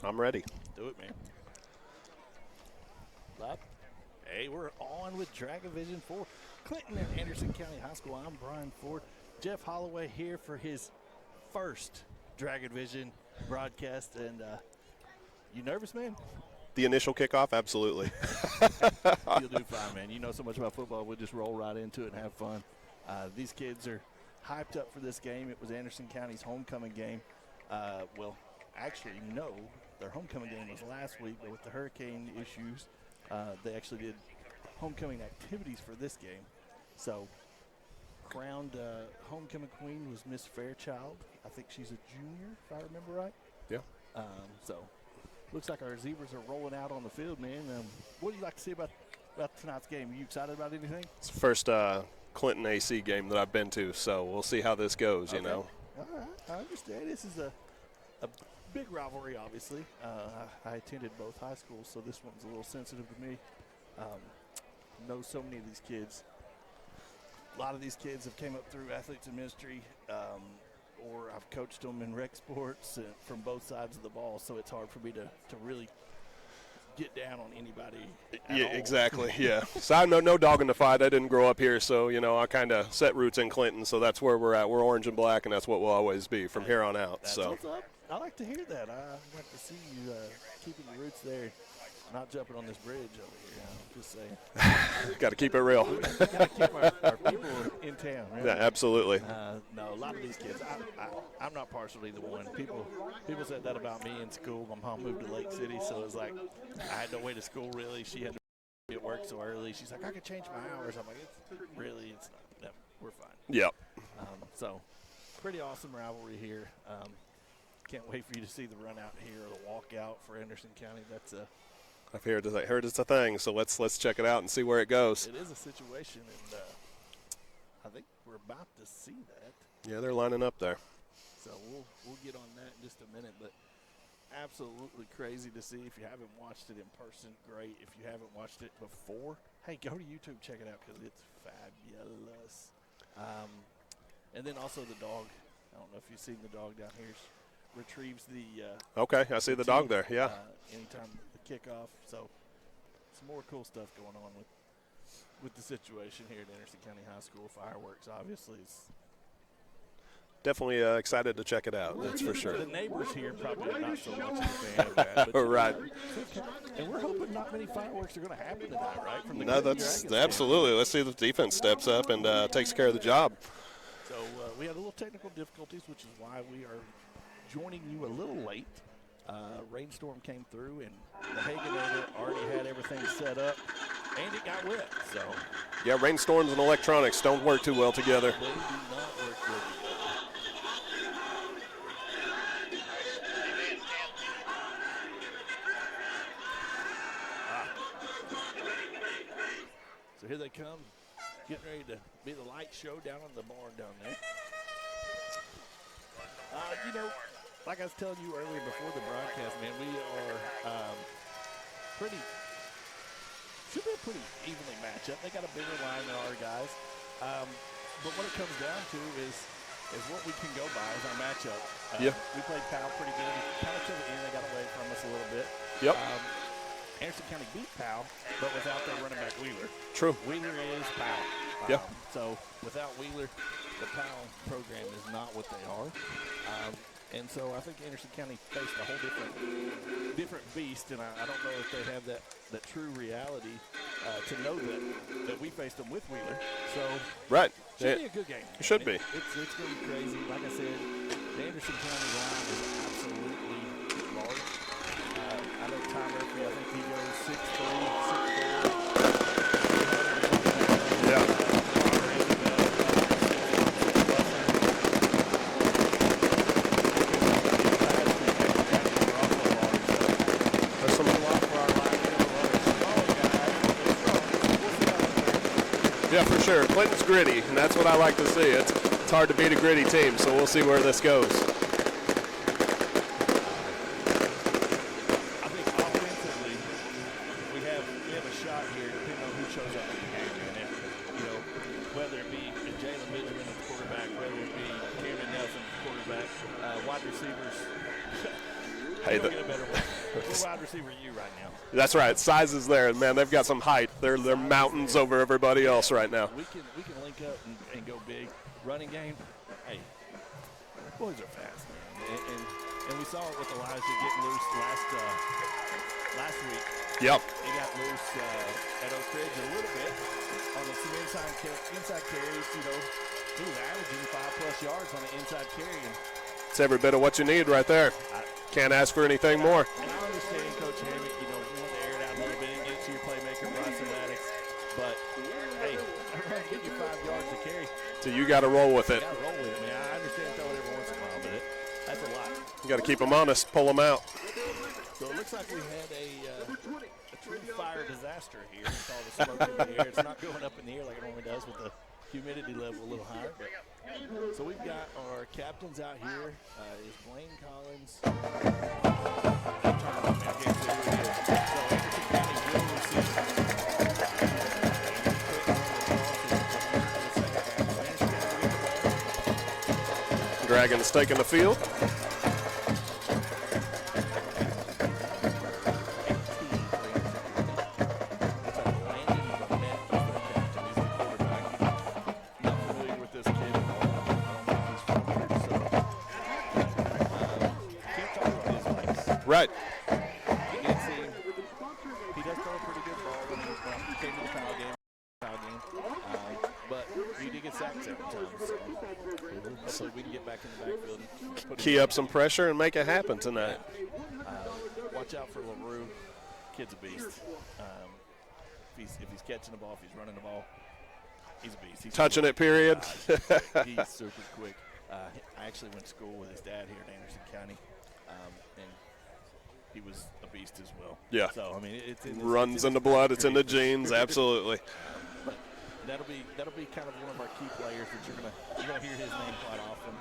I'm ready. Do it, man. Live. Hey, we're on with Dragon Vision 4. Clinton and Anderson County High School. I'm Brian Ford. Jeff Holloway here for his first Dragon Vision broadcast. And you nervous, man? The initial kickoff, absolutely. You'll do fine, man. You know so much about football. We'll just roll right into it and have fun. These kids are hyped up for this game. It was Anderson County's homecoming game. Well, actually, no. Their homecoming game was last week, but with the hurricane issues, they actually did homecoming activities for this game. So, crowned homecoming queen was Miss Fairchild. I think she's a junior, if I remember right. Yeah. So, looks like our Zebras are rolling out on the field, man. What do you like to see about tonight's game? Are you excited about anything? It's the first Clinton AC game that I've been to, so we'll see how this goes, you know. All right, I understand. This is a big rivalry, obviously. I attended both high schools, so this one's a little sensitive to me. Know so many of these kids. A lot of these kids have came up through Athletes in Ministry, or I've coached them in rec sports from both sides of the ball, so it's hard for me to really get down on anybody at all. Exactly, yeah. So I'm no dog in the fight. I didn't grow up here, so, you know, I kind of set roots in Clinton, so that's where we're at. We're orange and black, and that's what we'll always be from here on out. That's what's up. I like to hear that. I like to see you keeping your roots there, not jumping on this bridge over here. I'm just saying. Got to keep it real. Got to keep our people in town. Right? Yeah, absolutely. No, a lot of these kids, I'm not partial to either one. People said that about me in school. My mom moved to Lake City, so it was like I had no way to school really. She had to be at work so early. She's like, I could change my hours. I'm like, it's not. No, we're fine. Yep. So, pretty awesome rivalry here. Can't wait for you to see the run out here or the walkout for Anderson County. That's I've heard it's a thing, so let's check it out and see where it goes. It is a situation, and I think we're about to see that. Yeah, they're lining up there. So we'll get on that in just a minute, but absolutely crazy to see. If you haven't watched it in person, great. If you haven't watched it before, hey, go to YouTube, check it out because it's fabulous. And then also the dog. I don't know if you've seen the dog down here. Retrieves the okay, I see the dog there, yeah. Anytime the kickoff. So some more cool stuff going on with the situation here at Anderson County High School. Fireworks, obviously. Definitely excited to check it out, that's for sure. The neighbors here probably are not so much a fan of that. But right. And we're hoping not many fireworks are going to happen tonight, right? From the No, that's absolutely. Let's see if the defense steps up and takes care of the job. So we had a little technical difficulties, which is why we are joining you a little late. Rainstorm came through, and the Hagen area already had everything set up, and it got wet. So yeah, rainstorms and electronics don't work too well together. They do not work good together. So here they come, getting ready to be the light show down on the barn down there. You know, like I was telling you earlier before the broadcast, man, we are should be a pretty evenly matchup. They got a bigger line than our guys. But what it comes down to is what we can go by is our matchup. Yeah. We played Powell pretty good. Kind of till the end, they got away from us a little bit. Yep. Anderson County beat Powell, but without their running back Wheeler. True. Wheeler is Powell. Yeah. So without Wheeler, the Powell program is not what they are. And so I think Anderson County faced a whole different beast, and I don't know if they have that true reality to know that we faced them with Wheeler. So right. Should be a good game. It should be. It's going to be crazy. Like I said, the Anderson County line is absolutely large. I know Tom Murphy, I think he goes 6'3", 6'4". Yeah. Yeah, for sure. Clinton's gritty, and that's what I like to see. It's hard to beat a gritty team, so we'll see where this goes. I think offensively, we have a shot here depending on who shows up in the game. And whether it be Jalen Benjamin at the quarterback, whether it be Cameron Nelson at the quarterback, wide receivers. Hey, get a better one. We're wide receiver you right now. That's right. Size is there, man. They've got some height. They're mountains over everybody else right now. We can link up and go big. Running game, hey, boys are fast, man. And we saw it with Elijah getting loose last week. Yep. He got loose at Oak Ridge a little bit on some inside carries. You know, he was averaging 5+ yards on an inside carry. And it's every bit of what you need right there. Can't ask for anything more. And I understand Coach Hammock, you know, you want to air it out a little bit and get to your playmaker, Bryce Maddox. But, hey, I'm going to get you 5 yards to carry. So you got to roll with it. You got to roll with it. I mean, I understand throwing every once in a while, but that's a lot. You got to keep them honest, pull them out. So it looks like we had a true fire disaster here with all the smoke in the air. It's not going up in the air like it normally does with the humidity level a little higher. But, so we've got our captains out here. Is Blaine Collins. I'm trying to remember. I can't see who it is. So Anderson County will receive. Dragons taking the field. Right. He did see him. He does throw a pretty good ball when he came to the foul game. But he did get sacked several times. So we can get back in the backfield and Key up some pressure and make it happen tonight. Watch out for LaRue. Kid's a beast. If he's catching the ball, if he's running the ball, he's a beast. He's touching it, period. He's super quick. I actually went to school with his dad here in Anderson County. And he was a beast as well. Yeah. So I mean, it's runs in the blood. It's in the genes. Absolutely. But that'll be kind of one of our key players that you're gonna hear his name quite often.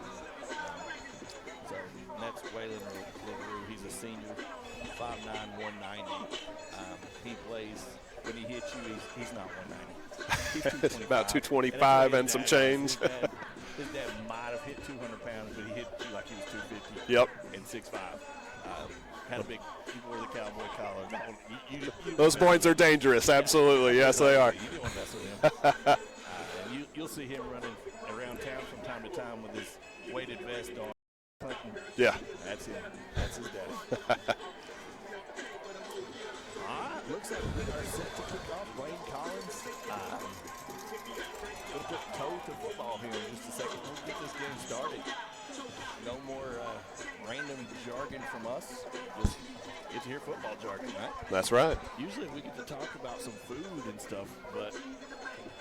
So that's Waylon LaRue. He's a senior, 5'9", 190. He plays when he hits you. He's not 190. He's 225. About 225 and some change. His dad might have hit 200 pounds, but he hit you like he was 250. Yep. And 6'5". Had a big, he wore the cowboy collar. Those points are dangerous. Absolutely. Yes, they are. You don't want to mess with him. You'll see him running around town from time to time with his weighted vest on. Yeah. That's him. That's his daddy. All right. Looks like we are set to kick off. Blaine Collins. We'll put toe to football here in just a second. We'll get this game started. No more random jargon from us. Just get to hear football jargon, right? That's right. Usually we get to talk about some food and stuff, but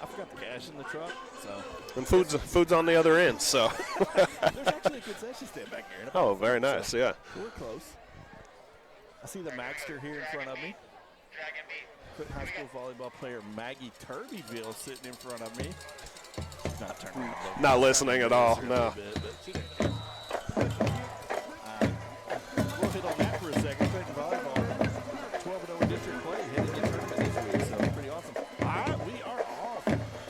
I forgot the cash in the truck, so. And food's on the other end, so. There's actually a concession stand back here. Oh, very nice, so yeah. We're close. I see the Magster here in front of me. Clinton High School volleyball player Maggie Turbyville sitting in front of me. She's not turning around. Not listening at all, no. We'll hit on that for a second. Clinton volleyball, 12-0 district play, heading into tournament this week, so pretty awesome. All right, we are off.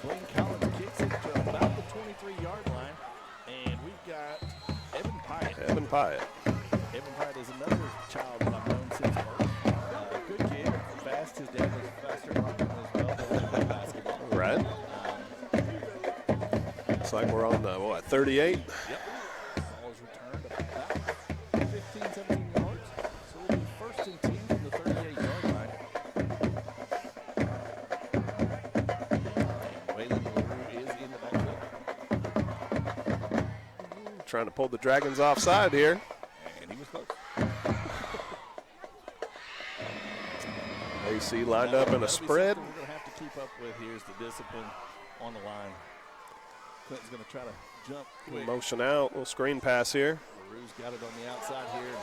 Blaine Collins kicks it to about the 23-yard line, and we've got Evan Pyatt. Evan Pyatt. Evan Pyatt is another child that I've known since birth. Good kid, fast. His dad was faster than him as well. They play basketball. Right. Looks like we're on the, 38? Yep. Ball is returned about 15, 17 yards. So we'll be first and 10 from the 38-yard line. And Waylon LaRue is in the backfield. Trying to pull the Dragons offside here. And he was close. AC lined up in a spread. We're going to have to keep up with here is the discipline on the line. Clinton's going to try to jump quick. Motion out, little screen pass here. LaRue's got it on the outside here.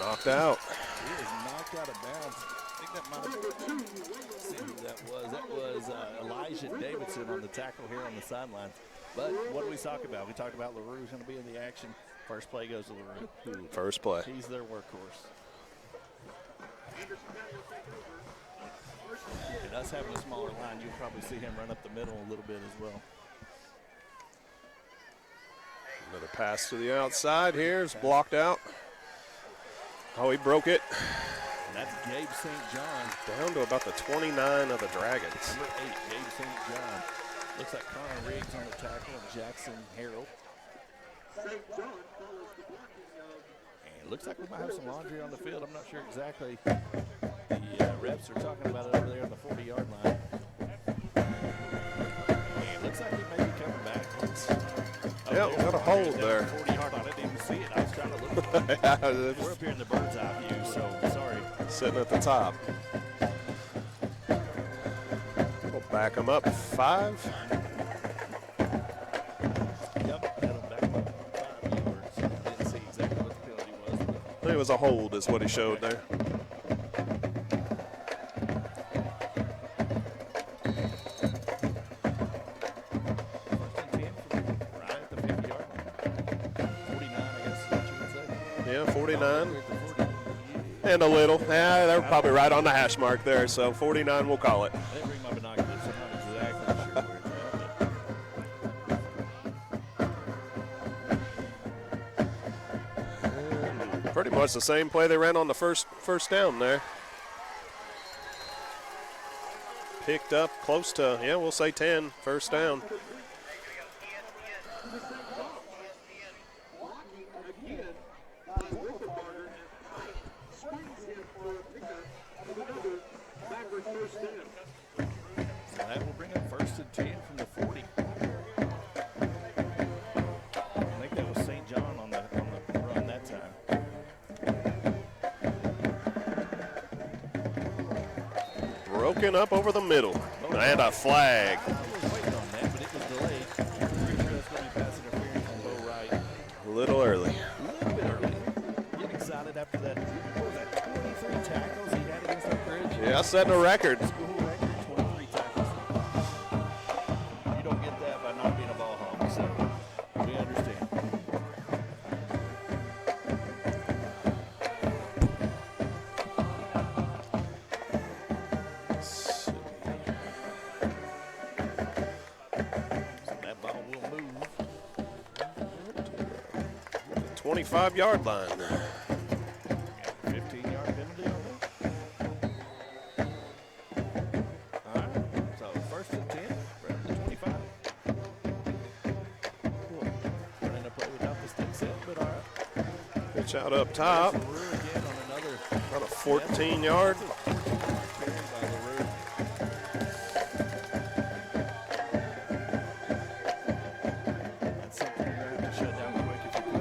Knocked out. He is knocked out of bounds. I think that might have been, let's see who that was. That was Elijah Davidson on the tackle here on the sidelines. But what do we talk about? We talked about LaRue's going to be in the action. First play goes to LaRue. First play. He's their workhorse. And us having a smaller line, you'll probably see him run up the middle a little bit as well. Another pass to the outside here is blocked out. Oh, he broke it. And that's Gabe St. John. Down to about the 29 of the Dragons. Number 8, Gabe St. John. Looks like Connor Riggs on the tackle and Jackson Harold. And it looks like we might have some laundry on the field. I'm not sure exactly. The refs are talking about it over there on the 40-yard line. And it looks like he may be coming back. Yeah, we got a hold there. 40-yard line. I didn't even see it. I was trying to look for it. We're up here in the bird's eye view, so sorry. Sitting at the top. We'll back him up 5. Yep, that'll back him up 5 yards. Didn't see exactly what the penalty was. I think it was a hold is what he showed there. Yeah, 49. And a little. Yeah, they're probably right on the hash mark there, so 49 we'll call it. I didn't bring my binoculars, so I'm not exactly sure where it's at. Pretty much the same play they ran on the first down there. Picked up close to, yeah, we'll say 10, first down. So that will bring up 1st and 10 from the 40. I think that was St. John on the run that time. Broken up over the middle. And a flag. I was waiting on that, but it was delayed. I'm pretty sure that's going to be pass interference on Bo Wright. A little early. A little bit early. Getting excited after that. What was that, 23 tackles he had against that bridge? Yeah, setting a record. School record, 23 tackles. You don't get that by not being a ball hog, so we understand. So that ball will move. 25-yard line. 15-yard penalty on that. All right, so 1st and 10 from the 25. Running a play without the stick set, but all right. Pitch out up top. Again on another About a 14-yard. carry by LaRue. That's something you're going to have to shut down quick if you can,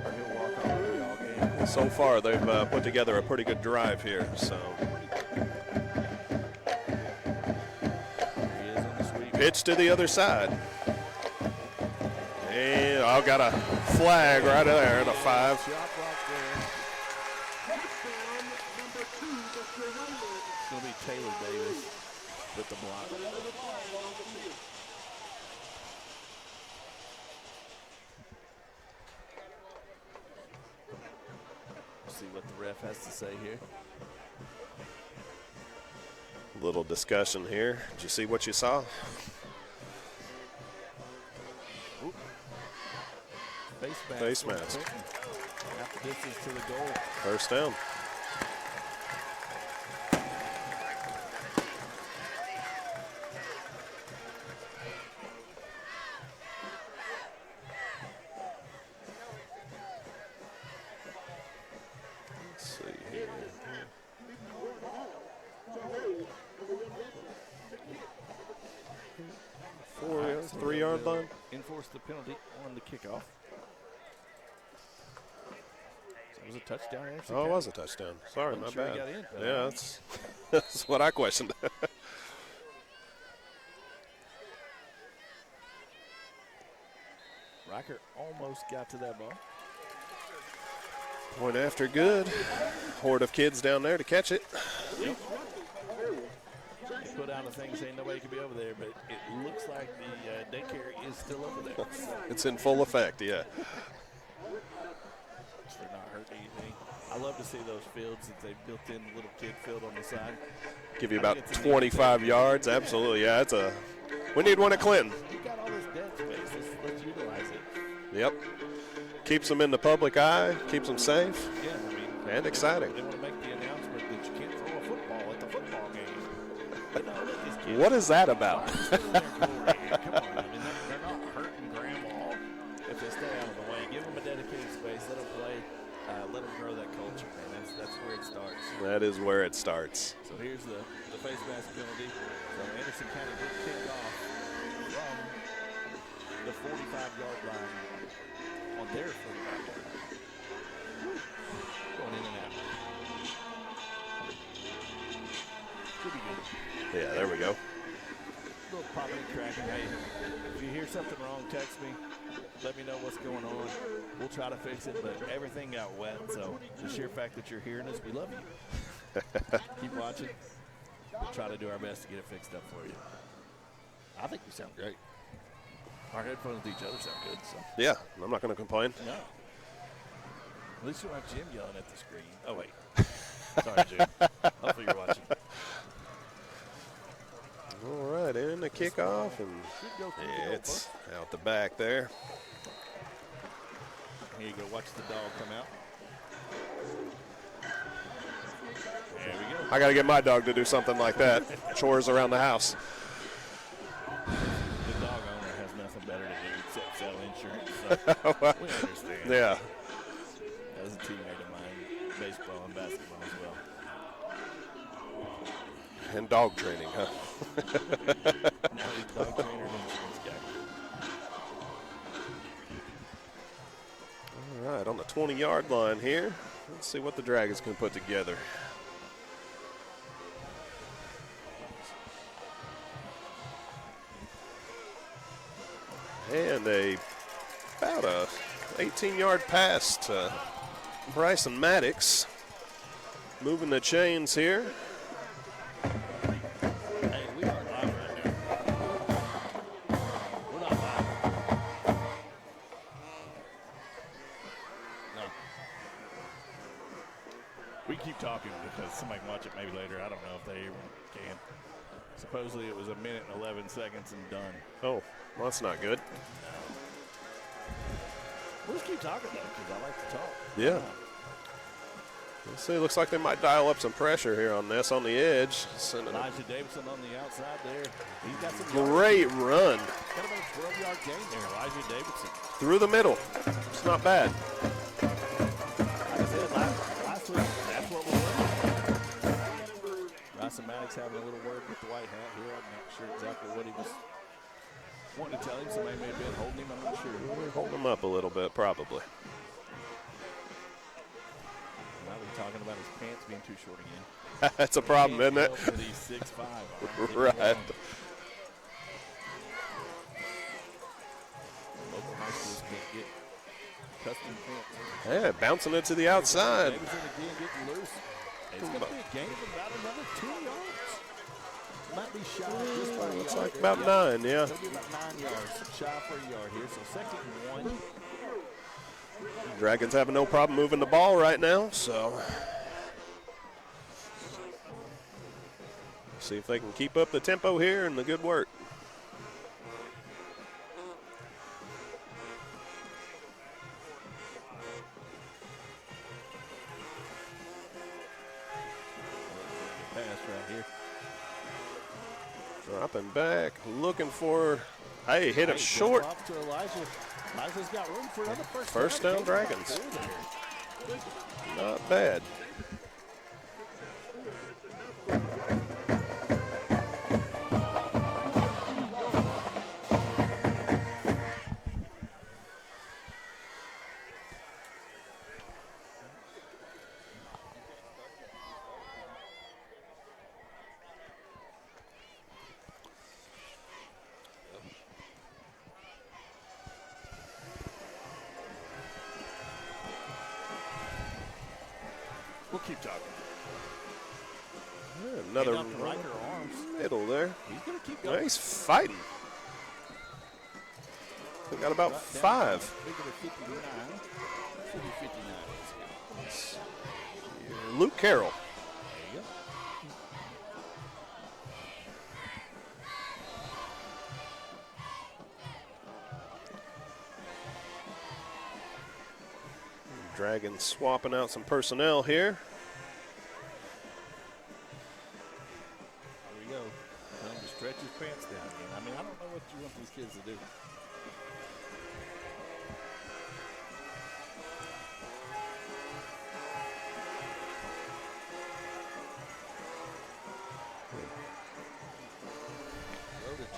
or he'll walk on the all game. So far, they've put together a pretty good drive here. So He is on the sweep. pitch to the other side. And I've got a flag right there at a 5. Shot block there. It's going to be Taylor Davis with the block. See what the ref has to say here. Little discussion here. Did you see what you saw? Face mask. Half the distance to the goal. First down. Let's see here. 3-yard line. Enforce the penalty on the kickoff. So it was a touchdown. Oh, it was a touchdown. Sorry, my Wasn't sure bad. he got in, but Yeah, that's what I questioned. Riker almost got to that ball. Point after good. Horde of kids down there to catch it. Yep. They put out a thing saying nobody could be over there, but it looks like the daycare is still over there. It's in full effect, yeah. They're not hurting anything. I love to see those fields that they've built in, the little kid field on the side. Give you about 25 yards. Absolutely, yeah. We need one at Clinton. You've got all this dead space. Let's utilize it. Yep. Keeps them in the public eye. Keeps them safe. Yeah, I mean, And exciting. They want to make the announcement that you can't throw a football at the football game. You know, let these kids What is that about? still in their glory here. Come on. I mean, they're not hurting grandma if they stay out of the way. Give them a dedicated space. Let them play. Let them grow that culture, man. That's where it starts. That is where it starts. So here's the face mask penalty. So Anderson County will kick off from the 45-yard line on their 45-yard line. Going in and out. Should be good. Yeah, there we go. Little popping and cracking. Hey, if you hear something wrong, text me. Let me know what's going on. We'll try to fix it, but everything got wet, so the sheer fact that you're hearing us, we love you. Keep watching. We'll try to do our best to get it fixed up for you. I think we sound great. Our headphones with each other sound good, so. Yeah, I'm not going to complain. No. At least you don't have Jim yelling at the screen. Oh, wait. Sorry, Jim. Hopefully you're watching. All right, in the kickoff, and it's out the back there. Here you go. Watch the dog come out. There we go. I got to get my dog to do something like that. Chores around the house. The dog owner has nothing better to do except sell insurance. So we understand. Yeah. As a teammate of mine, baseball and basketball as well. And dog training, huh? Now he's dog trainer and insurance guy. All right, on the 20-yard line here. Let's see what the Dragons can put together. And about a 18-yard pass to Bryson Maddox. Moving the chains here. Hey, we are live right now. We're not live. No. We keep talking because somebody can watch it maybe later. I don't know if they even can. Supposedly it was 1 minute and 11 seconds and done. Oh, well, that's not good. We'll just keep talking though because I like to talk. Yeah. Let's see, looks like they might dial up some pressure here on this, on the edge. Elijah Davidson on the outside there. He's got some Great run. Got about a 12-yard gain there, Elijah Davidson. Through the middle. It's not bad. Like I said last week, that's what we're looking at. Bryson Maddox having a little word with the white hat here. I'm not sure exactly what he was wanting to tell him. Somebody may have been holding him. I'm not sure. We're holding him up a little bit, probably. Now we're talking about his pants being too short again. That's a problem, isn't it? He's 6'5". Right. Local high schools can't get custom pants. Yeah, bouncing it to the outside. Davidson again getting loose. It's going to be a gain of about another 2 yards. Might be shy just by a Looks yard like there. about 9, yeah. It'll be about 9 yards, shy for a yard here. So 2nd and 1. Dragons having no problem moving the ball right now, so see if they can keep up the tempo here and the good work. Pass right here. Dropping back, looking for, hey, hit it short. Off to Elijah. Elijah's got room for another First down, Dragons. Not bad. We'll keep talking. Yeah, another Hand off to Riker Arms. middle there. He's going to keep Yeah, going. he's fighting. We got about 5. Speaking of 59, should be 59. Luke Carroll. There you go. Dragons swapping out some personnel here. Here we go. Time to stretch his pants down again. I mean, I don't know what you want these kids to do.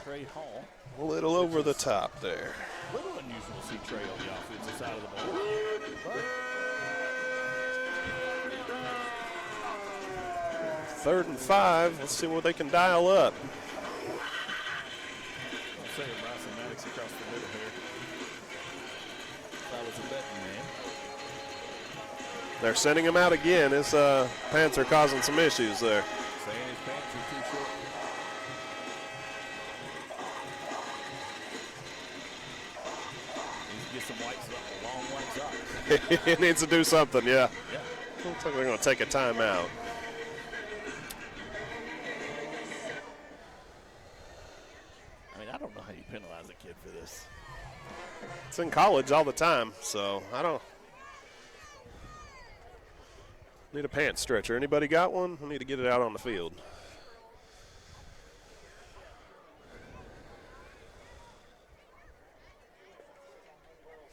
Trey Hall. A little over the top there. A little unusual to see Trey on the offensive side of the ball. But 3rd and 5. Let's see what they can dial up. I'll say Bryson Maddox across the middle here. That was a betting man. They're sending him out again. His pants are causing some issues there. Saying his pants are too short. Some white socks, long white socks. He needs to do something, yeah. Yeah. Looks like they're going to take a timeout. I mean, I don't know how you penalize a kid for this. It's in college all the time, so I don't need a pants stretcher. Anybody got one? I need to get it out on the field.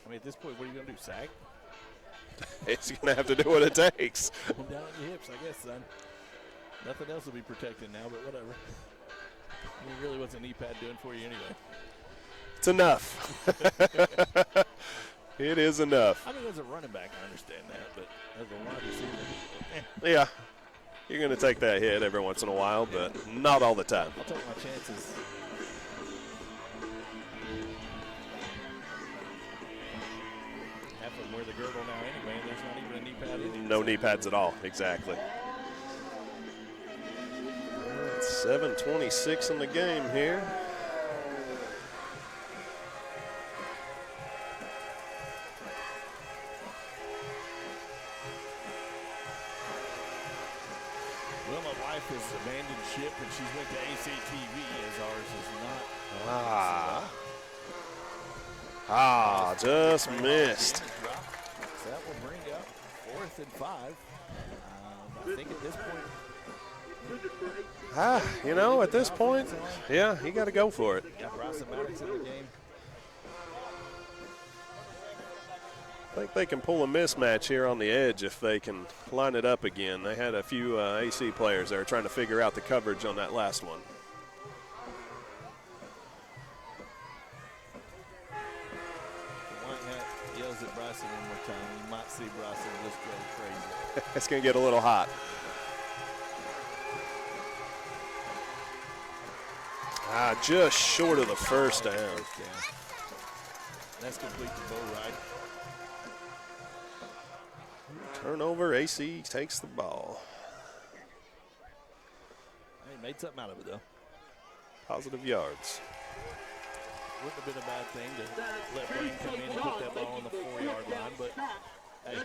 I mean, at this point, what are you going to do, sag? He's going to have to do what it takes. Pull down on your hips, I guess, son. Nothing else will be protected now, but whatever. I mean, really, what's a knee pad doing for you anyway? It's enough. It is enough. I mean, as a running back, I understand that, but as a wide receiver, Yeah. You're going to take that hit every once in a while, but not all the time. I'll take my chances. Have them wear the girdle now anyway, and there's not even a knee pad in it. No knee pads at all, exactly. 7:26 in the game here. Well, my wife has abandoned ship, and she's went to ACTV, as ours is not. Just missed. So that will bring up 4th and 5. I think at this point. You know, at this point, yeah, you got to go for it. Got Bryson Maddox in the game. I think they can pull a mismatch here on the edge if they can line it up again. They had a few AC players there trying to figure out the coverage on that last one. Yells at Bryson one more time. You might see Bryson just go crazy. It's going to get a little hot. Just short of the first down. That's complete to Bo Wright. Turnover, AC takes the ball. He made something out of it, though. Positive yards. Wouldn't have been a bad thing to let Blaine come in and put that ball on the 4-yard line, but hey,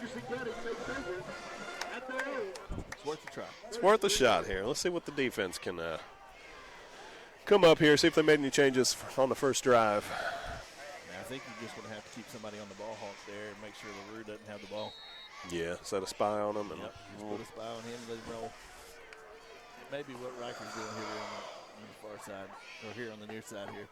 it's worth a try. It's worth a shot here. Let's see what the defense can come up here, see if they made any changes on the first drive. Now, I think you're just going to have to keep somebody on the ball hawk there and make sure LaRue doesn't have the ball. Yeah, set a spy on them. And Yep, just put a spy on him, let him roll. Maybe what Riker's doing here on the far side, or here on the near side here.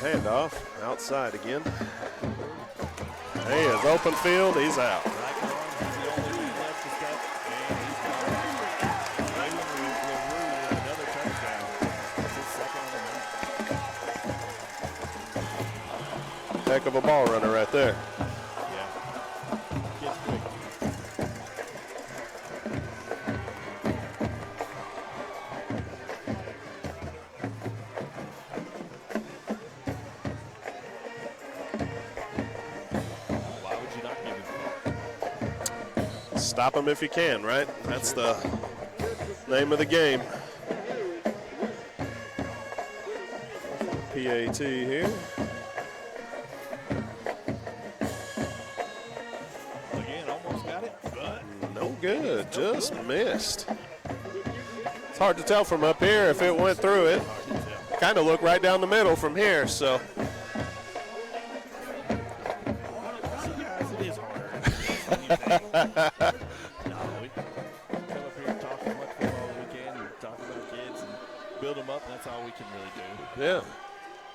Handoff outside again. He is open field. He's out. Heck of a ball runner right there. Yeah. Gets quick. Why would you not give him? Stop him if you can, right? That's the name of the game. PAT here. Again, almost got it, but no good. just missed. It's hard to tell from up here if it went through it. Kind of looked right down the middle from here, so. It is harder. No, we come up here and talk as much football as we can and talk about kids and build them up, and that's all we can really do. Yeah.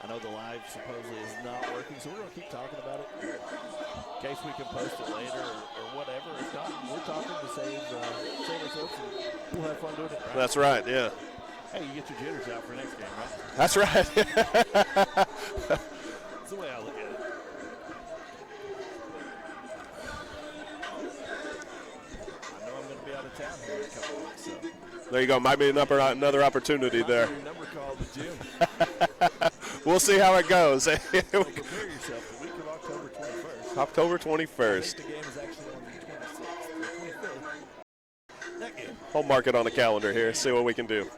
I know the live supposedly is not working, so we're going to keep talking about it in case we can post it later or whatever. If not, we're talking to save ourselves, and we'll have fun doing it. Right? That's right, yeah. Hey, you get your jitters out for next game, right? That's right. That's the way I look at it. I know I'm going to be out of town here in a couple of weeks, so. There you go. Might be another opportunity there. Your number called the gym. We'll see how it goes. So prepare yourself the week of October 21st. October I 21st. think the game is actually on the 26th, the 25th. That game. We'll mark it on the calendar here, see what we can do.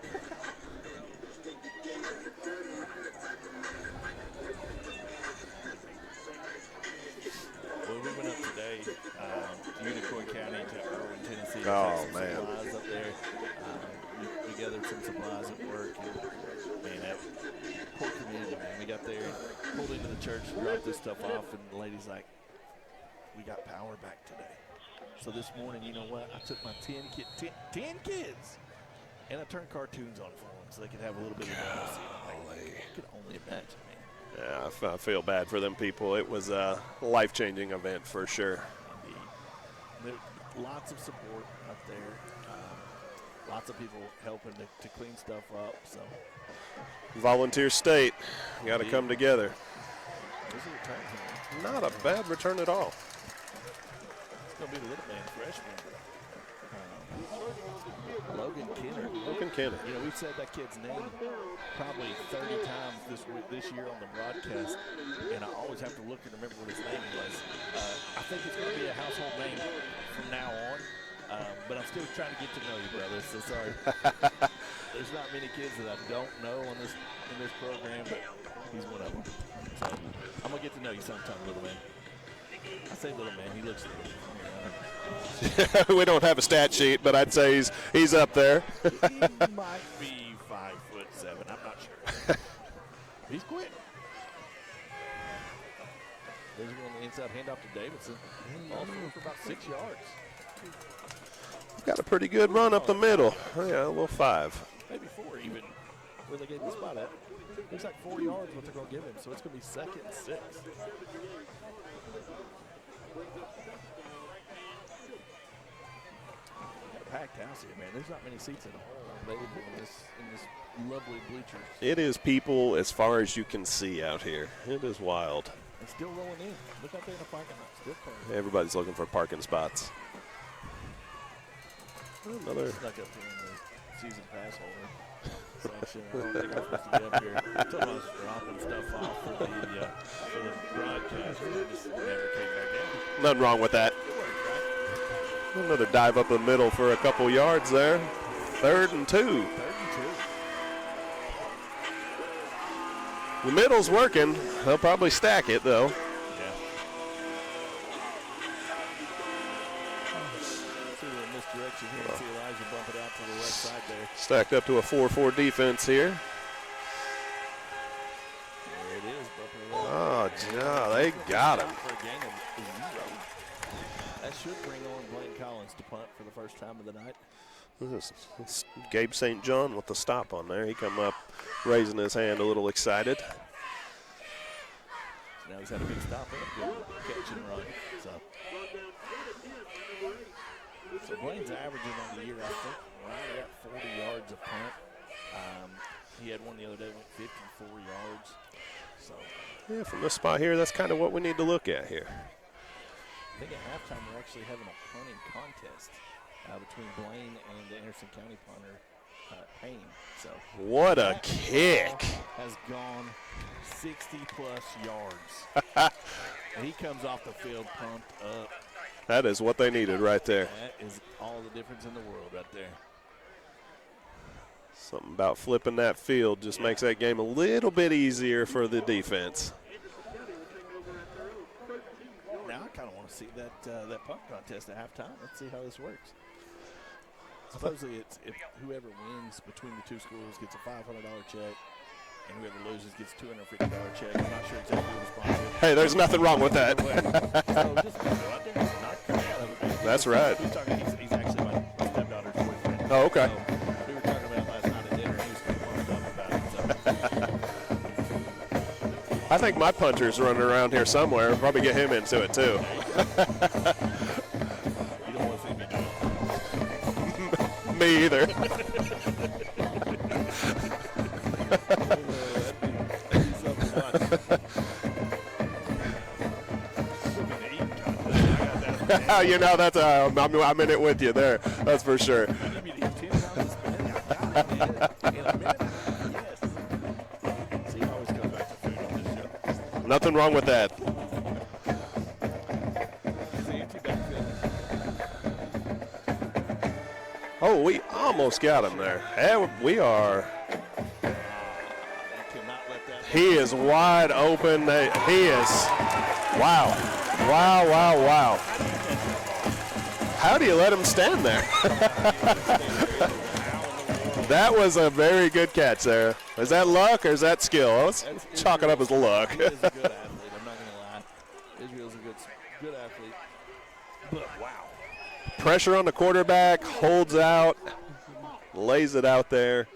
Well, we went up today to Unicorn County to Irwin, Tennessee. To Oh, take some man. supplies up there. We gathered some supplies at work. And, man, that poor community, man. We got there and pulled into the church and dropped this stuff off, and the lady's like, we got power back today. So this morning, you know what? I took my 10 kids, and I turned cartoons on for them so they could have a little bit of normalcy. I could only imagine, man. Yeah, I feel bad for them people. It was a life-changing event for sure. Indeed. There, lots of support up there. Lots of people helping to clean stuff up. So Volunteer state. Got to come together. those are returns, man. Not a bad return at all. It's going to be the little man freshman. Logan Kenner. Logan Kenner. You know, we've said that kid's name probably 30 times this year on the broadcast, and I always have to look and remember what his name was. I think it's going to be a household name from now on, but I'm still trying to get to know you, brother, so sorry. There's not many kids that I don't know in this program, but he's one of them. So I'm going to get to know you sometime, little man. I say little man, he looks little. We don't have a stat sheet, but I'd say he's up there. He might be 5'7". I'm not sure. He's quick. There's one on the inside handoff to Davidson. Ball through for about 6 yards. Got a pretty good run up the middle. Oh, yeah, a little 5. Maybe 4 even. Where they gave him the spot at. Looks like 4 yards what they're going to give him, so it's going to be 2nd and 6. Packed house here, man. There's not many seats at all available in this lovely bleachers. It is people as far as you can see out here. It is wild. It's still rolling in. Look out there in the parking lot. Still clear. Everybody's looking for parking spots. Another. Stuck up here in the season pass holder section. I don't think I'm supposed to be up here. I told them I was dropping stuff off for the broadcast, and I just never came back down. Nothing wrong with that. It worked, right? Another dive up the middle for a couple yards there. 3rd and 2. 3rd and 2. The middle's working. They'll probably stack it, though. Yeah. See a little misdirection here. See Elijah bump it out to the left side there. Stacked up to a 4-4 defense here. There it is. Bumping it out. Oh, yeah, they got him. For a gain of 0. That should bring on Blaine Collins to punt for the first time of the night. This is Gabe St. John with the stop on there. He come up raising his hand a little excited. Now he's had a big stop and a good catch and run. So Blaine's averaging on the year, I think, right at 40 yards a punt. He had one the other day, went 54 yards. So Yeah, from this spot here, that's kind of what we need to look at here. I think at halftime we're actually having a punting contest between Blaine and the Anderson County punter, Payne. So What a kick. has gone 60-plus yards. And he comes off the field pumped up. That is what they needed right there. That is all the difference in the world right there. Something about flipping that field just makes that game a little bit easier for the defense. Now I kind of want to see that punt contest at halftime. Let's see how this works. Supposedly, it's if whoever wins between the two schools gets a $500 check, and whoever loses gets a $250 check. I'm not sure exactly what the sponsor is. Hey, there's nothing wrong with that. So just go out there and knock the crap out of it. That's right. He's actually my stepdaughter's boyfriend. Oh, okay. So we were talking about last night at dinner. He was pretty pumped up about it. I think my punter's running around here somewhere. Probably get him into it, too. You don't want to see me do it. Me either. You know, that's I'm in it with you there. That's for sure. Nothing wrong with that. Oh, we almost got him there. Yeah, we are. He is wide open. He is. Wow. Wow, wow, wow. How do you let him stand there? That was a very good catch there. Is that luck or is that skill? Let's chalk it up as luck. He is a good athlete. I'm not going to lie. Israel's a good athlete. But wow. Pressure on the quarterback, holds out, lays it out there.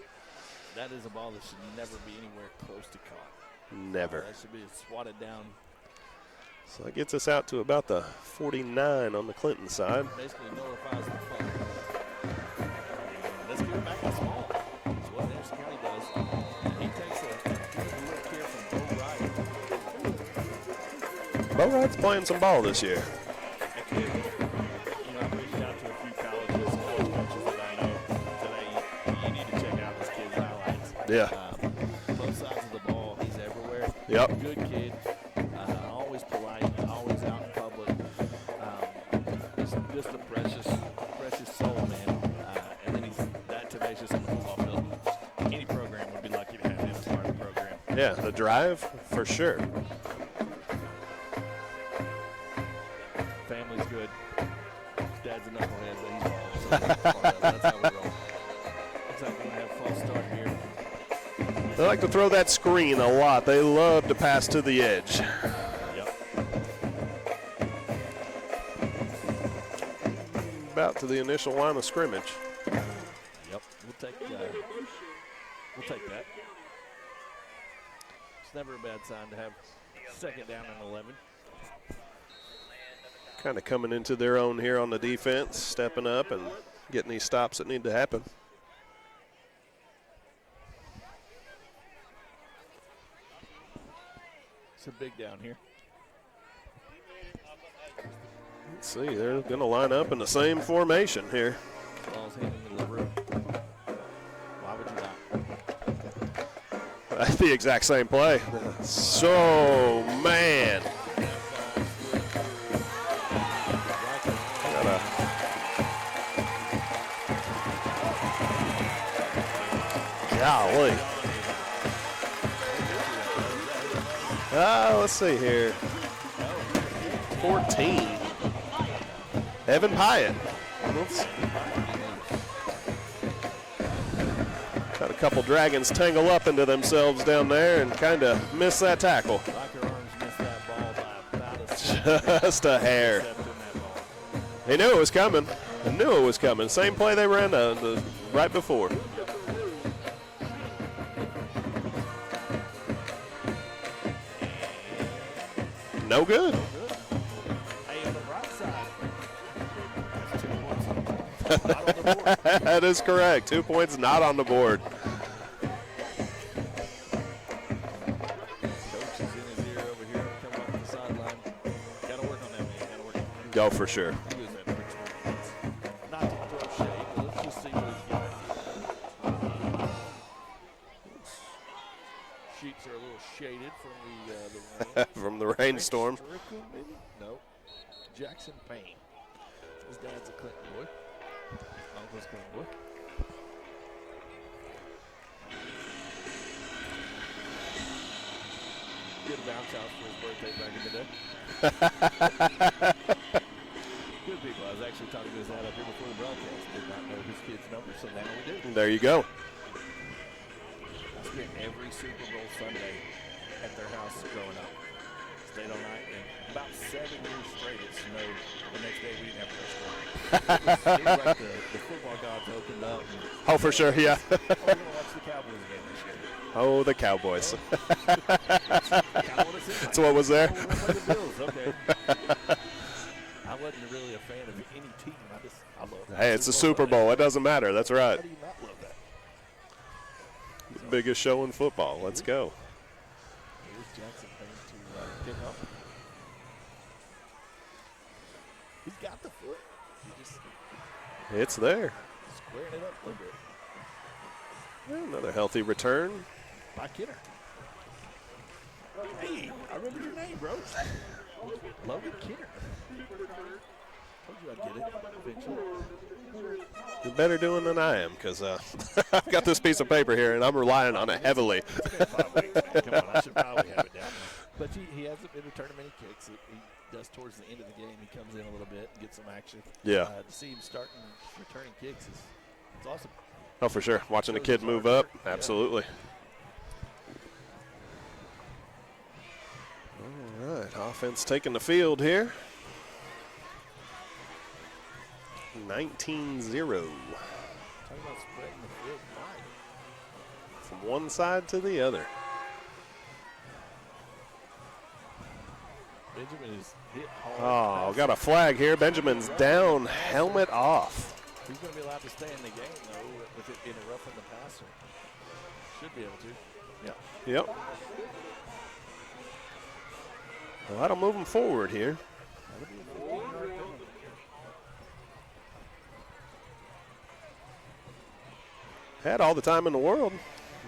That is a ball that should never be anywhere close to caught. Never. That should be swatted down. So that gets us out to about the 49 on the Clinton side. Basically nullifies the fun. Let's give it back to small. That's what Anderson County does. He takes a look here from Bo Wright. Bo Wright's playing some ball this year. I've reached out to a few colleges, college coaches that I know today. You need to check out this kid's highlights. Yeah. Both sides of the ball, he's everywhere. Yep. Good kid. Always polite, always out in public. Just a precious soul, man. And then he's that tenacious on the football field. Any program would be lucky to have him as part of the program. Yeah, the drive, for sure. Family's good. Dad's a knucklehead, but he's bald. So that's how we roll. Looks like we're going to have a false start here. They like to throw that screen a lot. They love to pass to the edge. Yep. About to the initial line of scrimmage. Yep. We'll take that. It's never a bad sign to have second down and 11. Kind of coming into their own here on the defense, stepping up and getting these stops that need to happen. It's a big down here. Let's see, they're going to line up in the same formation here. Ball's hitting in the room. Why would you not? That's the exact same play. So, man. Golly. Let's see here. 14. Evan Pyatt. Got a couple Dragons tangle up into themselves down there and kind of miss that tackle. Locker arms missed that ball by about a Just a hair. He knew it was coming. He knew it was coming. Same play they ran the right before. No good. Hey, on the right side, that's 2 points not on the board. That is correct. 2 points not on the board. Coach is in his ear over here, coming off the sideline. Got to work on that, man. Got to work on that. Go for sure. He was at Richmond. Not to throw shade, but let's just see what he's got. Sheets are a little shaded from the rain. From the rainstorm. Strickland, maybe? No. Jackson Payne. His dad's a Clinton boy. Uncle's Clinton boy. Good bounce house for his birthday back in the day. Good people out was actually talking to his dad up here before the broadcast. Did not know his kid's number, so now we do. There you go. I spent every Super Bowl Sunday at their house growing up. Stayed all night, and about 7 years straight it snowed. The next day we didn't have to go to school. It was like the football gods opened up. Oh, for sure, yeah. We're going to watch the Cowboys again this year. Oh, the Cowboys. That's what was there. The Bills. Okay. I wasn't really a fan of any team. I love it. Hey, it's the Super Bowl. It doesn't matter. That's right. How do you not love that? The biggest show in football. Let's go. Here's Jackson paying to pick up. He's got the foot. He just It's there. squaring it up a little bit. Another healthy return. By Kidder. Hey, I remember your name, bro. Logan Kidder. Told you I'd get it eventually. You're better doing than I am because I've got this piece of paper here and I'm relying on it heavily. It's been 5 weeks. Come on, I should probably have it down. But he hasn't been returning many kicks. He does towards the end of the game. He comes in a little bit and gets some action. Yeah. To see him starting returning kicks it's awesome. Oh, for sure. Watching the kid move up. Absolutely. All right. Offense taking the field here. 19-0. Talking about spreading the field wide. From one side to the other. Benjamin is hit hard. Oh, got a flag here. Benjamin's down, helmet off. He's going to be allowed to stay in the game, though, with it being a roughing the passer. Should be able to. Yeah. Yep. Well, that'll move him forward here. That'll be a 15-yard penalty. Had all the time in the world,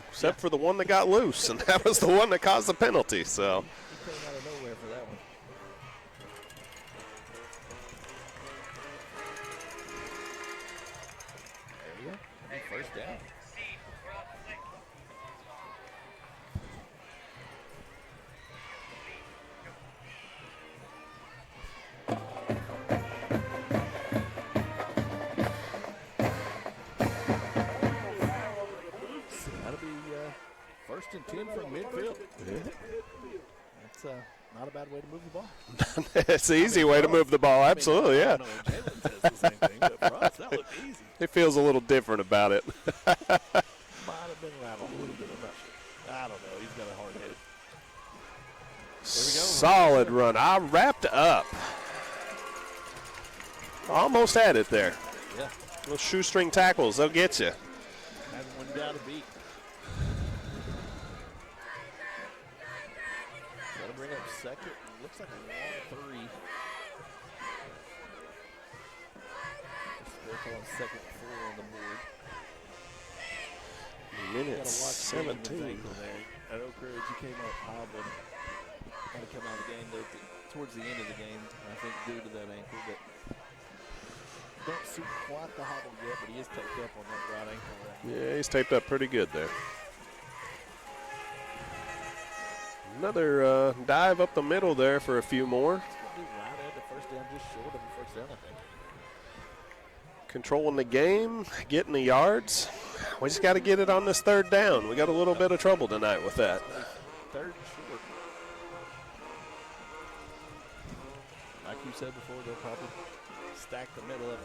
except for the one that got loose, and that was the one that caused the penalty. So. He came out of nowhere for that one. There you go. First down. So that'll be first and 10 from midfield. That's not a bad way to move the ball. It's the easy way to move the ball. Absolutely, yeah. I don't know if Jalen says the same thing, but for us, that looked easy. He feels a little different about it. Might have been rattled a little bit. I'm not sure. I don't know. He's got a hard head. There we go. Solid run. I wrapped up. Almost had it there. Yeah. Those shoestring tackles, they'll get you. Having one down to beat. That'll bring up second. Looks like a long 3. They're calling second 4 on the board. Minute 17. At Oak Ridge, he came up hobbling. Had to come out of the game there towards the end of the game, I think, due to that ankle. But don't see quite the hobble yet, but he is taped up on that right ankle there. Yeah, he's taped up pretty good there. Another dive up the middle there for a few more. He's going to do right at the first down, just short of the first down, I think. Controlling the game, getting the yards. We just got to get it on this third down. We got a little bit of trouble tonight with that. Third and short. Like you said before, they'll probably stack the middle up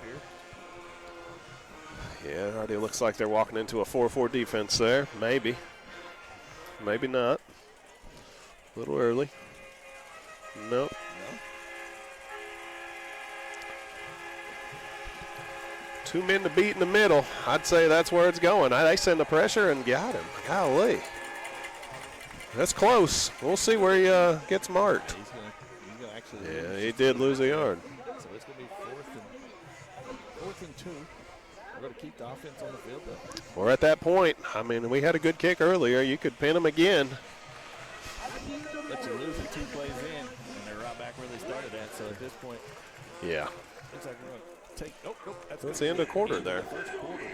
here. Yeah, it already looks like they're walking into a 4-4 defense there. Maybe. Maybe not. A little early. Nope. No. 2 men to beat in the middle. I'd say that's where it's going. They send the pressure and got him. Golly. That's close. We'll see where he gets marked. He's gonna actually Yeah, he did lose a yard. So it's going to be fourth and 2. We're going to keep the offense on the field, though. We're at that point. I mean, we had a good kick earlier. You could pin them again. Let you lose it 2 plays in, and they're right back where they started at. So at this point, Yeah. looks like we're going to take. Nope. That's the end of quarter there. First quarter.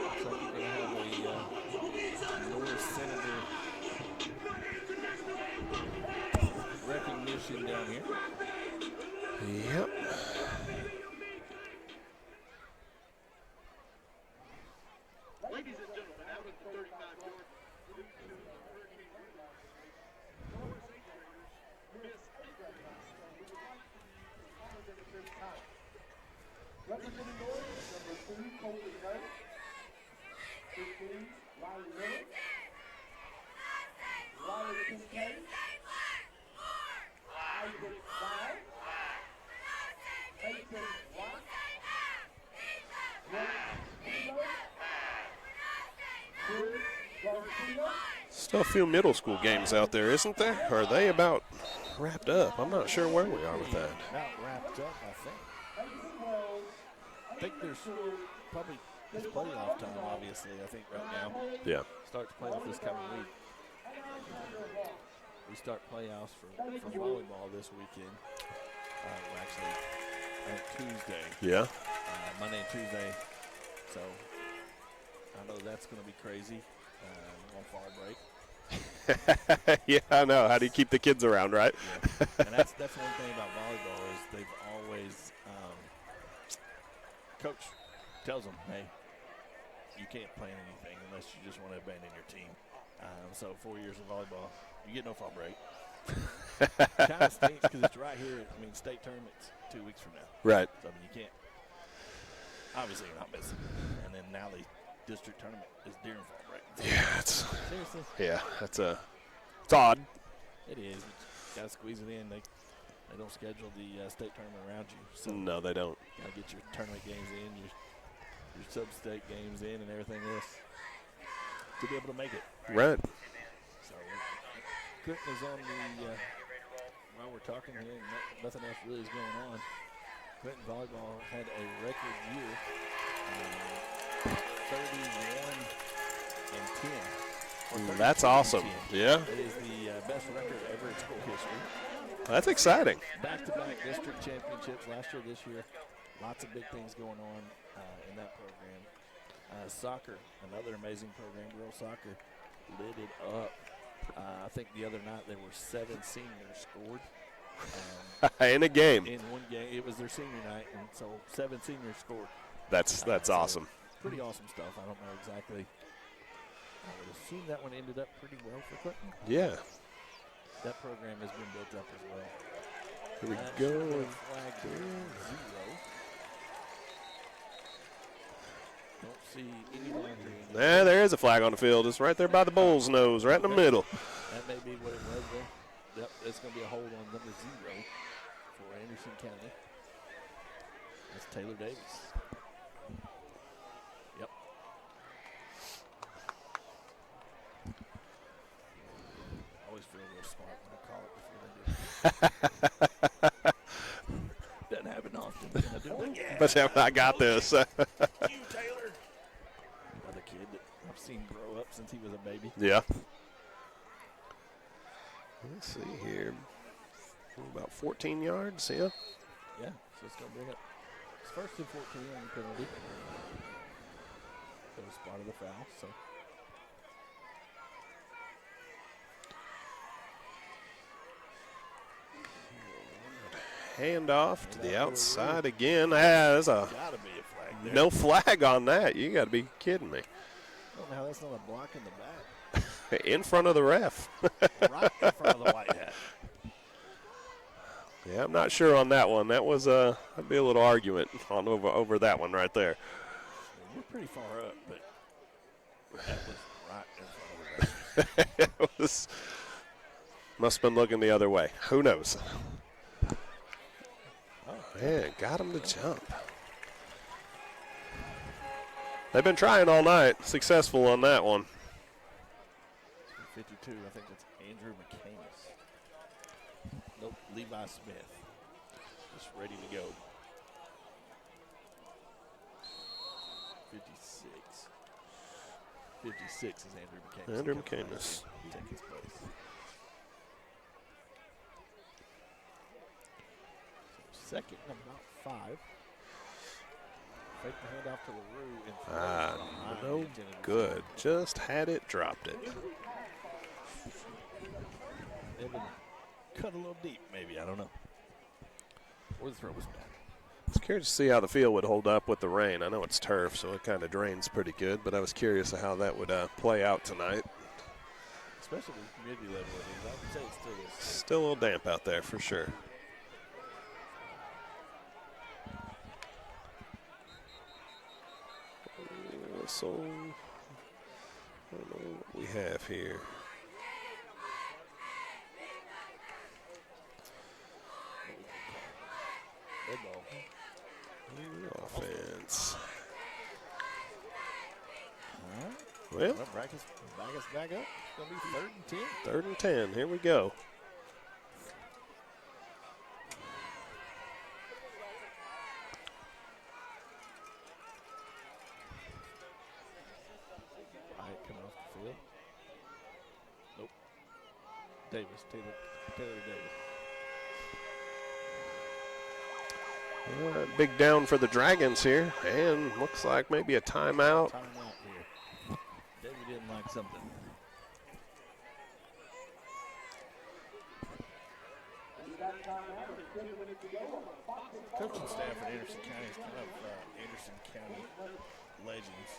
Looks like we're going to have a Norris Senator Still a few middle school games out there, isn't there? Or are they about wrapped up? I'm not sure where we are with that. About wrapped up, I think. I think there's probably it's playoff time, obviously, I think, right now. Yeah. Starts playoff this coming week. We start playoffs for volleyball this weekend. Actually, on Tuesday. Yeah. Monday and Tuesday. So I know that's going to be crazy on fall break. Yeah, I know. How do you keep the kids around, right? Yeah. And that's one thing about volleyball is they've always coach tells them, hey, you can't plan anything unless you just want to abandon your team. So 4 years of volleyball, you get no fall break. Kind of stinks because it's right here. I mean, state tournament's 2 weeks from now. Right. So I mean, you can't. Obviously, you're not missing. And then now the district tournament is during fall break. Yeah, it's Seriously. yeah, it's odd. It is. You gotta squeeze it in. They don't schedule the state tournament around you. So No, they don't. gotta get your tournament games in, your sub-state games in, and everything else to be able to make it. Right. So Clinton is on the. While we're talking here, nothing else really is going on. Clinton volleyball had a record year, 31-10. That's awesome. Yeah. It is the best record ever in school history. That's exciting. Back-to-back district championships last year, this year. Lots of big things going on in that program. Soccer, another amazing program. Girls soccer lit it up. I think the other night there were 7 seniors scored. In a game. In one game. It was their senior night, and so 7 seniors scored. That's awesome. Pretty awesome stuff. I don't know exactly. I would assume that one ended up pretty well for Clinton. Yeah. That program has been built up as well. Here we go. Flag 0. Don't see any laundry. There is a flag on the field. It's right there by the bull's nose, right in the middle. That may be what it was there. Yep, it's going to be a hold on number 0 for Anderson County. That's Taylor Davis. Yep. I always feel real smart when I call it before they do. Doesn't happen often. I do it again. But I got this. You, Taylor. Another kid that I've seen grow up since he was a baby. Yeah. Let's see here. About 14 yards, yeah. Yeah, so it's going to bring up it's 1st and 14 on the penalty. So we spotted the foul, so. Hand off to the outside again. There's a Gotta be a flag there. no flag on that. You got to be kidding me. I don't know how that's not a block in the back. In front of the ref. Right in front of the white hat. Yeah, I'm not sure on that one. That was that'd be a little argument on over that one right there. We're pretty far up, but that was right in front of the back. It was, must have been looking the other way. Who knows? Oh, Man, got him to jump. They've been trying all night. Successful on that one. 52, I think that's Andrew McCamus. Nope, Levi Smith. Just ready to go. 56. 56 is Andrew McCamus. Andrew McCamus. Take his place. So second and about 5. Fake the handoff to LaRue. And No good. Just had it, dropped it. Evan cut a little deep, maybe. I don't know. Or the throw was bad. I was curious to see how the field would hold up with the rain. I know it's turf, so it kind of drains pretty good, but I was curious of how that would play out tonight. Especially with community level. I would say it still is. Still a little damp out there for sure. whistle. I don't know what we have here. Red ball. Offense. All right. Well, back us back up. It's going to be 3rd and 10. 3rd and 10. Here we go. Right, coming off the field. Nope. Taylor Davis. All right, big down for the Dragons here, and looks like maybe a timeout. Timeout here. David didn't like something. Coaching staff at Anderson County is kind of Anderson County legends,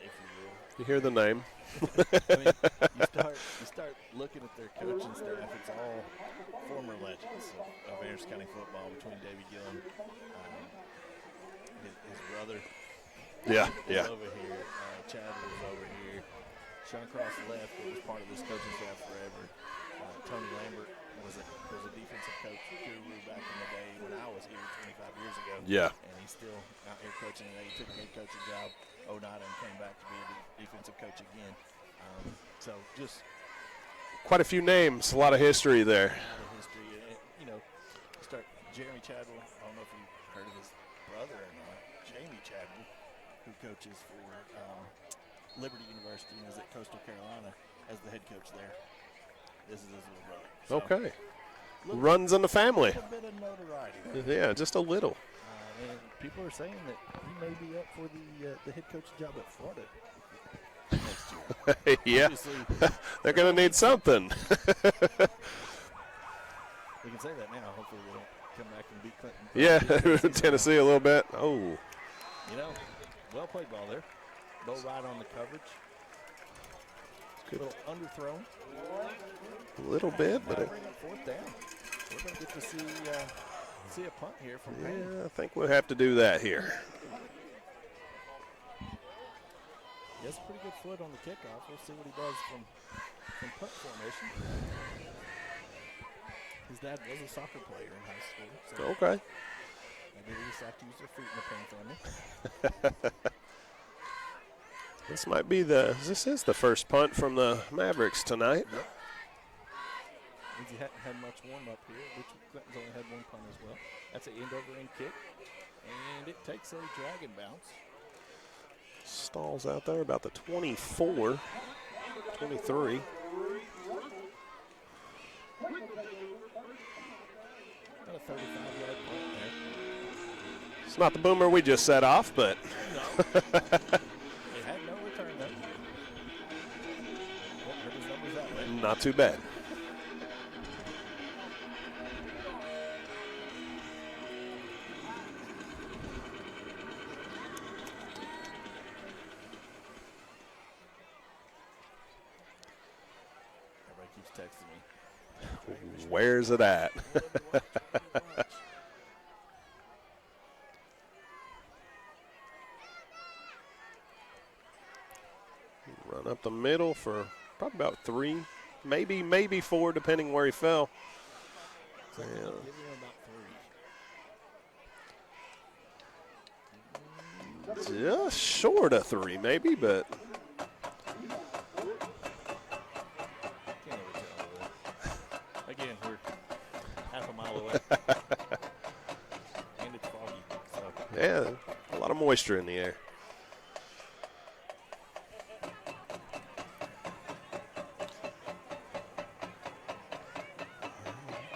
if you will. You hear the name. I mean, you start looking at their coaching staff, it's all former legends of Anderson County football between David Gillen, his brother. Yeah. Was over here. Chad was over here. Sean Cross left, but was part of this coaching staff forever. Tony Lambert was a defensive coach guru back in the day when I was here 25 years ago. Yeah. And he's still out here coaching today. He took a head coaching job 09 and came back to be a defensive coach again. So just Quite a few names, a lot of history there. a lot of history. And, start Jeremy Chadwell. I don't know if you heard of his brother or not. Jamie Chadwell, who coaches for Liberty University and is at Coastal Carolina as the head coach there. This is his little brother. So, Okay. Runs in the family. a bit of notoriety there. Yeah, just a little. And people are saying that he may be up for the head coach job at Florida next year. Yeah. Obviously, They're going to need something. we can say that now. Hopefully they don't come back and beat Clinton. Yeah, Tennessee a little bit. Oh. Well played ball there. No right on the coverage. A little underthrown. A little bit, but Bring it 4th down. We're going to get to see a punt here from Payne. yeah, I think we'll have to do that here. He has a pretty good foot on the kickoff. We'll see what he does from punt formation. His dad was a soccer player in high school. So Okay. maybe they just have to use their feet in the paint family. This is the first punt from the Mavericks tonight. Yep. Means he hadn't had much warm-up here, which Clinton's only had one punt as well. That's an end-over-end kick, and it takes a dragon bounce. Stalls out there about the 24, 23. About a 35-yard punt there. It's not the boomer we just set off, but No. It had no return though. Won't hurt his numbers that way. not too bad. Everybody keeps texting me. Where's it at? Run up the middle for probably about 3, maybe 4, depending where he fell. So Yeah. give him about 3. Just short of 3, maybe, but Can't ever tell. Again, we're half a mile away. And it's foggy. So yeah, a lot of moisture in the air.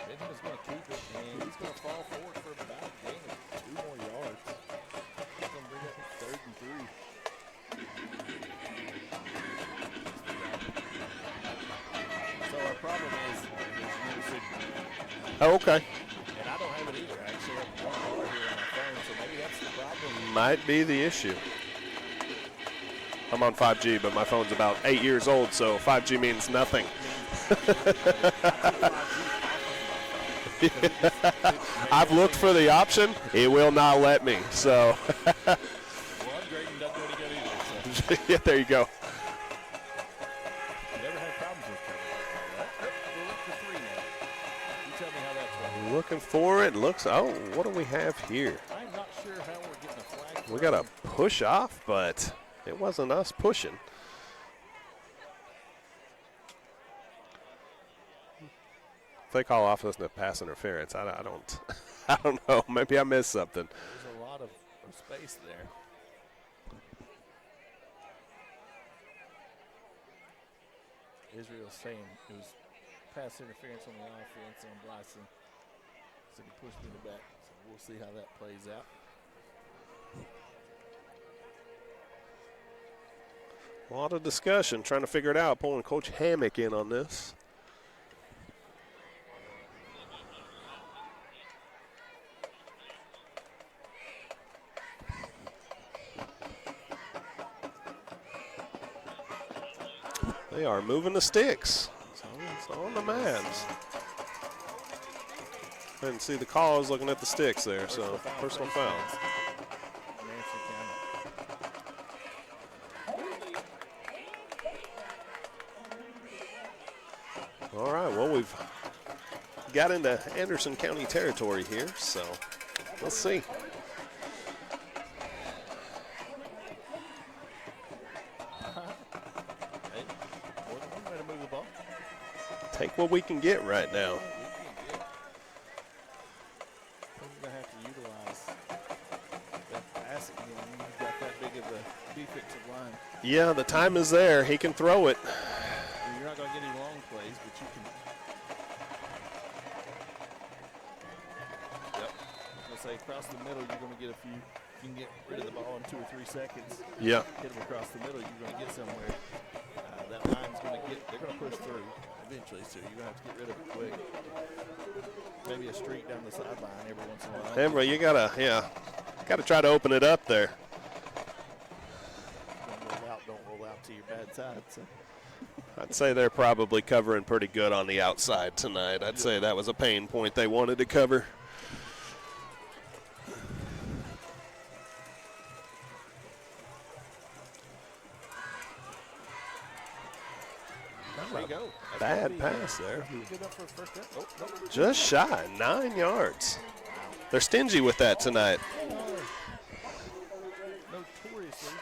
Benjamin's going to keep it, and he's going to fall forward for about a gain of 2 more yards. He's going to bring up 3rd and 3. So our problem is there's no signal. Oh, okay. And I don't have it either. I actually have 1 bar here on my phone, so maybe that's the problem. Might be the issue. I'm on 5G, but my phone's about 8 years old, so 5G means nothing. I've looked for the option. It will not let me. So Well, upgrading doesn't do any good either. Yeah, there you go. Never had problems with coverage. We're looking for 3 now. You tell me how that's going. Looking for it. Looks. Oh, what do we have here? I'm not sure how we're getting a flag. We got a push off, but it wasn't us pushing. If they call off us a pass interference, I don't. I don't know. Maybe I missed something. There's a lot of space there. Israel's saying it was pass interference on the offense on Bryson. So he pushed me in the back. So we'll see how that plays out. A lot of discussion, trying to figure it out, pulling Coach Hammock in on this. They are moving the sticks. So it's on the Mavs. I didn't see the call. I was looking at the sticks there. So personal foul. All right. Well, we've got into Anderson County territory here. So let's see. Take what we can get right now. We're going to have to utilize that pass again. You've got that big of a defensive line. Yeah, the time is there. He can throw it. You're not going to get any long plays, but you can. Yep. I was going to say across the middle, you're going to get a few. You can get rid of the ball in 2 or 3 seconds. Yeah. Hit them across the middle, you're going to get somewhere. That line's going to get. They're going to push through eventually, so you're going to have to get rid of it quick. Maybe a streak down the sideline every once in a while. Emery, you gotta try to open it up there. Don't roll out to your bad side. So. I'd say they're probably covering pretty good on the outside tonight. I'd say that was a pain point they wanted to cover. There you go. Bad pass there. Good enough for a first down. Oh, no. Just shy, 9 yards. They're stingy with that tonight. Notoriously.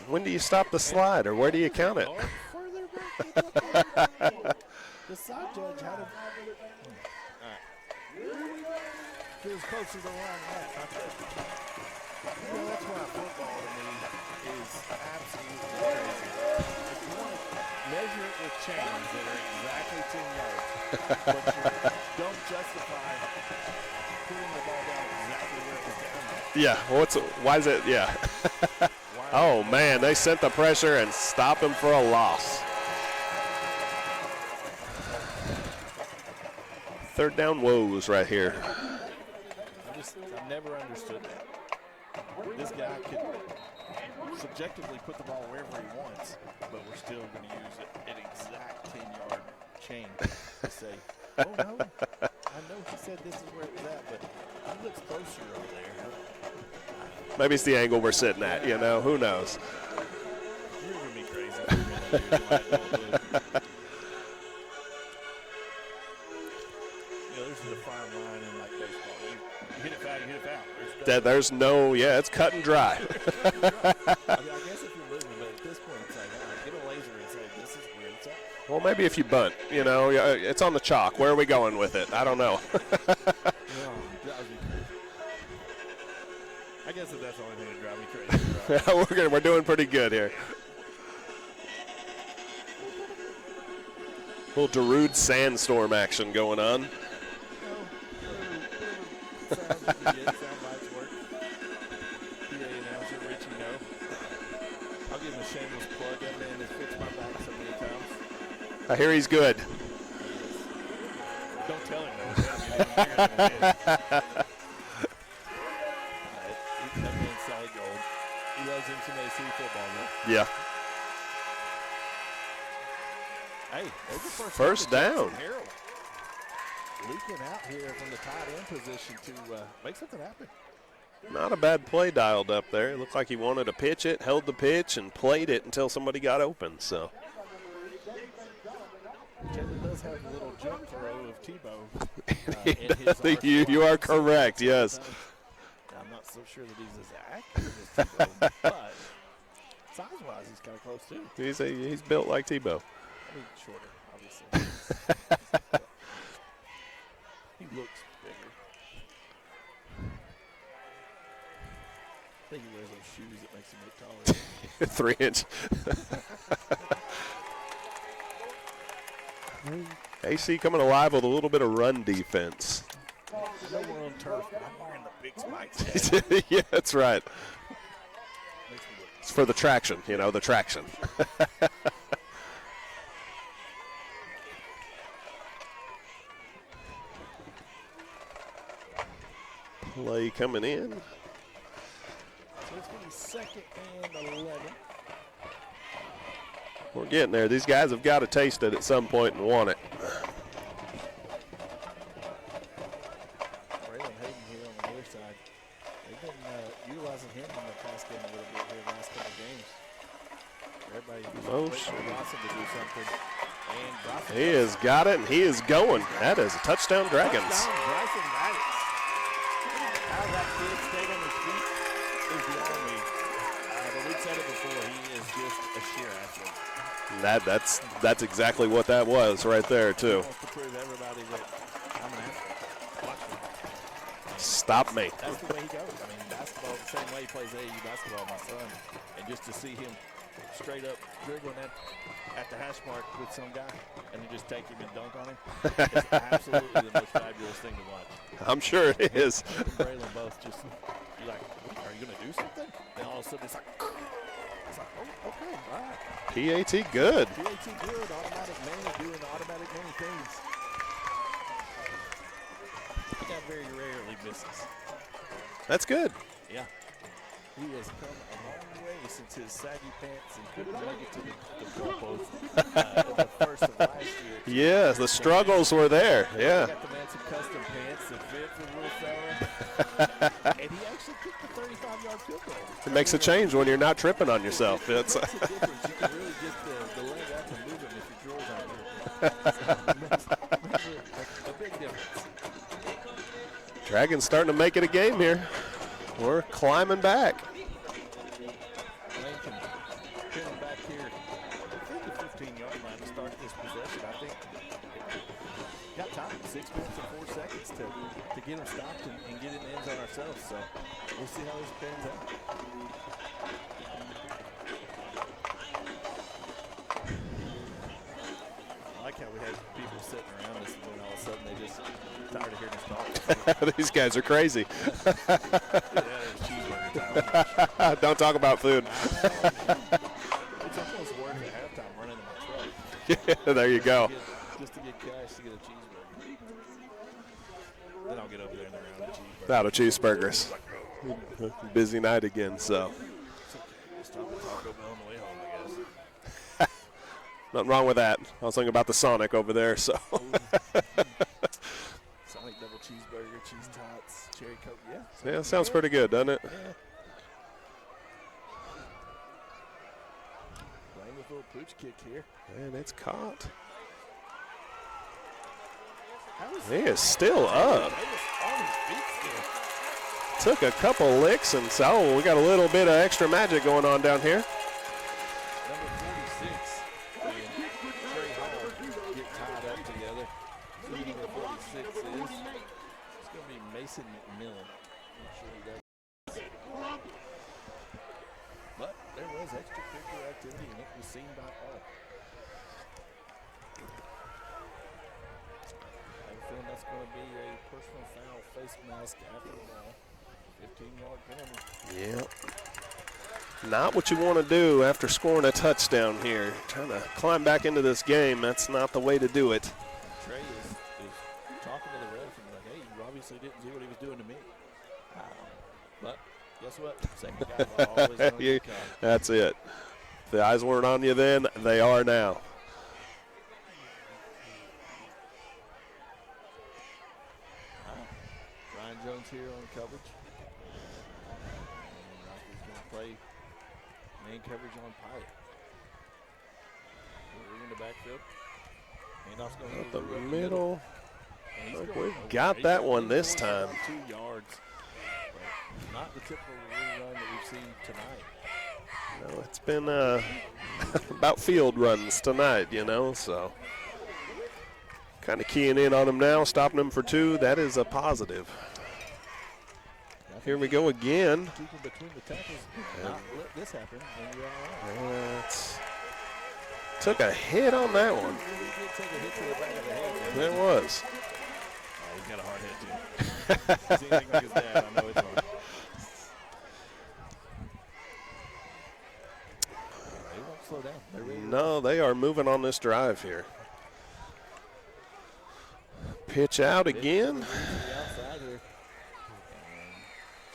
When do you stop the slide, or where do you count it? Further back. The side judge had him. All right. Get as close as the line as that. That's why football to me is absolutely crazy. If you want to measure it with chains that are exactly 10 yards, but you don't justify putting the ball down exactly where it was down there. Yeah, why is it, yeah. Oh, man, they sent the pressure and stopped him for a loss. 3rd down woes right here. I've never understood that. This guy could subjectively put the ball wherever he wants, but we're still going to use an exact 10-yard chain to say, oh, no, I know he said this is where it was at, but he looks closer over there. Maybe it's the angle we're sitting at, you know, who knows. You're going to be crazy for a minute. There's a fine line in like baseball. You hit it foul, you hit it foul. There's no, yeah, it's cut and dry. I guess if you're losing, but at this point, it's like, get a laser and say, this is where it's at. Well, maybe if you bunt, you know, it's on the chalk. Where are we going with it? I don't know. I guess if that's the only thing that drives me crazy. We're doing pretty good here. Little Darude sandstorm action going on. I'll give him a shameless plug. That man has fixed my back so many times. I hear he's good. Don't tell him that. That man's solid gold. He loves him some AC football, though. Yeah. Hey, there's the first down. Leaking out here from the tight end position to make something happen. Not a bad play dialed up there. It looked like he wanted to pitch it, held the pitch, and played it until somebody got open. So. Taylor does have a little jump throw of Tebow in his arsenal. you are correct, yes. I'm not so sure that he's as accurate as Tebow, but size-wise, he's kind of close, too. He's built like Tebow. I mean, shorter, obviously. He looks bigger. I think he wears those shoes that makes him look taller. 3 inch. AC coming alive with a little bit of run defense. I know we're on turf, but I'm wearing the big spikes. Yeah, that's right. It's for the traction, the traction. Play coming in. So it's going to be second and 11. We're getting there. These guys have got to taste it at some point and want it. Braylon Hayden here on the near side. They've been utilizing him in the pass game a little bit here the last couple of games. Everybody waiting for Bronson to do something. And Bronson he has got it, and he is going. That is a touchdown, Dragons. Touchdown, Bryson Maddox. How that kid stayed on his feet is beyond me. But we've said it before, he is just a sheer athlete. That's exactly what that was right there, too. He wants to prove everybody that I'm an athlete. Watch me. Stop me. That's the way he goes. I mean, basketball, the same way he plays AAU basketball, my son. And just to see him straight up dribbling at the hash mark with some guy and then just take him and dunk on him, it's absolutely the most fabulous thing to watch. I'm sure it is. And Braylon both just, you're like, are you going to do something? And all of a sudden it's like, oh, okay, all right. PAT good. PAT good, automatic Manny doing automatic many things. He got very rarely misses. That's good. Yeah. He has come a long way since his saggy pants and couldn't make it to the goalpost the first of last year. Yes, the struggles were there. Yeah. Got the man some custom pants that fit for the little fella. And he actually kicked the 35-yard field goal. It makes a change when you're not tripping on yourself. It makes a difference. You can really get the leg up and move him if your drawers aren't there. It makes a big difference. Dragons starting to make it a game here. We're climbing back. Lane can pin him back here. I think the 15-yard line to start this possession. I think got time, 6 minutes and 4 seconds to get him stopped and get in the end zone ourselves. So we'll see how this pans out. I like how we had people sitting around us and then all of a sudden they just tired of hearing us talk. These guys are crazy. Yeah, it's cheeseburger time. Don't talk about food. It's almost worth at halftime running to my truck. Yeah, there you go. Just to get cash to get a cheeseburger. Then I'll get over there and around a cheeseburger. Out of cheeseburgers. Busy night again, so. We'll stop at Taco Bell on the way home, I guess. Nothing wrong with that. I was thinking about the Sonic over there, so. Sonic double cheeseburger, cheese tots, cherry coke. Yeah. Yeah, sounds pretty good, doesn't it? Yeah. Playing with a little pooch kick here. And it's caught. How is He is still up. He was on his feet still. Took a couple licks, and so we got a little bit of extra magic going on down here. Number 46 and Trey Hall get tied up together. Leading the 46 is, it's going to be Mason McMillan. I'm sure he does. But there was extracurricular activity, and it was seen by all. I have a feeling that's going to be a personal foul face mask after the ball. 15-yard penalty. Yep. Not what you want to do after scoring a touchdown here. Trying to climb back into this game, that's not the way to do it. Trey is talking to the ref and like, hey, you obviously didn't see what he was doing to me. But guess what? Second guy always going to get caught. That's it. If the eyes weren't on you then, they are now. Ryan Jones here on coverage. Man coverage on Pilot. We're in the backfield. Handoff's going Up the to middle. We've over. got that one this time. 2 yards. But not the typical run that we've seen tonight. No, it's been about field runs tonight, you know, so kind of keying in on them now, stopping them for 2. That is a positive. Here we go again. Keeping between the tackles, not let this happen, and you're all right. Took a hit on that one. He did take a hit to the back of the head. There was. Oh, he's got a hard head, too. He's anything like his dad. I know it's hard. They won't slow down. They're ready. No, they are moving on this drive here. Pitch out again. Outside here.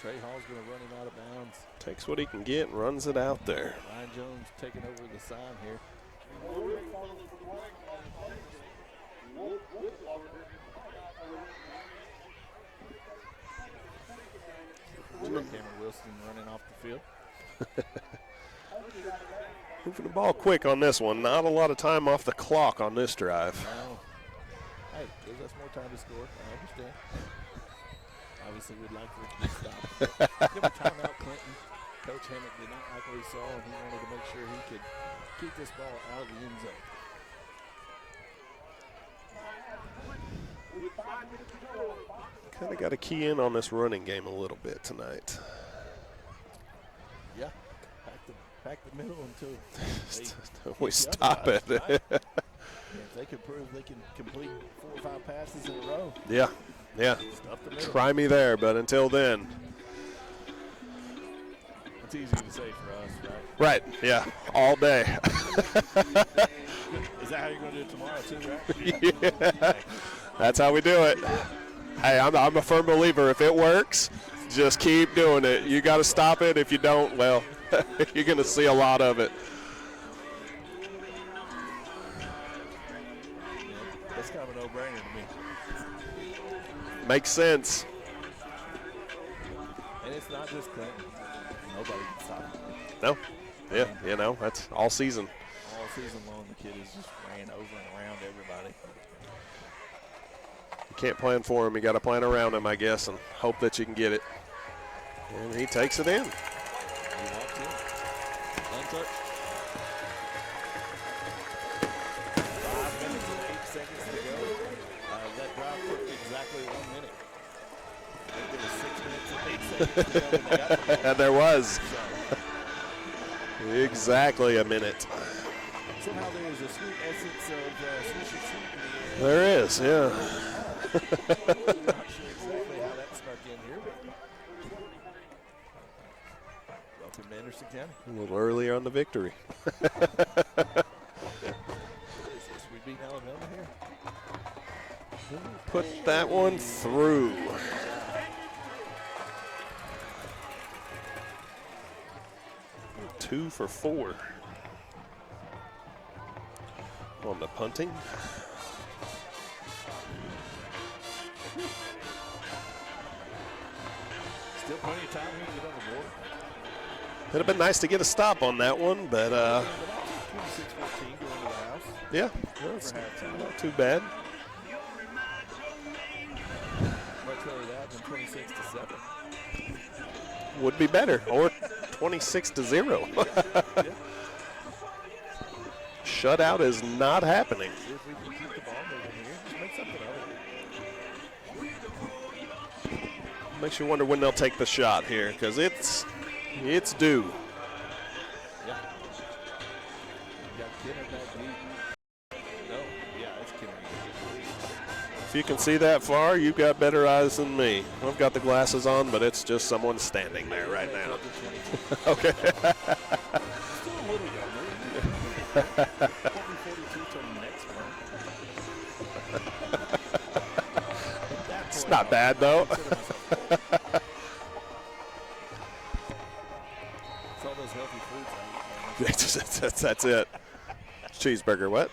Trey Hall's going to run him out of bounds. Takes what he can get and runs it out there. Ryan Jones taking over the sign here. Cameron Wilson running off the field. Moving the ball quick on this one. Not a lot of time off the clock on this drive. No. Hey, gives us more time to score. I understand. Obviously, we'd like for it to be stopped. Give him a timeout, Clinton. Coach Hammett did not like what he saw, and he wanted to make sure he could keep this ball out of the end zone. Kind of got to key in on this running game a little bit tonight. Yeah, pack the middle until we stop it. If they can prove they can complete 4 or 5 passes in a row. Yeah, yeah. Try me there, but until then. It's easy to say for us, Right, right? yeah, all day. Is that how you're going to do it tomorrow, too, right? Yeah, that's how we do it. Hey, I'm a firm believer. If it works, just keep doing it. You got to stop it. If you don't, well, you're going to see a lot of it. That's kind of a no-brainer to me. Makes sense. And it's not just Clinton. Nobody can stop him. No, yeah, you know, that's all season. All season long, the kid has just ran over and around everybody. You can't plan for him. You got to plan around him, I guess, and hope that you can get it. And he takes it in. He walks in. Untouched. 5 minutes and 8 seconds to go. That drive took exactly 1 minute. I think there was 6 minutes and 8 seconds to go when they got the ball. And there was. Exactly a minute. Somehow there is a sweet essence of swish and shoot in the air. There is, yeah. Not sure exactly how that snuck in here, but welcome to Anderson County. A little earlier on the victory. We beat Alabama here. Put that one through. Two for 4 on the punting. Still plenty of time here to get on the board. It'd have been nice to get a stop on that one, but 26-14 going to the house. yeah, that's not too bad. Much rather that than 26-7. Would be better, or 26-0. Yeah. Shutout is not happening. See if we can keep the ball moving here. Just make something of it. Makes you wonder when they'll take the shot here, because it's due. Yeah. You got Kenner back deep. No. Yeah, it's Kenner. If you can see that far, you've got better eyes than me. I've got the glasses on, but it's just someone standing there right now. Okay. Still a little younger. 42 till next month. It's not bad, though. It's all those healthy foods I eat. That's it. Cheeseburger, what?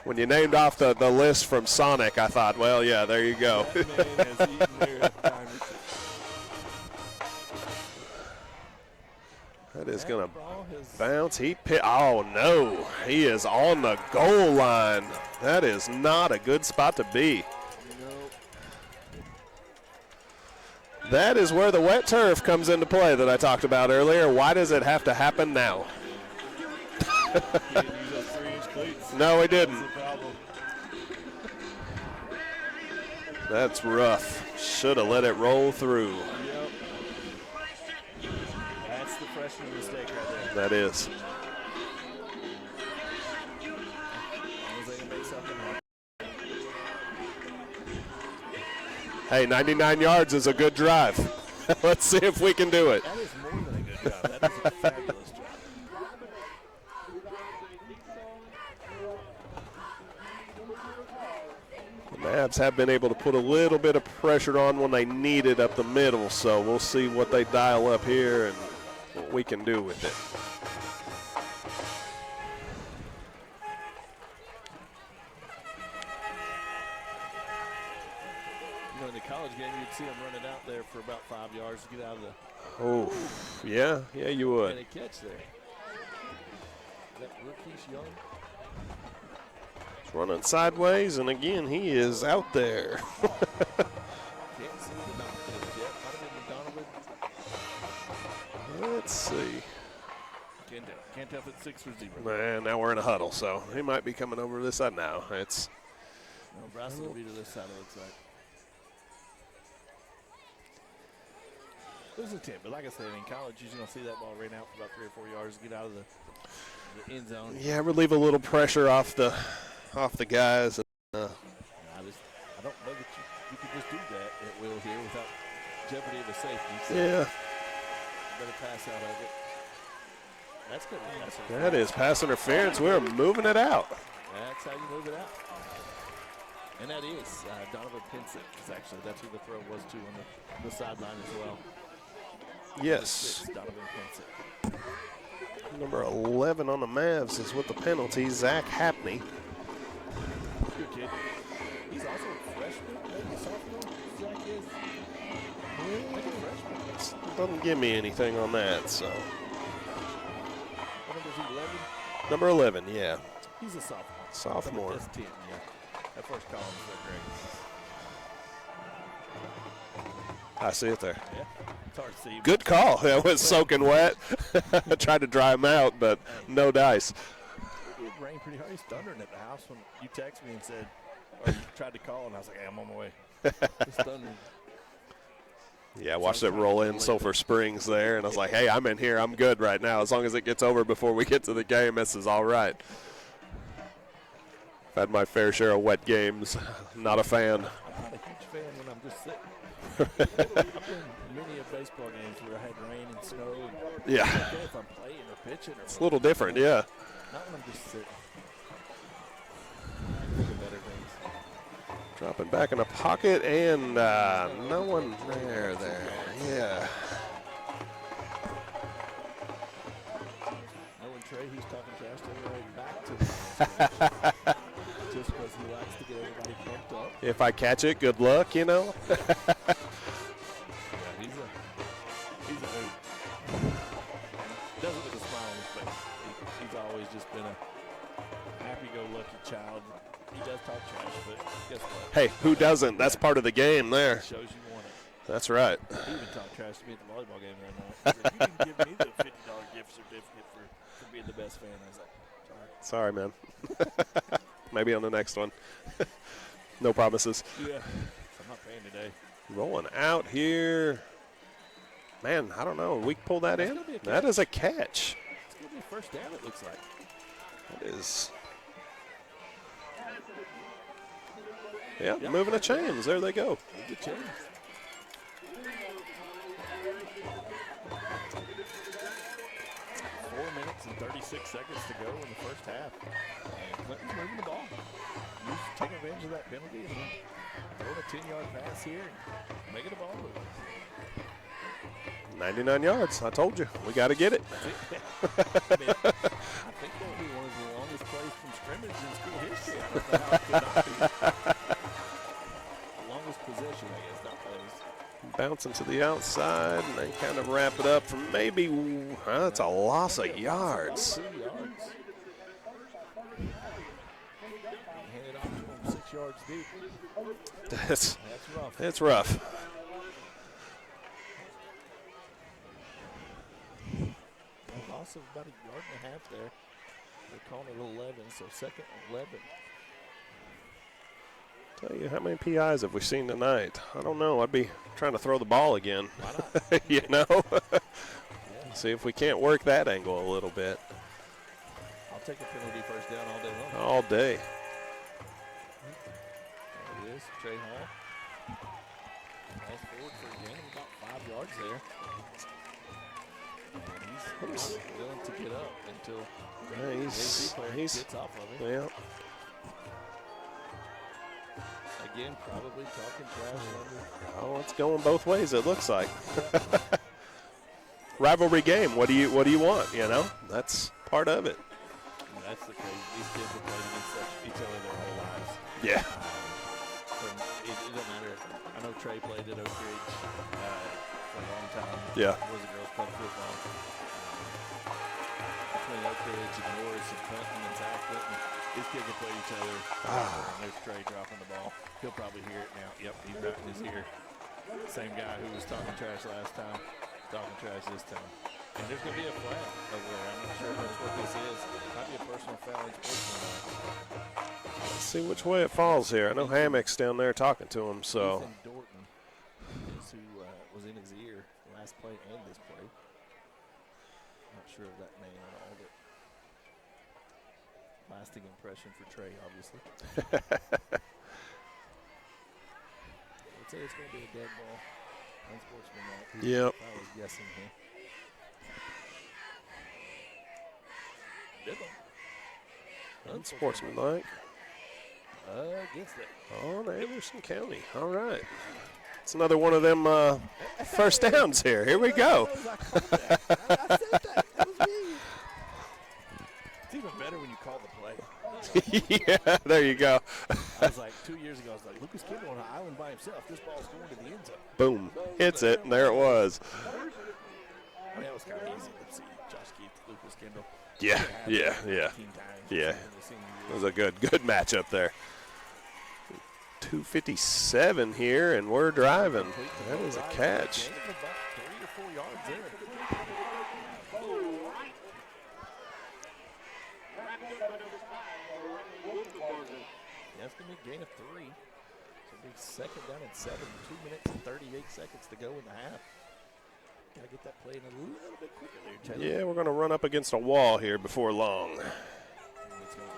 When you named off the list from Sonic, I thought, well, yeah, there you go. That man has eaten there at time. is going to bounce. Oh, no. He is on the goal line. That is not a good spot to be. That is where the wet turf comes into play that I talked about earlier. Why does it have to happen now? He didn't use those 3-inch cleats. No, he didn't. That's the problem. That's rough. Should have let it roll through. Yep. That's the freshman mistake right there. That is. As they can make something happen. Hey, 99 yards is a good drive. Let's see if we can do it. That is more than a good drive. That is a fabulous drive. The Mavs have been able to put a little bit of pressure on when they need it up the middle, so we'll see what they dial up here and what we can do with it. You know, in the college game, you'd see them running out there for about 5 yards to get out of the. Oh, yeah, you would. And a catch there. That rookie's young. He's running sideways, and again, he is out there. Can't see the Donovan yet. Might have been Donovan. Let's see. Can't tell if it's 6 or 0. Man, now we're in a huddle, so he might be coming over this side now. It's. No, Bryson will be to this side, it looks like. It was an attempt, but like I said, in college, you're going to see that ball ran out for about 3 or 4 yards to get out of the end zone. Yeah, relieve a little pressure off the guys. I don't know that you could just do that at will here without jeopardy of a safety. So Yeah. better pass out of it. That's good. That is pass interference. We're moving it out. That's how you move it out. And that is Donovan Pensick. That's who the throw was to on the sideline as well. Yes. It's Donovan Pensick. Number 11 on the Mavs is with the penalty, Zach Hapney. Good kid. He's also a freshman, maybe a sophomore. Zach is. I think he's a freshman. Doesn't give me anything on that, so. What number is he, 11? Number 11, yeah. He's a sophomore. Sophomore. That's 10, yeah. That first column is so great. I see it there. Yeah, it's hard to see. Good call. It was soaking wet. I tried to dry him out, but no dice. It rained pretty hard. He's thundering at the house when you texted me and said, or you tried to call, and I was like, hey, I'm on my way. It's thundering. Yeah, I watched it roll in Sulphur Springs there, and I was like, hey, I'm in here. I'm good right now. As long as it gets over before we get to the game, this is all right. I've had my fair share of wet games. Not a fan. I'm not a huge fan when I'm just sitting. I've been many of baseball games where I had rain and snow. And Yeah. okay if I'm playing or pitching. It's a little different, yeah. Not when I'm just sitting. I'm thinking better things. Dropping back in the pocket, and no one there. Yeah. No one Trey, he's talking trash to everybody back to me. Just because he likes to get everybody pumped up. If I catch it, good luck, you know. He's a hoot. Does it with a smile on his face. He's always just been a happy-go-lucky child. He does talk trash, but guess what? Hey, who doesn't? That's part of the game there. It shows you want it. That's right. He even talked trash to me at the volleyball game that night. He said, you didn't give me the $50 gift certificate for being the best fan. I was like, Sorry, man. Maybe on the next one. No promises. yeah. I'm not paying today. Rolling out here. Man, I don't know. We can pull that in. That is a catch. It's going to be a first down, it looks like. That is. Yeah, moving the chains. There they go. Good change. 4 minutes and 36 seconds to go in the first half. And Clinton's moving the ball. He's taking advantage of that penalty and then throwing a 10-yard pass here and making the ball move. 99 yards. I told you. We got to get it. I think that'll be one of the longest plays from scrimmage in school history. I don't know how it could not be. Longest possession, I guess, not plays. bouncing to the outside and then kind of wrap it up for maybe, that's a loss of yards. 2 yards. Hand it off to him 6 yards deep. That's rough. It's rough. A loss of about 1.5 yards there. They're calling it 11, so 2nd and 11. Tell you, how many PIs have we seen tonight? I don't know. I'd be trying to throw the ball again. Why not? You know? See if we can't work that angle a little bit. I'll take a penalty first down all day long. All day. There it is, Trey Hall. Pass forward for a gain of about 5 yards there. And he's willing to get up until He's gets off of him. Yeah. Again, probably talking trash under. Oh, it's going both ways, it looks like. Rivalry game. What do you want? You know, that's part of it. That's the crazy. These kids have played against each other their whole lives. Yeah. It doesn't matter. I know Trey played at Oak Ridge for a long time. Yeah. Was a girls' club football. Between Oak Ridge and Norris and Clinton and South Clinton, these kids have played each other. And there's Trey dropping the ball. He'll probably hear it now. Yep, he's right in his ear. Same guy who was talking trash last time, talking trash this time. And there's going to be a flag over there. I'm not sure if that's what this is. It might be a personal foul in sportsmanlike. Let's see which way it falls here. I know Hammock's down there talking to him, so. Ethan Dorton is who was in his ear last play and this play. Not sure of that name at all, but lasting impression for Trey, obviously. I'd say it's going to be a dead ball. Unsportsmanlike. Yep. I was guessing here. Dead ball. Unsportsmanlike. Against it. On Anderson County. All right. It's another one of them first downs here. Here we go. I said that. That was me. It's even better when you call the play. Yeah, there you go. I was like, 2 years ago, I was like, Lucas Kendall on an island by himself. This ball's going to the end zone. Boom. Hits it, and there it was. I mean, that was kind of easy. Let's see. Josh Keith, Lucas Kendall. Yeah. Yeah. It was a good matchup there. 2:57 here, and we're driving. That was a catch. Gain of about 3 or 4 yards there. That's going to be a gain of 3. So it'll be 2nd down and 7. 2 minutes and 38 seconds to go in the half. Got to get that play in a little bit quicker there, Taylor. Yeah, we're going to run up against a wall here before long. It's going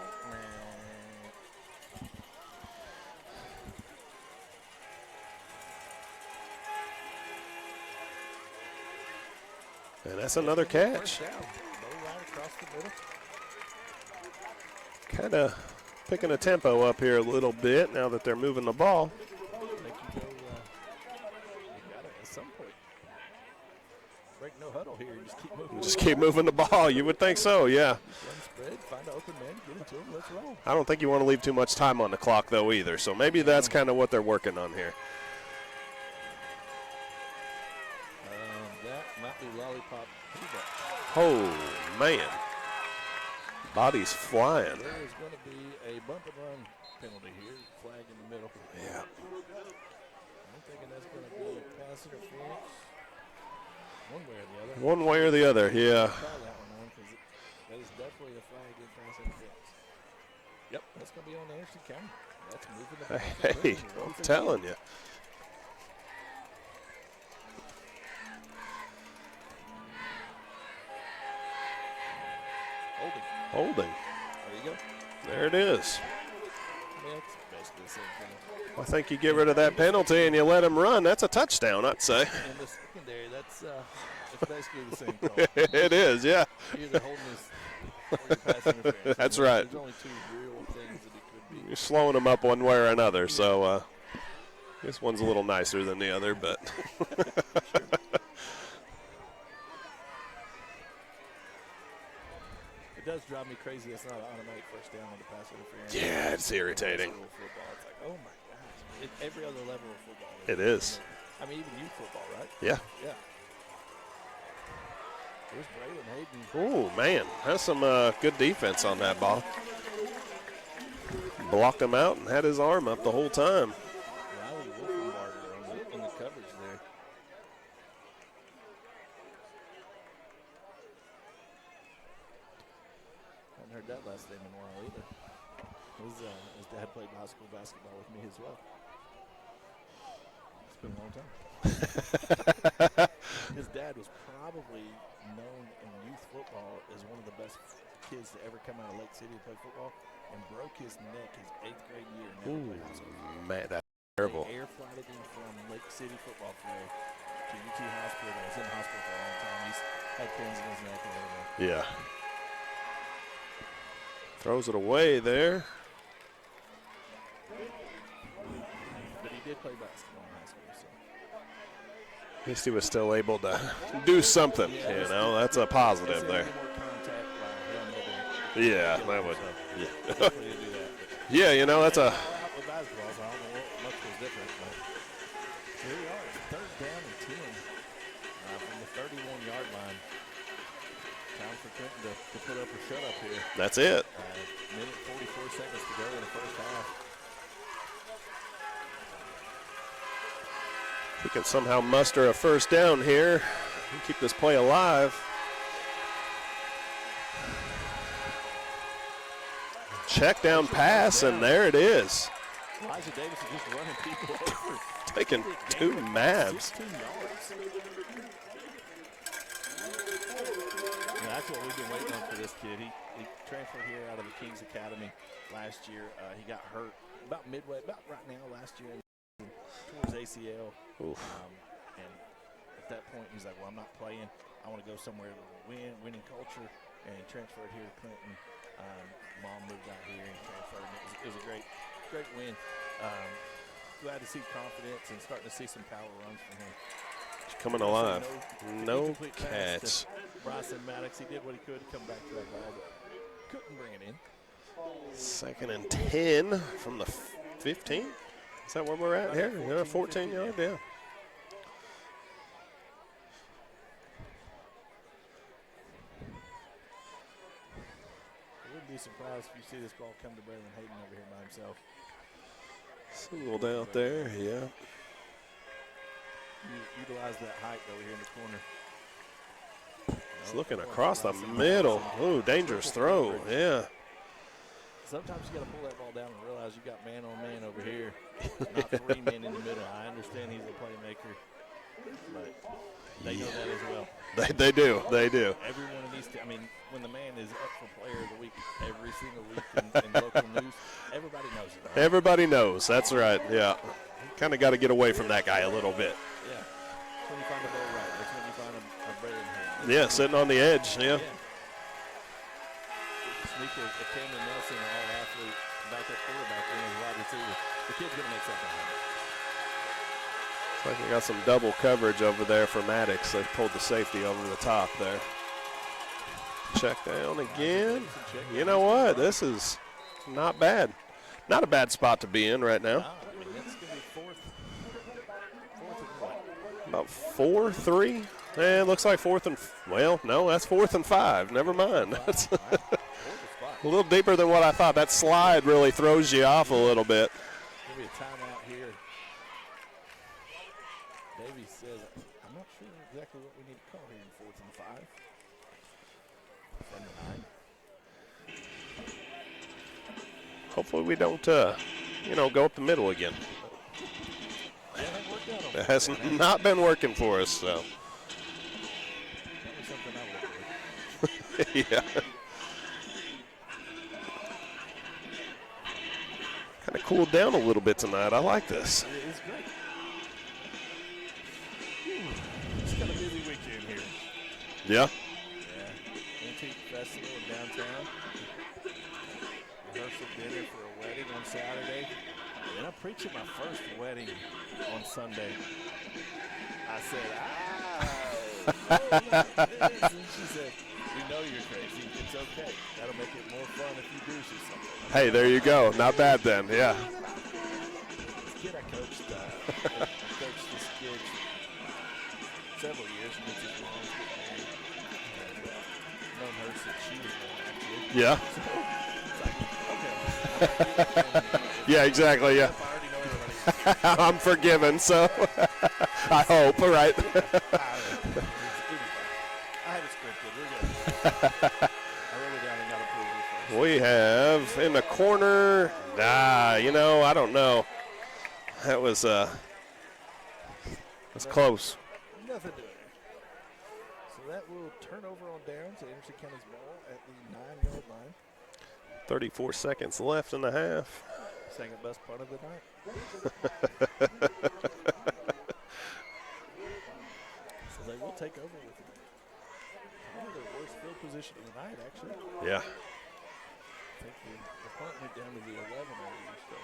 And that's another catch. First down. Low line across the middle. Kind of picking a tempo up here a little bit now that they're moving the ball. Make you go, you got to, at some point, break no huddle here. Just keep moving. Just keep moving the ball. You would think so, yeah. Run spread, find an open man, get it to him, let's roll. I don't think you want to leave too much time on the clock, though, either. So maybe that's kind of what they're working on here. That might be lollipop. Oh, man. Bodies flying. There is going to be a bump and run penalty here. Flag in the middle. Yeah. I'm thinking that's going to be pass interference. One way or the other. One way or the other, yeah. Call that one on because that is definitely a flag in pass interference. Yep, that's going to be on Anderson County. That's moving the ball. Hey, I'm telling you. Holding. There you go. There it is. I mean, that's basically the same thing. I think you get rid of that penalty and you let him run. That's a touchdown, I'd say. In the secondary, that's it's basically the same call. It is, yeah. You're either holding this or you're pass interference. That's right. There's only 2 real things that it could be. You're slowing them up one way or another, so this one's a little nicer than the other, but. It does drive me crazy. It's not an automatic first down on the pass interference. Yeah, it's irritating. Football. It's like, oh my gosh. Every other level of football. It is. I mean, even youth football, right? Yeah. Yeah. There's Braylon Hayden. Oh, man. That's some good defense on that ball. Blocked him out and had his arm up the whole time. Riley Wolfenbarger in the coverage there. Hadn't heard that last name in a while either. His dad played high school basketball with me as well. It's been a long time. His dad was probably known in youth football as one of the best kids to ever come out of Lake City to play football, and broke his neck his 8th grade year and never played high school. Man, that's terrible. They air flighted him from Lake City football field to UT Hospital. He was in the hospital for a long time. He's had pins in his neck and everything. Yeah. Throws it away there. But he did play basketball in high school, so. At least he was still able to do something, Yeah, you know. That's a positive there. More contact by helmet Yeah, that would. Yeah. Hopefully he'll do that. Yeah, you know, that's a. With basketball, so I don't know what much was different. But here we are, 3rd down and 10 from the 31-yard line. Time for Clinton to put up a shut-up here. That's it. Minute 44 seconds to go in the first half. If we can somehow muster a first down here and keep this play alive. Check down pass, and there it is. Elijah Davis is just running people over. Taking 2 Mavs. 16 yards. Yeah, that's what we've been waiting on for this kid. He transferred here out of the Kings Academy last year. He got hurt about midway, about right now last year, towards ACL. And at that point, he's like, well, I'm not playing. I want to go somewhere to winning culture. And he transferred here to Clinton. Mom moved out here and transferred. And it was a great win. Glad to see confidence and starting to see some power runs from him. Coming alive. No catch. Bryson Maddox, he did what he could to come back to that ball, but couldn't bring it in. 2nd and 10 from the 15. Is that where we're at here? 14, Yeah, 14 yard, yeah. I wouldn't be surprised if you see this ball come to Braylon Hayden over here by himself. Singled out there, yeah. Utilize that height over here in the corner. He's looking across the middle. Ooh, dangerous throw, yeah. Sometimes you got to pull that ball down and realize you got man on man over here, not 3 men in the middle. I understand he's a playmaker, but they know that as well. They do. Everyone needs to. I mean, when the man is up for Player of the Week every single week in local news, everybody knows it. Right? Everybody knows. That's right. Yeah. Kind of got to get away from that guy a little bit. Yeah. That's when you find a ball right. That's when you find a Braylon Hayden. Yeah, sitting on the edge. Yeah. Sneaker, Cameron Nelson, an all-athlete, backup quarterback, and his wide receiver. The kid's going to make something happen. Looks like we got some double coverage over there for Maddox. They pulled the safety over the top there. Check down again. You know what? This is not bad. Not a bad spot to be in right now. I mean, that's going to be fourth and what? About 4-3. It looks like 4th and, well, no, that's 4th and 5. Never mind. That's a little deeper than what I thought. That slide really throws you off a little bit. Maybe a timeout here. Davey says, I'm not sure exactly what we need to call here in 4th and 5. From the 9. Hopefully we don't, go up the middle again. It has not been working for us, so. Yeah. Kind of cooled down a little bit tonight. I like this. It's great. It's got a busy weekend here. Yeah. Yeah. Antique Festival in downtown. Rehearsal dinner for a wedding on Saturday. And I'm preaching my first wedding on Sunday. I said, and she said, we know you're crazy. It's okay. That'll make it more fun if you do see something. Hey, there you go. Not bad then. Yeah. This kid I coached, coached this kid several years, and it's his mom's getting married. And known her since she was born, actually. Yeah. So it's like, okay. Yeah, exactly, yeah. I already know everybody. I'm forgiven, so I hope, right? I have it scripted. We're good. I wrote it down and got approval first. We have in the corner, you know, I don't know. That was that's close. Nothing doing there. So that will turn over on downs. Anderson County's ball at the 9-yard line. 34 seconds left in the half. Second best part of the night. So they will take over with probably their worst field position of the night, actually. Yeah. I think the punt went down to the 11 area, so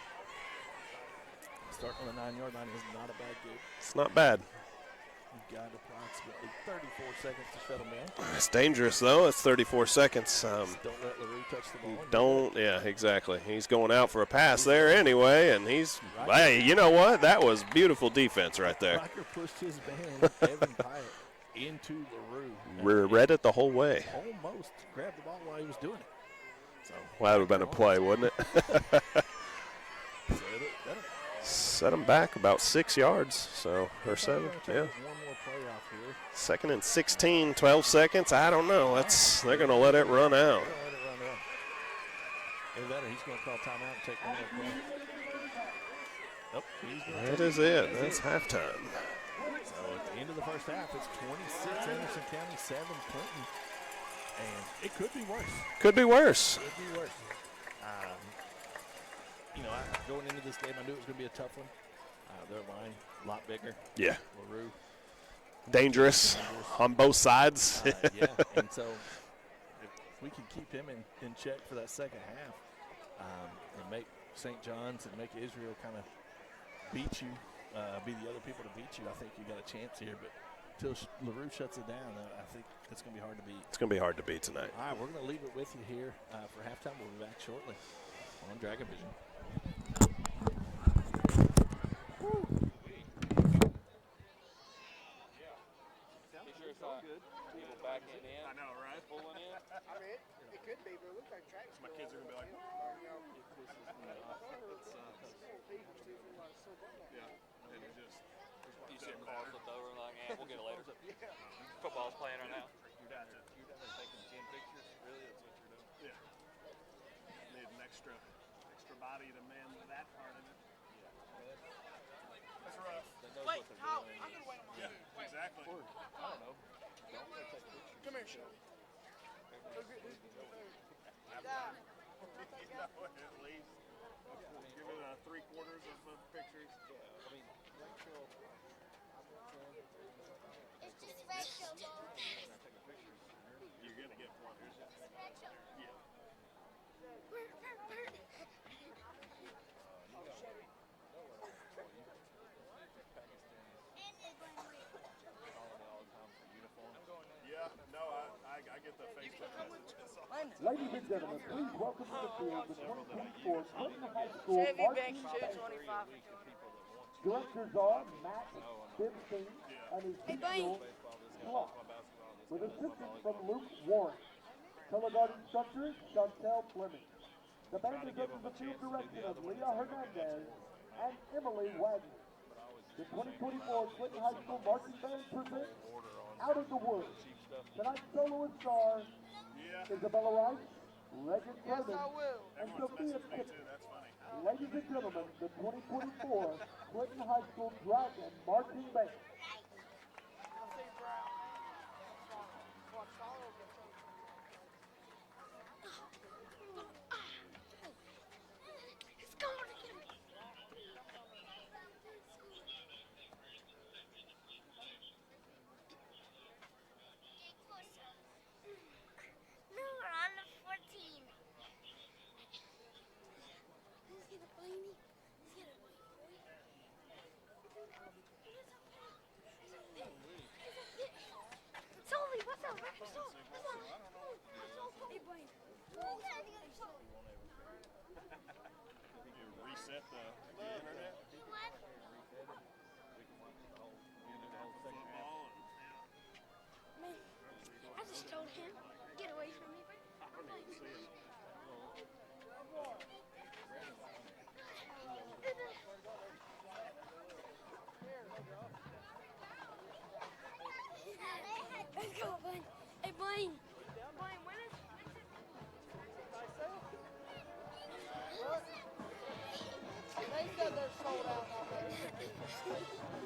starting on the 9-yard line is not a bad gig. It's not bad. You've got approximately 34 seconds to shut them down. It's dangerous, though. It's 34 seconds. Don't let LaRue touch the ball. Don't, yeah, exactly. He's going out for a pass there anyway, and he's, hey, you know what? That was beautiful defense right there. Riker pushed his man, Evan Pyatt, into LaRue. Read it the whole way. Almost grabbed the ball while he was doing it. So Well, that would have been a play, wouldn't it? Set him back about 6 yards, so, or 7, yeah. One more play off here. 2nd and 16, 12 seconds. I don't know. They're going to let it run out. Either that or he's going to call timeout and take one more play. Nope, That is it. That's halftime. So at the end of the first half, it's 26 Anderson County, 7 Clinton. And it could be worse. Could be worse. Could be worse. You know, going into this game, I knew it was going to be a tough one. Their line, a lot bigger. Yeah. LaRue. Dangerous on both sides. Yeah, and so if we can keep him in check for that second half and make St. John's and make Israel kind of beat you, be the other people to beat you, I think you got a chance here. But until LaRue shuts it down, I think it's going to be hard to beat. It's going to be hard to beat tonight. All right, we're going to leave it with you here for halftime. We'll be back shortly on Dragon Vision. People backing in. I know, right? Pulling in. I mean, it could be, but it looks like track. My kids are gonna be like, yeah, and it just. You see a car flipped over and like, we'll get it later. Football's playing right now. You're down there taking 10 pictures. Really, that's what you're doing. Yeah. Need an extra body to man that part of it. That's rough. Wait, how? I'm gonna wait on my Yeah, exactly. I don't know. Come here, Sean. At least. Give it 3/4 of the pictures. I mean, It's just special. You're gonna get one. Yeah. Yeah, no, I get the Facebook messages. Ladies and gentlemen, please welcome to the field the 2024 Clinton High School marching band. Directors are Matt Bimstein and Ezekiel Clark, with assistance from Luke Warren. Color guard instructors, Chantel Fleming. The band is under the field direction of Leah Hernandez and Emily Wagner. The 2024 Clinton High School marching band presents Out of the Woods. Tonight's soloist star, Isabella Rice, Regan Clement, and Sophia Kitchen. Ladies and gentlemen, the 2024 Clinton High School Dragon Marching Band. Reset the internet. Blaine, when is They said they're sold out already.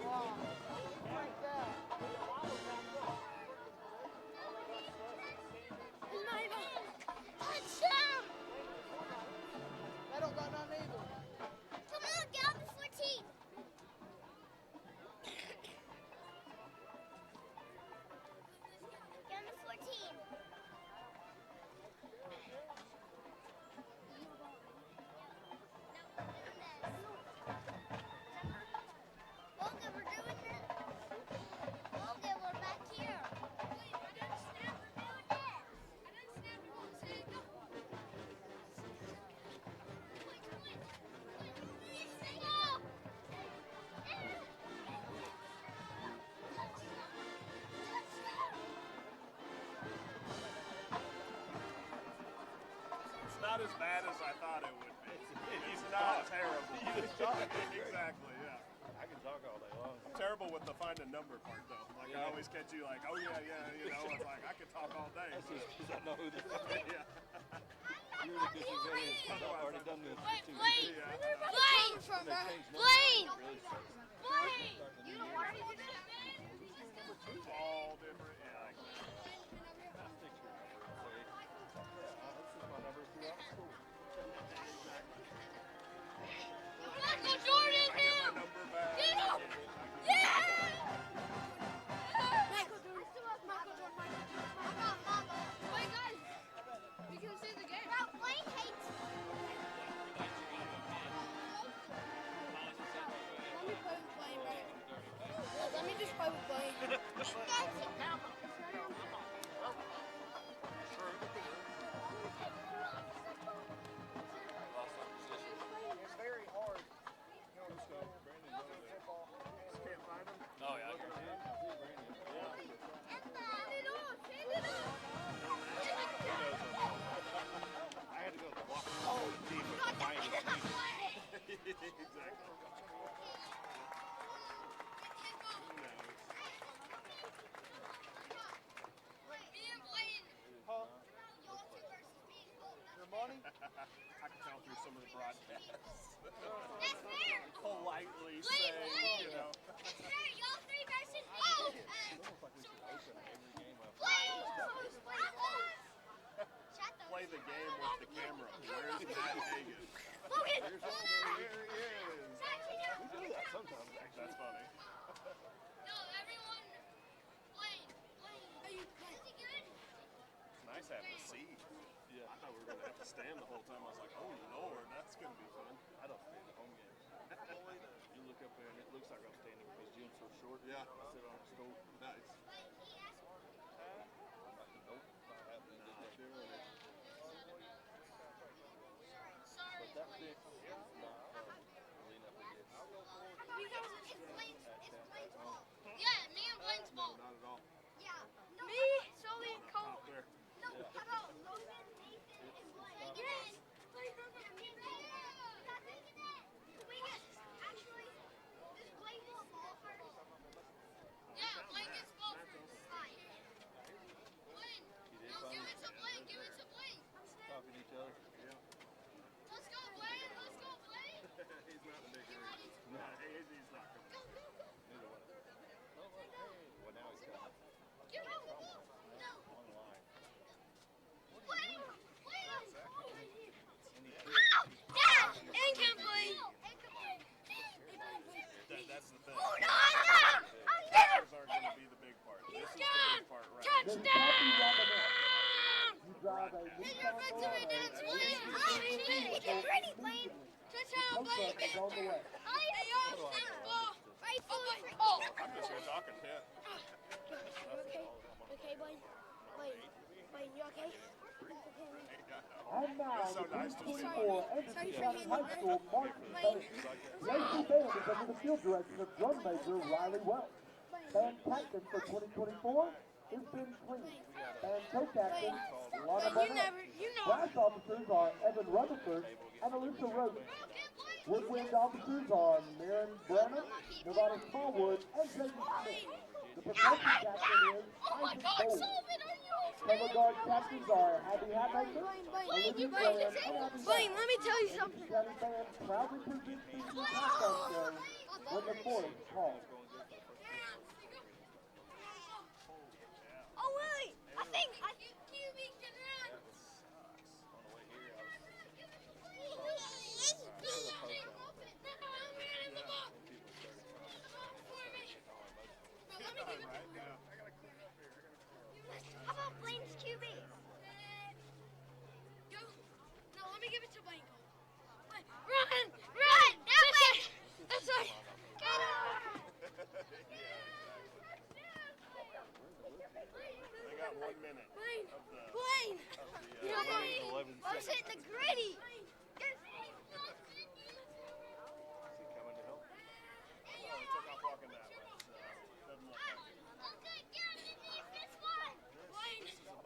Wow. Like that. touchdown? They don't got none either. Come on, down to 14. Down to 14. Logan, we're doing this. Logan, we're back here. Wait, I didn't snap. We're doing this. I didn't snap. You want to say it? Go. It's not as bad as I thought it would be. He's not terrible. Exactly, yeah. I can talk all day long. I'm terrible with the find a number part, though. Like, I always catch you like, oh, yeah, you know, it's like, I could talk all day. That's just because I know who this is. Yeah. Really, because you've already done this. Blaine! Yeah. Blaine! Blaine! Really starts. Blaine! You don't want to do that? All different, yeah, like that. I'll stick your number and say, yeah, this is my number throughout school. Michael Jordan, I get my number back. Get him! Yeah! Michael Jordan. Michael Jordan. Wait, guys. We can see the game. Bro, Blaine hates me. Let me play with Blaine, bro. Let me just play with Blaine. It's very hard. Just can't find him. Oh, yeah, I can see it. I had to go to the walk team with the finest Exactly. Your money? I can tell through some of the broadcasts. That's fair. Politely Blaine, say, Blaine. you know. That's fair. Y'all 3 versus me. Blaine. Play the game with the camera. Where's Matt Hagan? Logan. There he is. We do that sometimes, actually. That's funny. No, everyone. Blaine. Are you good? It's nice having a seat. Yeah. I thought we were going to have to stand the whole time. I was like, oh, Lord, that's going to be fun. I don't stay at home games. You look up there and it looks like I'm standing because Jim's so short. Yeah. I sit on a stool. Nice. Nope, not happening. Not doing it. Sorry, That Blaine. big, not lean up against. It's Blaine's ball. Yeah, me and Blaine's No, ball. not at all. Yeah. Me, Sully, and Cole. Top there. No, how about Logan, Nathan, and Blaine? Yes. Actually, does Blaine want ball first? Yeah, Blaine gets ball first. Fine. Blaine, no, give it to Blaine. Give it to Blaine. Talking to each other. Yeah. Let's go, Blaine. Let's go, Blaine. He's not in a big Get hurry. ready. No, he's not coming. Go, go, go. Neither one. Well, now he's got Get out the ball. No. one line. Blaine. Blaine. And he's Dad! Incomplete! That's the thing. Oh, no! Those aren't going to be the big part. This is the big part right here. Then Kathy Robinette. You drive a Nissan Get ready, Blaine. Touchdown, Blaine. Is on the way. Right foot. Oh. I'm just here talking shit. Okay, Blaine? Blaine, you okay? And now, It's so nice to see. 2024 Anderson County High School Marching Band. Lacey Band is under the field direction of drum major Riley Welch. Band captain for 2024 is Ben Clean. Band co-captain Lana Barnett. Brass officers are Evan Rutherford and Alyssa Roden. Woodwind officers are Maren Branham, Nevada Smallwood, and Jason Smith. The percussion captain is Oh my Isaac God, Bowles. Sullivan, are you Color guard captains are Abby Hatmaker, Olivia Graham, and Abby Blaine, let me tell you something. County Band proudly presents the halftime show when the fourth call. Oh, wait. I think QB can run. How about Blaine's QB? No, let me give it to Blaine. Run! Run! That way! That's right. Get him! They got 1 minute. Blaine! Of the, Blaine! You know what? 11 I was hitting the gritty. He took off walking that way, so doesn't look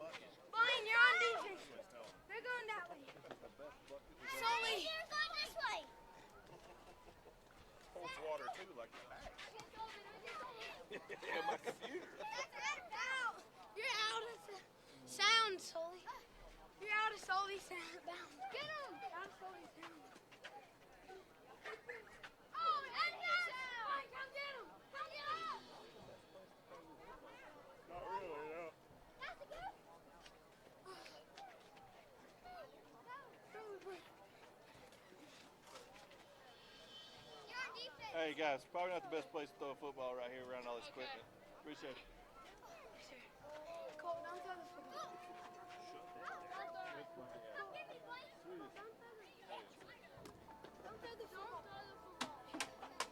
like it. Blaine, you're on defense. They're going that way. Sully. They're going this way. Holds water too, like the bag. Yeah, my computer. You're out of sound, Sully. You're out of Sully's sound. Get him. Out of Sully's sound. Oh, and yes! Mike, come get him. Come get him. Not really, no. That's a good. Hey guys, probably not the best place to throw a football right here around all this equipment. Appreciate it. Cole, don't throw the football. Don't throw the football.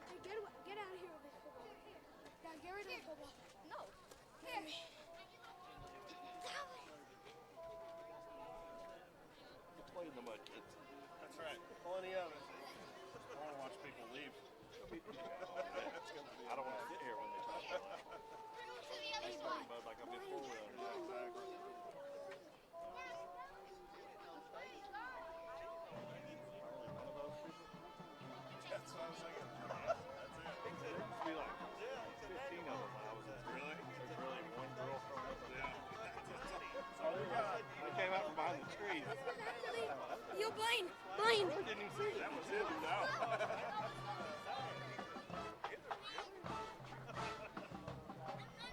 Hey, get out of here with this football. Now get rid of the football. No. Here. Play in the mud, kids. That's right. Plenty of it. I want to watch people leave. I don't want to sit here when they talk about it. They start mud like I'm in four-wheeler. Exactly. That's what I was thinking. Yeah, that's it. There used to be like 15 of them when I was in. Really? There's really one girl from it. Yeah. That's all we got. They came out from behind the trees. Yo, Blaine. Blaine. I didn't even see it. That was it now.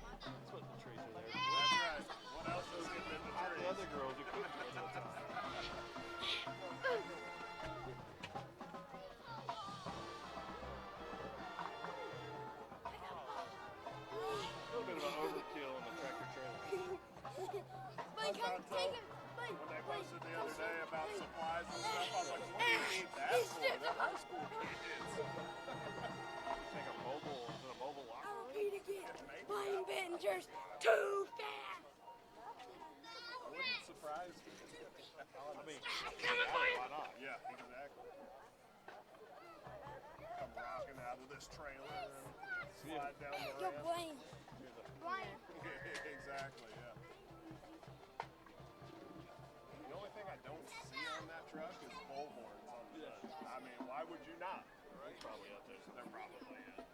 That's what the trees are there. That's right. What else is getting in the The trees? other girls who couldn't go to the top. A little bit of an overkill on the tractor trailer. Blaine, come take it. Blaine. When they posted the other day about supplies and stuff, I was like, what do you need that for? They're high school kids. Take a mobile locker. I'll repeat again. Blaine Bender's too fast. Wouldn't surprise me. I mean, Coming for you. why not? Yeah, exactly. Come rocking out of this trailer and slide down the Yo, ramp. Blaine. Blaine. Exactly, yeah. The only thing I don't see on that truck is bullhorns on the hood. I mean, why would you not? They're probably out there. They're probably, yeah.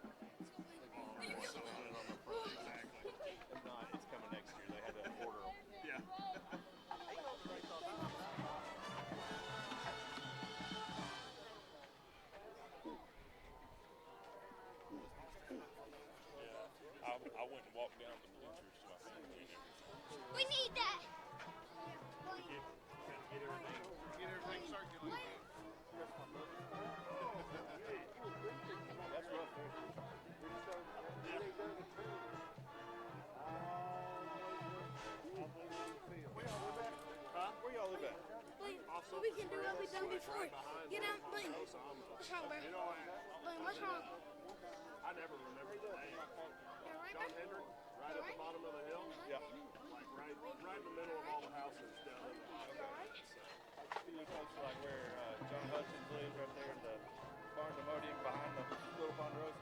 So good on the front, exactly. If not, it's coming next year. They had to order them. Yeah. I went and walked down the bleachers to my family. We need that. Get everything circulating. That's rough. Where y'all live at? Blaine, so we can do what we've done before. Get out, Blaine. What's wrong, bro? Blaine, what's wrong? I never remember the name. You're right, John bro? Hendrick, right at the bottom of the hill. Yeah. Like right in the middle of all the houses down in the You close to like where John Hutchins lives, right there in the barn Demodium behind the Little Pond Road.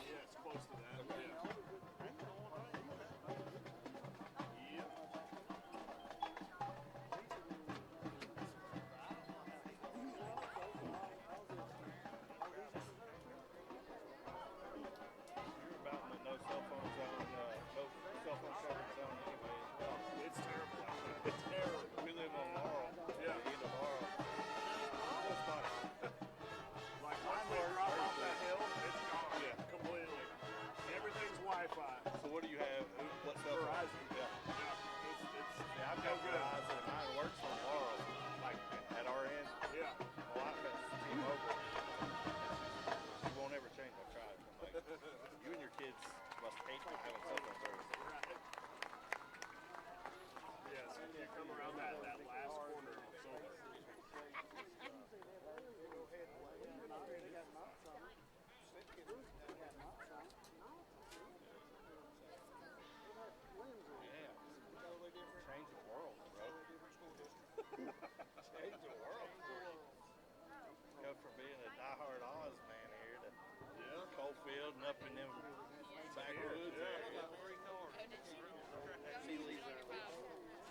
Yeah, it's close to that. Yeah. Yep. You're about in the no cell phone zone, no cell phone coverage zone anyway as well. It's terrible up in them backwoods area.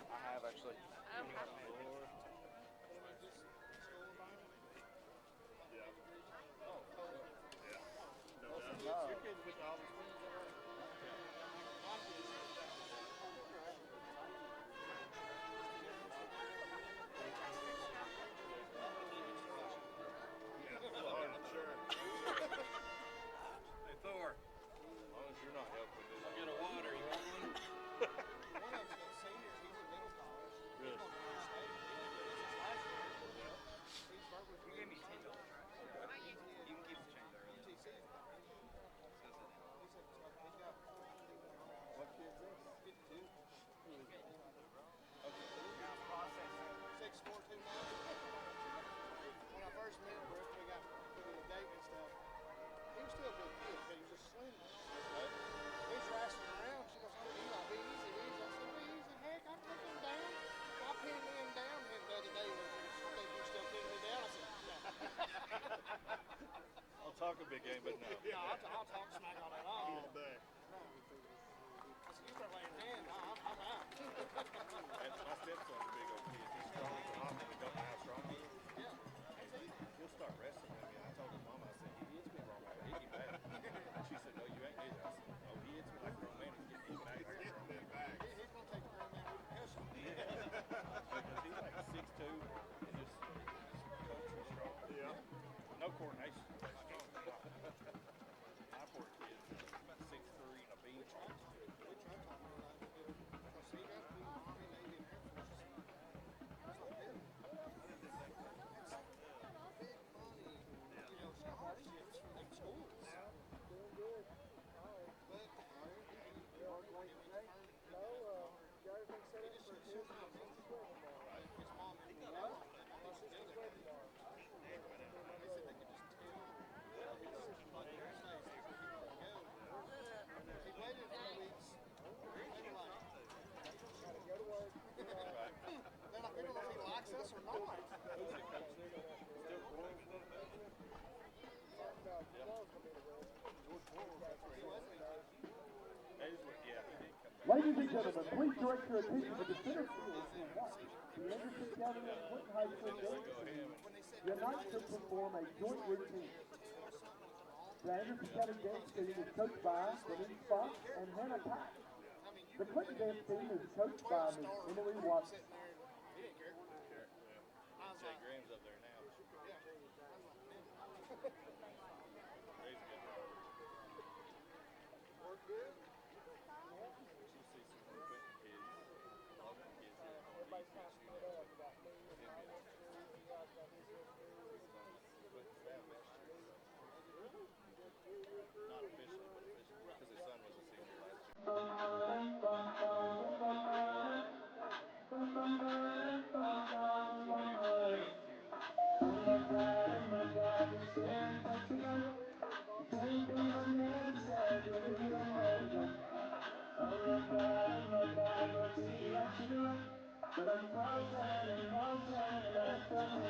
I have actually. Lord. Your kids went to all the schools already? Sure. Hey, Thor, As long as you're not helping this. I'll get a water. You want one? One of them's a senior. He's in middle college. Really? He's going to state. He did this his last year. He's Burberry. You gave me $10, right? You can keep the change there. Really. UTC. He's got What kid's this? 52. Okay. Processing 6429. When I first met him, we got the date and stuff. He was still a good kid, but he was just slim. He was wrestling around. She goes, "Oh, Eli, be easy, easy." I said, "Be easy, heck, I'm taking him down." I pinned him down him the other day. I think you're still pinning me down. I said, "Yeah." I'll talk a big game, but no. Yeah, I'll talk smack on that all day. I said, "You start laying hands, I'm out." And my stepson's a big old kid. He's strong as a hot man. Don't know how strong he is. Yeah. He'll start wrestling with me. I told his mama, I said, he hits me wrong, I hit him back. And she said, no, you ain't either. I said, oh, he hits me like a grown man. He's getting hit back. He's going to take the grown man with him. Because he's like 6'2" and just country strong. Yeah. No coordination. Strong. My poor kid, 6'3" and a bean. We tried talking about that. Because he got to be Army, Navy, and Air Force. It's like him. It's big money, scholarships for them schools. But his mom didn't know that. They said they could just tell. Like their face, they were going to go. He waited 2 weeks. They were like, gotta go to work. They're like, we don't know if he likes us or not. Ladies and gentlemen, please direct your attention to the center field to watch the Anderson County and Clinton High School games. Tonight to perform a joint routine. The Anderson County dance team is coached by Denise Fox and Hannah Pack. The Clinton dance team is coached by Ms. Emily Watson. He didn't care. Jay Graham's up there now. He's good. Work good? You'll see some more Clinton kids, local kids here on the East Coast, you know, with Clinton staff next year. Not officially, but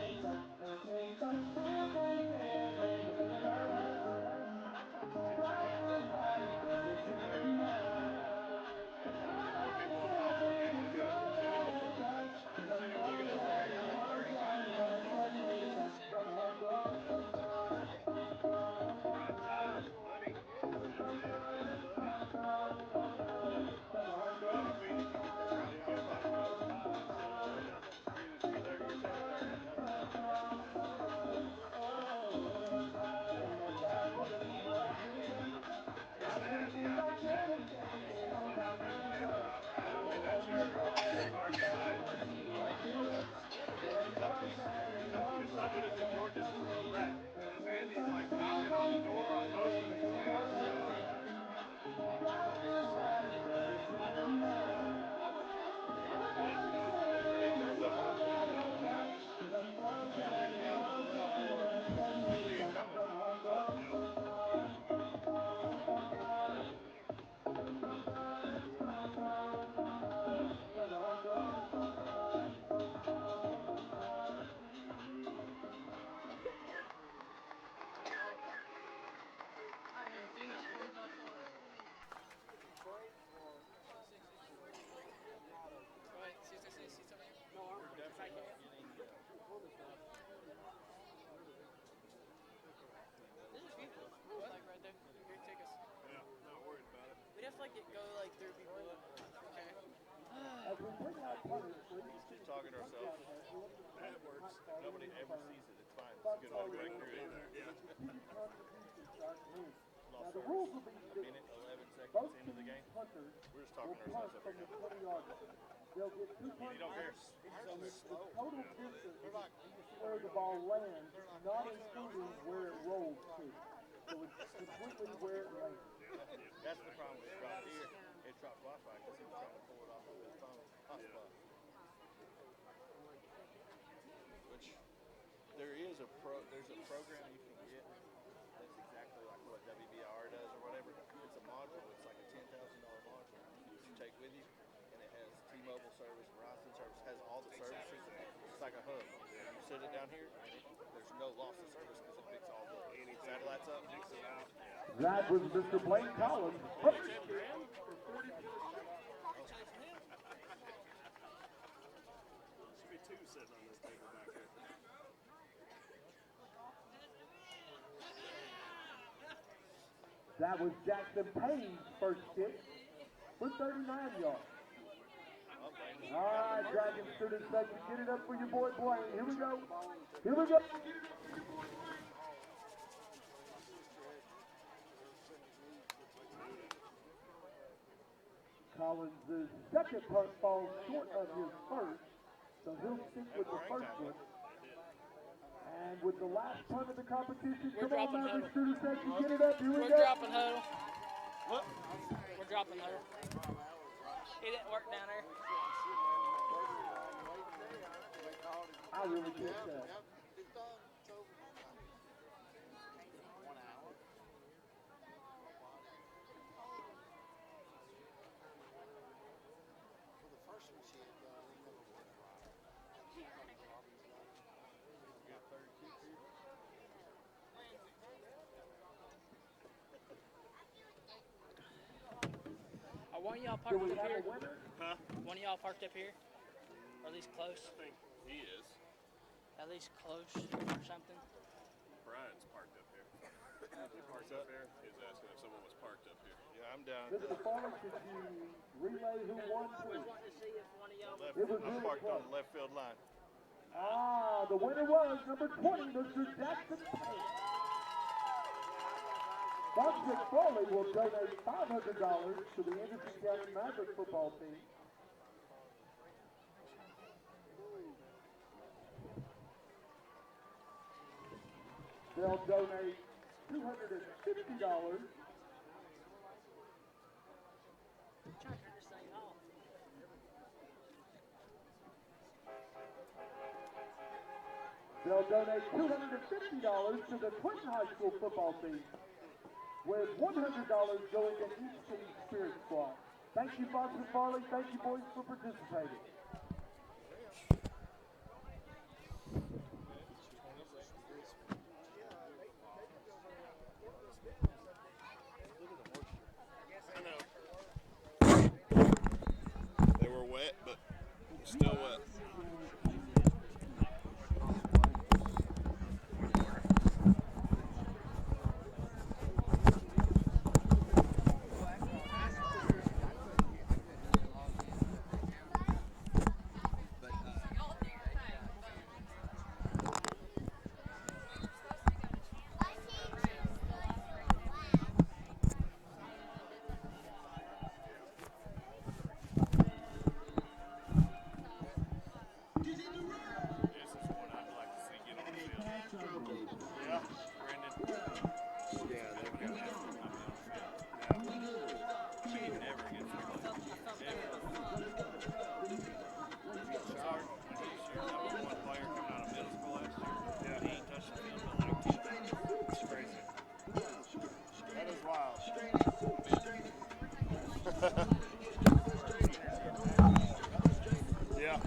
officially, because his son was a senior last year. have to go through people? Okay. As we bring out punters, Just keep talking to ourselves. That works. Nobody ever sees it. It's fine. It's Buck good. Bowler We'll break will through it. strategic contributions start move. Now Lost the service. rules will be A minute, 11 seconds both into the teams game. punters We're just will talking to punt ourselves up from here the now. 20-yard line. They'll get 2 punt don't care. attempts, and the total distance where the ball lands, not including where it rolls to. So it's completely where it lands. That's the problem with it dropped here. It dropped Wi-Fi because he was trying to pull it off of his phone hotspot. Which there's a program you can get that's exactly like what WBR does or whatever. It's a module. It's like a $10,000 module you take with you, and it has T-Mobile service, Verizon service, has all the services. It's like a hub. You set it down here, and there's no loss of service because it picks all the satellites up. That was Mr. Blake Collins. Should be 2 sitting on this table back here. That was Jackson Payne's first kick for 39 yards. All right, Dragon student section, get it up for your boy Blaine. Here we go. Here we go. Collins' second punt falls short of his first, so he'll stick with the first one. And with the last punt of the competition, We're come on, dropping Maverick huddle. student section, get it up. Here we We're go. dropping huddle. We're dropping huddle. It didn't work down there. I really can't tell. One of y'all Do parked we up have here? a winner? Huh? One of y'all parked up here? Or at least close? I think he is. At least close or something? Brian's parked up here. He parks up here. He was asking if someone was parked up here. Yeah, I'm down. Mr. Farley, could you relay who won, please? wanting to see if one of y'all It was I'm really parked close. on the left field line. Ah, the winner was number 20, Mr. Jackson Payne. Bugsy Farley will donate $500 to the Anderson County Maverick football team. They'll donate $250 They'll donate $250 to the Clinton High School football team, with $100 going to each team's spirit squad. Thank you, Fox and Farley. Thank you, boys, for participating. I know. They were wet, but still wet. Yeah.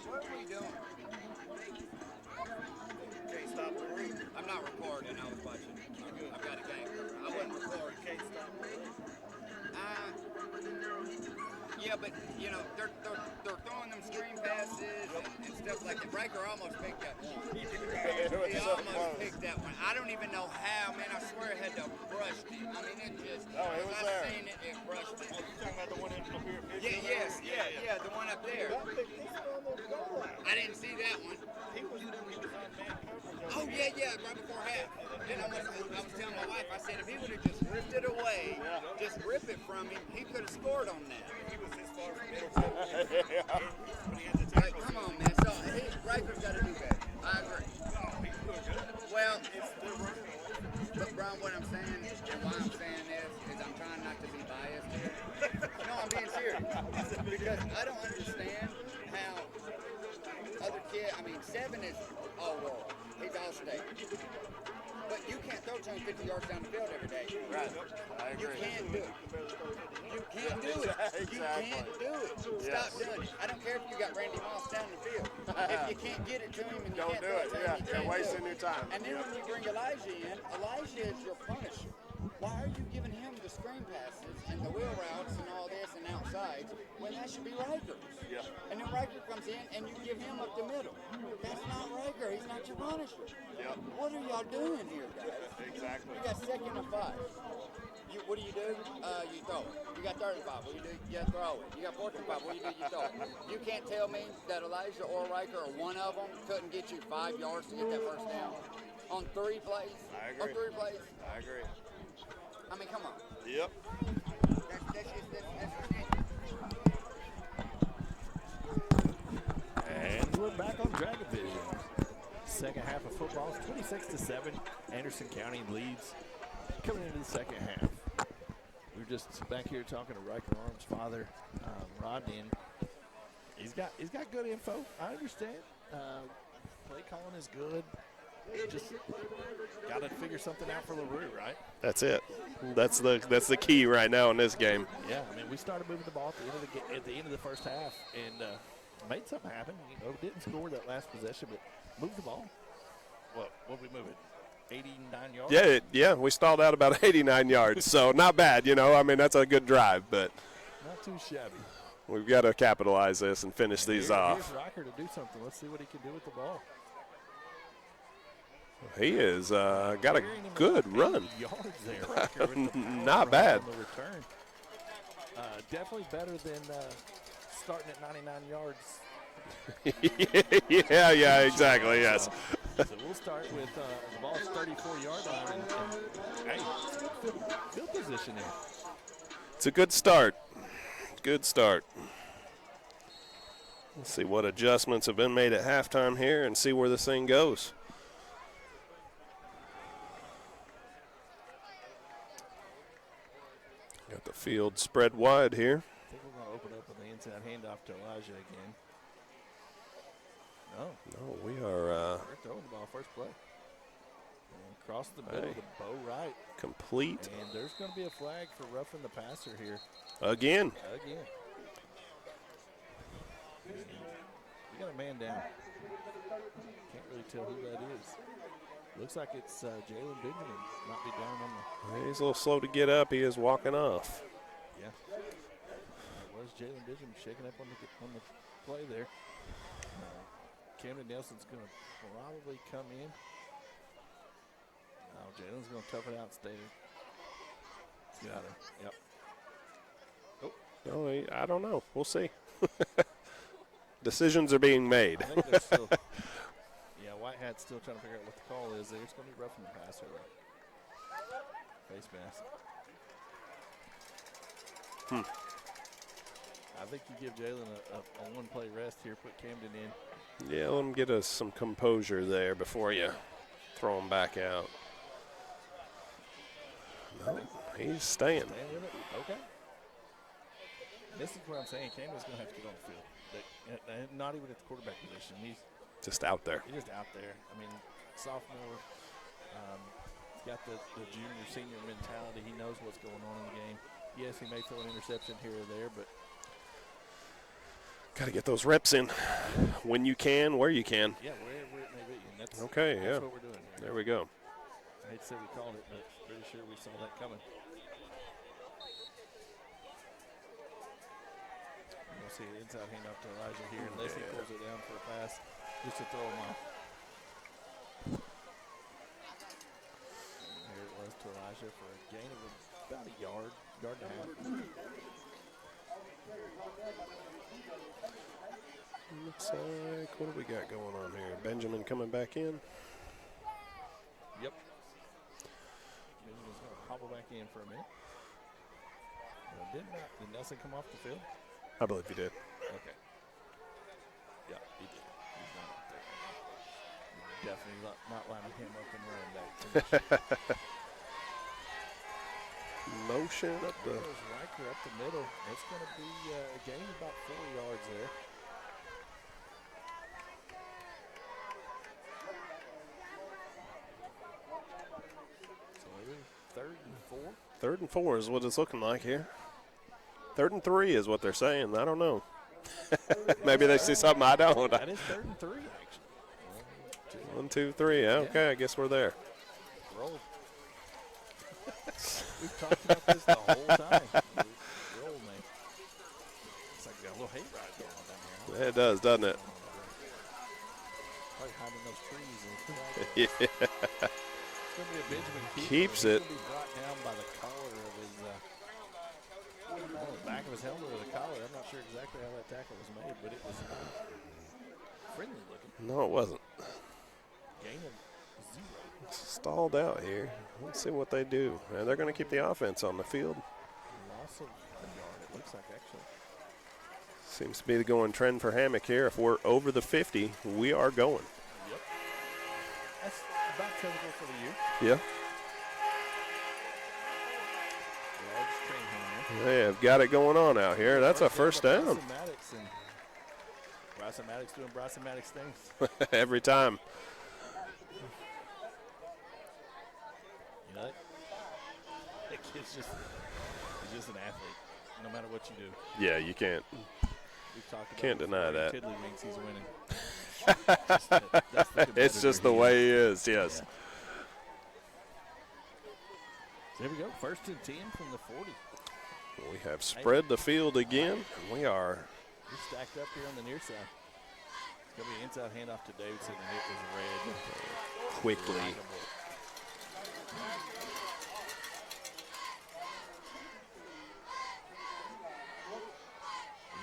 What are we doing? Can't stop the room. I'm not recording. I was watching. I've got a game. I wasn't recording. Can't stop the room. Yeah, but you know they're throwing the them screen passes and stuff like that. Riker almost picked that one. He was so almost close. picked that one. I don't even know how, man. I swear it had to have brushed it. I mean, it just. Oh, it was I there. seen it, it brushed it. You talking about the one up here? Yeah, the one up there. I didn't see that one. He was in man coverage. Oh, yeah, right before half. Then I was telling my wife, I said, if he would have just ripped it away, just rip it from him, he could have scored on that. He was this far from middle coverage. When he had the Like, tackle. come on, man. So, Riker's got to do better. I agree. Well, but Brian, what I'm saying, and why I'm saying this, is I'm trying not to be biased here. No, I'm being serious. Because I don't understand how other kids, I mean, 7 is all world. He's all state. But you can't throw 250 yards down the field every day. Right. I agree. You can't do it. You can't do it. You can't do it. Stop doing it. I don't care if you got Randy Moss down the field. If you can't get it to him and you Don't can't do throw it. to him, Yeah, you you're can't wasting do your it. time. And then when you bring Elijah in, Elijah is your punisher. Why are you giving him the screen passes and the wheel routes and all this and outsides when that should be Riker's? Yeah. And then Riker comes in and you give him up the middle. That's not Riker. He's not your punisher. Yep. What are y'all doing here, guys? Exactly. You got 2nd and 5. What do? You throw it. You got 3rd and 5. What do? You throw it. You got 4th and 5. What do? You throw it. You can't tell me that Elijah or Riker or one of them couldn't get you 5 yards to get that first down on 3 plays. I agree. On 3 plays. I agree. I mean, come on. Yep. That's ridiculous. And we're back on Dragon Vision. Second half of football is 26-7. Anderson County leads coming into the second half. We were just back here talking to Riker Arm's father, Rodney, and he's got good info. I understand. Play calling is good. Just got to figure something out for LaRue, right? That's it. That's the key right now in this game. Yeah, I mean, we started moving the ball at the end of the first half and made something happen. You know, didn't score that last possession, but moved the ball. What did we move it? 89 yards? Yeah, we stalled out about 89 yards, so not bad, you know. I mean, that's a good drive, but Not too shabby. we've got to capitalize this and finish these off. Here's Riker to do something. Let's see what he can do with the ball. He has got a good run. Yards there, Riker, with the power Not run bad. on the return. Definitely better than starting at 99 yards. yeah, exactly, yes. So we'll start with the ball's 34-yard line. And hey, field position there. It's a good start. Good start. Let's see what adjustments have been made at halftime here and see where this thing goes. Got the field spread wide here. I think we're going to open up on the inside handoff to Elijah again. No, we are We're throwing the ball first play. And across the middle to Bo Wright. complete And there's going to be a flag for roughing the passer here. again. Again. We got a man down. Can't really tell who that is. Looks like it's Jalen Benjamin. Might be down on the. He's a little slow to get up. He is walking off. Yeah. It was Jalen Benjamin shaking up on the play there. Camden Nelson's going to probably come in. No, Jalen's going to tough it out and stay. Got him. Yep. No, I don't know. We'll see. Decisions are being made. I think they're still. Yeah, Whitehat's still trying to figure out what the call is there. It's going to be roughing the passer. Face mask. I think you give Jalen a one-play rest here, put Camden in. Yeah, let him get us some composure there before you throw him back out. No, he's staying. Staying with it? Okay. This is what I'm saying. Camden's going to have to get on the field. Not even at the quarterback position. He's Just out there. He's just out there. I mean, sophomore. He's got the junior, senior mentality. He knows what's going on in the game. Yes, he may throw an interception here or there, but got to get those reps in when you can, where you can. yeah, where it may be. And that's what we're doing here. There we go. I hate to say we called it, but pretty sure we saw that coming. We'll see an inside handoff to Elijah here, unless he pulls it down for a pass just to throw him off. And here it was to Elijah for a gain of about a yard and a half. Looks like, what do we got going on here? Benjamin coming back in. Yep. Benjamin's going to hobble back in for a minute. Did Nelson come off the field? I believe he did. Okay. Yeah, he did. He's not up there. Definitely not lining him up and running back. Motion up the. Riker up the middle. It's going to be a gain of about 4 yards there. So maybe 3rd and 4. 3rd and 4 is what it's looking like here. 3rd and 3 is what they're saying. I don't know. Maybe they see something I don't. That is 3rd and 3, actually. 1, 2, 3. Okay, I guess we're there. Roll. We've talked about this the whole time. Roll, man. It's like we got a little hayride going on down here. Yeah, it does, doesn't it? Probably hiding those trees. Yeah. It's going to be a Benjamin Keeps He's it. going to be brought down by the collar of his the back of his helmet or the collar. I'm not sure exactly how that tackle was made, but it was friendly looking. No, it wasn't. Gain of 0. Stalled out here. Let's see what they do. And they're going to keep the offense on the field. Loss of a yard, it looks like, actually. Seems to be the going trend for Hammock here. If we're over the 50, we are going. Yep. That's about typical for the year. Yeah. Large train hammer. They have got it going on out here. That's a first down. Bryson Maddox doing Bryson Maddox things. Every time. You know, that kid's just, he's just an athlete, no matter what you do. Yeah, you can't. We've talked about Can't deny that. Tiddlywinks, he's winning. It's just the way he is, yes. Yeah. So here we go, 1st and 10 from the 40. We have spread the field again. We are. We're stacked up here on the near side. It's going to be an inside handoff to Davidson, and it was red. Quickly.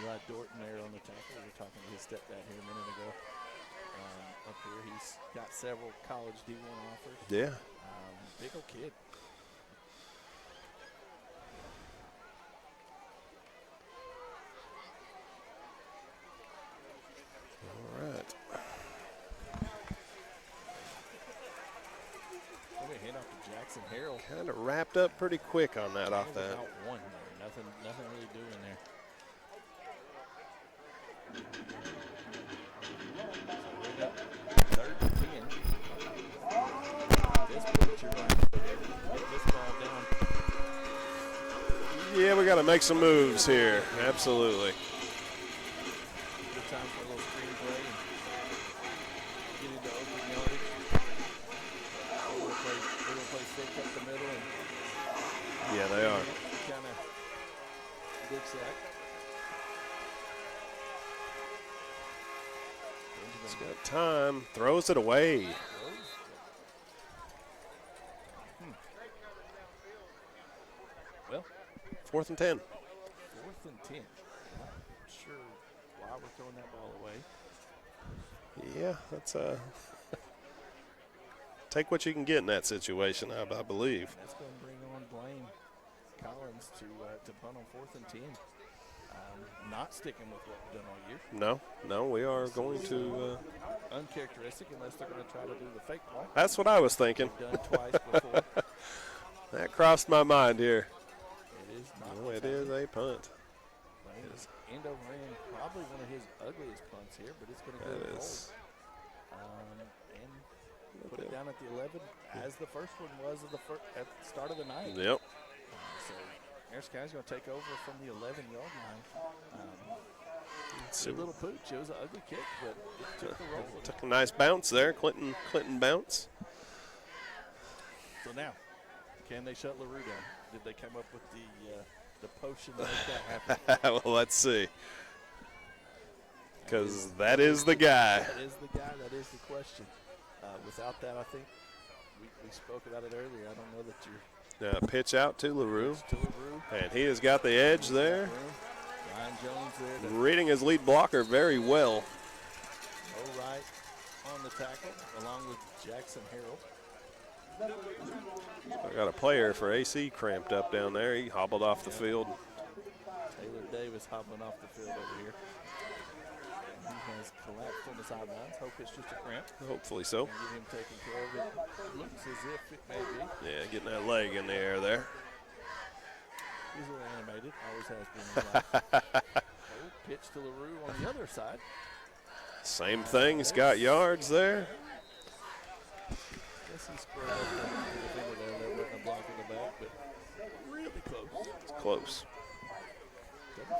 Eli Dorton there on the tackle. We were talking to his stepdad here a minute ago. Up here, he's got several college D1 offers. Yeah. Big old kid. All right. Maybe a handoff to Jackson Harrell. Kind of wrapped up pretty quick on that off that. About 1 there. Nothing really doing there. So we got 3rd and 10. This point, you're going to get this ball down. Yeah, we got to make some moves here. Absolutely. Good time for a little screen play and get into open yardage. We're going to play stick up the middle and Yeah, they are. kind of big sack. He's got time. Throws it away. Well, 4th and 10. 4th and 10. Not sure why we're throwing that ball away. Yeah, that's take what you can get in that situation, I believe. That's going to bring on Blaine Collins to punt on 4th and 10. Not sticking with what we've done all year. No, we are going to. Uncharacteristic unless they're going to try to do the fake punt. That's what I was thinking. Done twice before. That crossed my mind here. It is not. No, it is a punt. Blaine is end over end, probably one of his ugliest punts here, but it's going to go That goal. is. And put it down at the 11, as the first one was at the start of the night. Yep. So Harris County's going to take over from the 11-yard line. Good little pooch. It was an ugly kick, but it took the roll. Took a nice bounce there, Clinton bounce. So now, can they shut LaRue down? Did they come up with the potion to make that happen? Well, let's see. Because that is the guy. That is the guy. That is the question. Without that, I think we spoke about it earlier. I don't know that you're. Pitch out to LaRue. To LaRue. And he has got the edge there. Ryan Jones there. Reading his lead blocker very well. Right on the tackle, along with Jackson Harrell. I got a player for AC cramped up down there. He hobbled off the field. Taylor Davis hobbling off the field over here. He has collapsed on the sidelines. Hope it's just a cramp. Hopefully so. And get him taken care of. It looks as if it may be. Yeah, getting that leg in the air there. He's a little animated. Always has been in life. Pitch to LaRue on the other side. Same thing. He's got yards there. Guess he squared up the finger there. There wasn't a block in the back, but really close. It's close.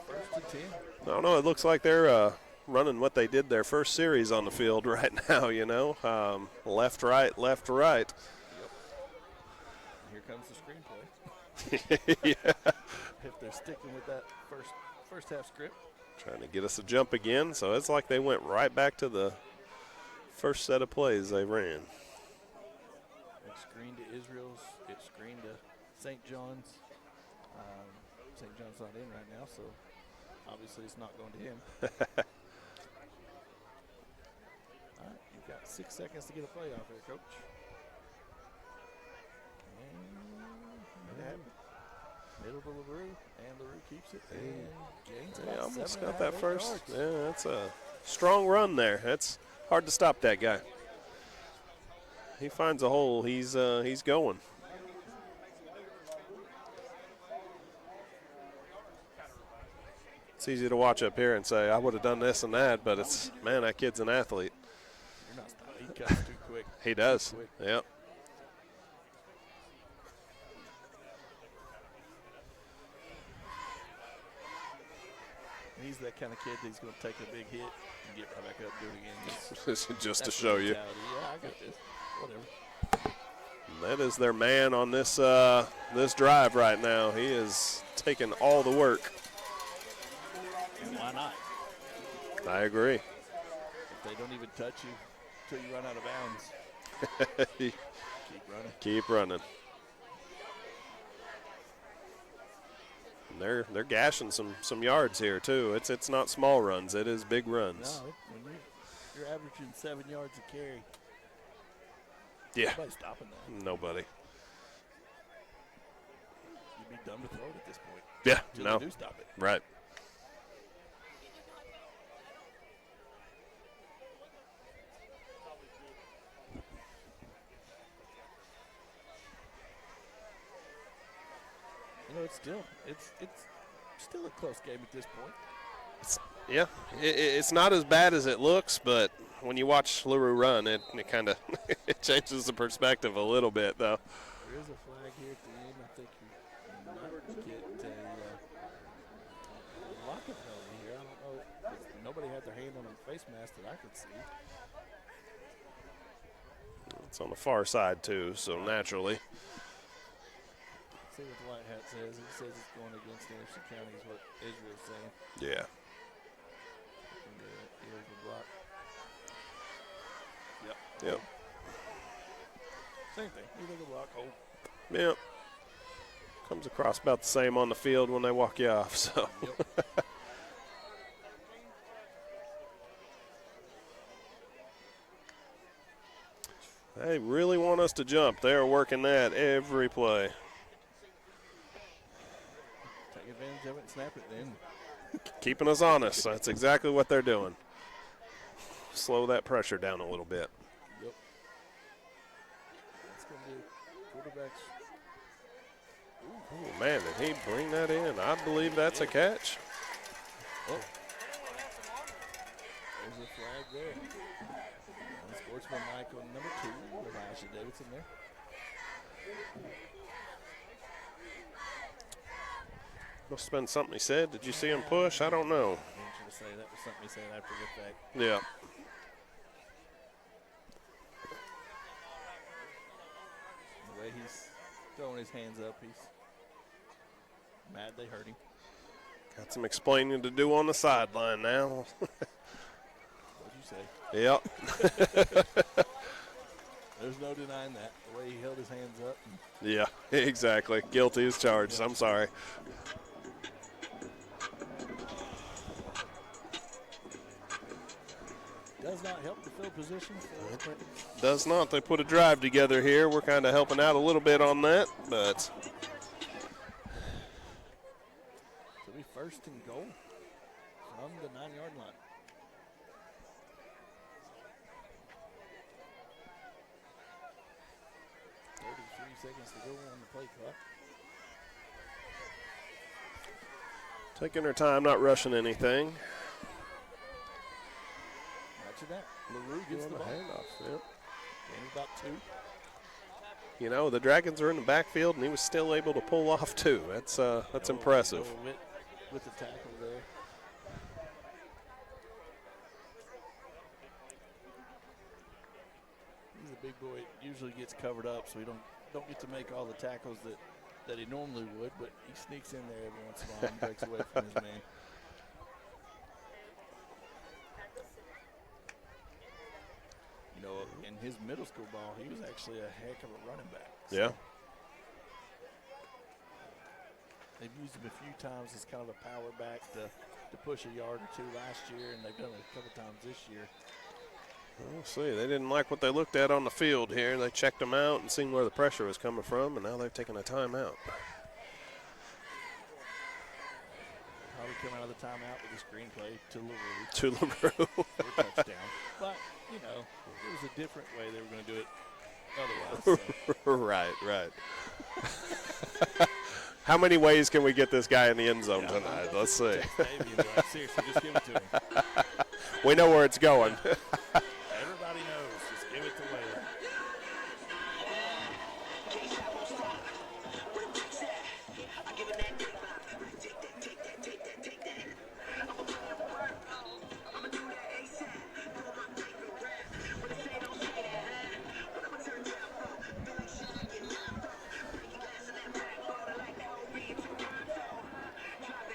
First and 10. I don't know. It looks like they're running what they did their first series on the field right now, you know. Left, right, left, right. Yep. Here comes the screenplay. Yeah. If they're sticking with that first half script. Trying to get us a jump again. So it's like they went right back to the first set of plays they ran. It's screen to Israel's. It's screen to St. John's. St. John's not in right now, so obviously it's not going to him. All right, you've got 6 seconds to get a play off here, Coach. And middle to LaRue, and LaRue keeps it. And gains Yeah, about almost 7 got that first. yards. Yeah, that's a strong run there. That's hard to stop that guy. He finds a hole. He's going. It's easy to watch up here and say, I would have done this and that, but it's, man, that kid's an athlete. You're not stopping. He cuts too quick. He does. Too quick. Yep. He's that kind of kid that's going to take a big hit and get right back up and do it again. Just to show you. Yeah, I got this. Whatever. And that is their man on this this drive right now. He is taking all the work. And why not? I agree. If they don't even touch you until you run out of bounds, keep running. Keep running. And they're gashing some yards here too. It's not small runs. It is big runs. No, when you're averaging 7 yards a carry. Yeah. Nobody's stopping that. Nobody. You'd be dumb to throw it at this point. Yeah. Until No. they do stop it. Right. You know, it's still a close game at this point. Yeah, it's not as bad as it looks, but when you watch LaRue run, it kind of it changes the perspective a little bit, though. There is a flag here at the end. I think you might get a blocking penalty here. I don't know. 'Cause nobody had their hand on a face mask that I could see. It's on the far side, too, so naturally. See what the white hat says. It says it's going against Anderson County is what Israel's saying. Yeah. And the illegal block. Yep. Same thing. Illegal block, hold. Yep. Comes across about the same on the field when they walk you off, so. Yep. They really want us to jump. They're working that every play. Take advantage of it and snap it then. Keeping us honest. That's exactly what they're doing. Slow that pressure down a little bit. Yep. That's going to do quarterbacks. Oh, man, did he bring that in? I believe that's a catch. Oh. There's a flag there. And sportsmanlike on number 2, Elijah Davidson there. Must have been something he said. Did you see him push? I don't know. I need you to say that was something he said after the fact. Yeah. The way he's throwing his hands up, he's mad they hurt him. Got some explaining to do on the sideline now. say. Yep. There's no denying that. The way he held his hands up. Yeah, exactly. Guilty as charged. I'm sorry. Does not help the field position. Does not. They put a drive together here. We're kind of helping out a little bit on that, but it'll be first and goal from the 9-yard line. Seconds to go on the play clock. taking her time, not rushing anything. After that, LaRue gets the ball. Handoff. Yep. Gain about 2. You know, the Dragons are in the backfield, and he was still able to pull off 2. That's impressive. With the tackle there. He's a big boy. Usually gets covered up, so we don't get to make all the tackles that he normally would, but he sneaks in there every once in a while and breaks away from his man. You know, in his middle school ball, he was actually a heck of a running back. So Yeah. they've used him a few times as kind of a power back to push a yard or 2 last year, and they've done it a couple times this year. We'll see. They didn't like what they looked at on the field here. They checked them out and seen where the pressure was coming from, and now they've taken a timeout. Probably come out of the timeout with a screenplay to LaRue. To LaRue. For a touchdown. But, you know, it was a different way they were going to do it otherwise. So. Right. How many ways can we get this guy in the end zone tonight? Let's see. Seriously, just give it to him. We know where it's going. Everybody knows. Just give it to Wayland.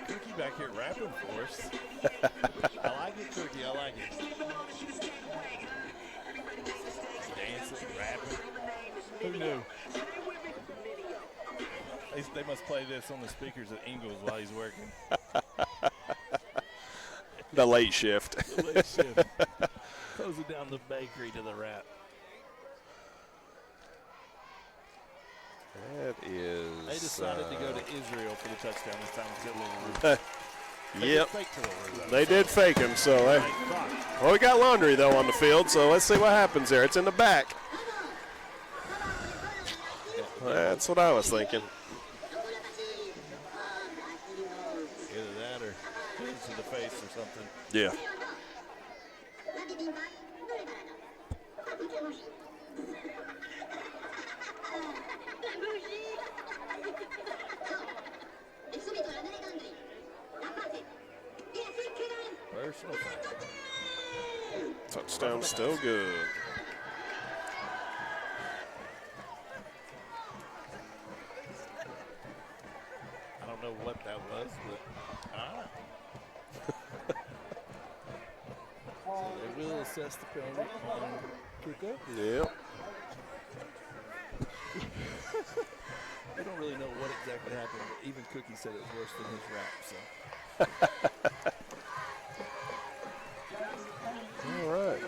Cookie back here rapping for us. I like it, Cookie. I like it. Dancing, rapping. Who knew? They must play this on the speakers at Ingles while he's working. The late shift. The late shift. Closing down the bakery to the rap. That is. They decided to go to Israel for the touchdown this time instead of Yep. They did fake him, so well, we got laundry though on the field, so let's see what happens there. It's in the back. That's what I was thinking. Either that or to the face or something. Yeah. Personal foul. Touchdown still good. I don't know what that was, but so they will assess the penalty and kick up. Yep. We don't really know what exactly happened, but even Cookie said it was worse than his rap, so. All right.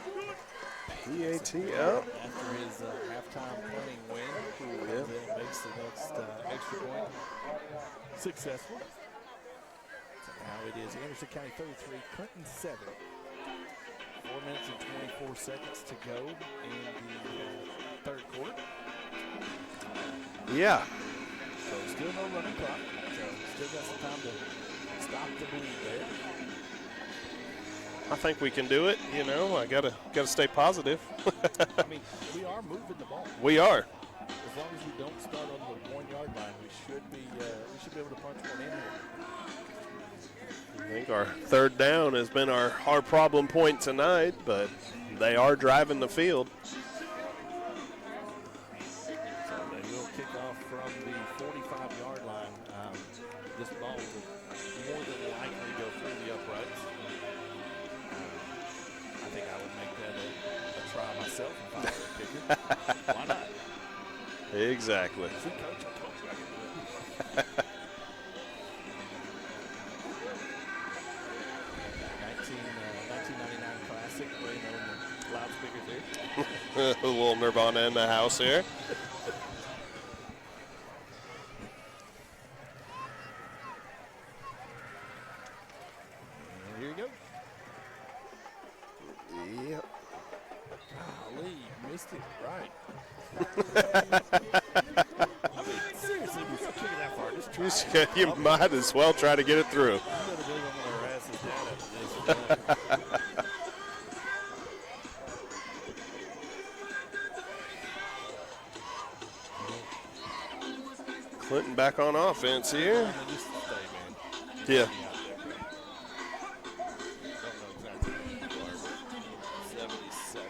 PAT out. After his halftime punting win, Yep. then makes the next extra point successful. So now it is Anderson County 33, Clinton 7. 4 minutes and 24 seconds to go in the third quarter. Yeah. So still no running clock. So still got some time to stop the bleed there. I think we can do it. You know, I gotta stay positive. I mean, we are moving the ball. We are. As long as we don't start on the 1 yard line, we should be able to punch one in here. I think our third down has been our problem point tonight, but they are driving the field. So they will kick off from the 45-yard line. This ball will more than likely go through the uprights. I think I would make that a try myself if I were a kicker. Why not? Exactly. See, Coach, I told you I could do it. 1999 Classic playing on the loudspeakers here. A little Nirvana in the house here. And here you go. Yep. Golly, missed it right. I mean, seriously, we're going to kick it that far. Just try it. You might as well try to get it through. You better believe I'm going to harass his dad after this. Clinton back on offense here. Just stay, man. Yeah. Don't know exactly who you are, but 77.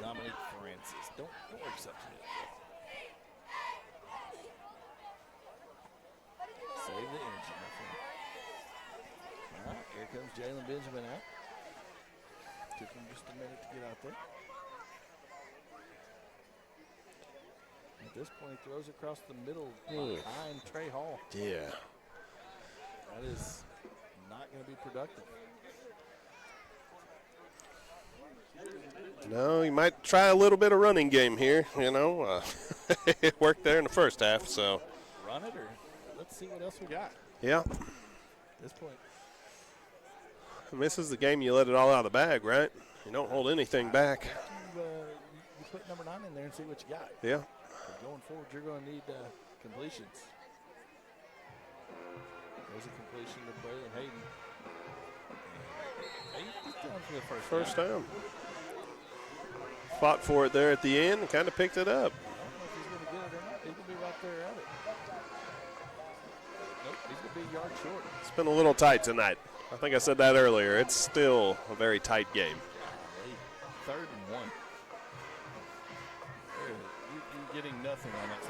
Dominique Francis. Don't work yourself to it. Save the energy, my friend. All right, here comes Jalen Benjamin out. Took him just a minute to get out there. At this point, he throws across the middle behind Trey Hall. Yeah. That is not going to be productive. No, you might try a little bit of running game here. You know, it worked there in the first half. So. Run it, or let's see what else we got. Yeah. At this point. And this is the game you let it all out of the bag, right? You don't hold anything back. You put number 9 in there and see what you got. Yeah. Going forward, you're going to need completions. There's a completion to Braylon Hayden. Hayden's down for the first down. Fought for it there at the end and kind of picked it up. I don't know if he's going to get it or not. He's going to be right there at it. Nope, he's going to be a yard short. It's been a little tight tonight. I think I said that earlier. It's still a very tight game. Golly. 3rd and 1. You're getting nothing on that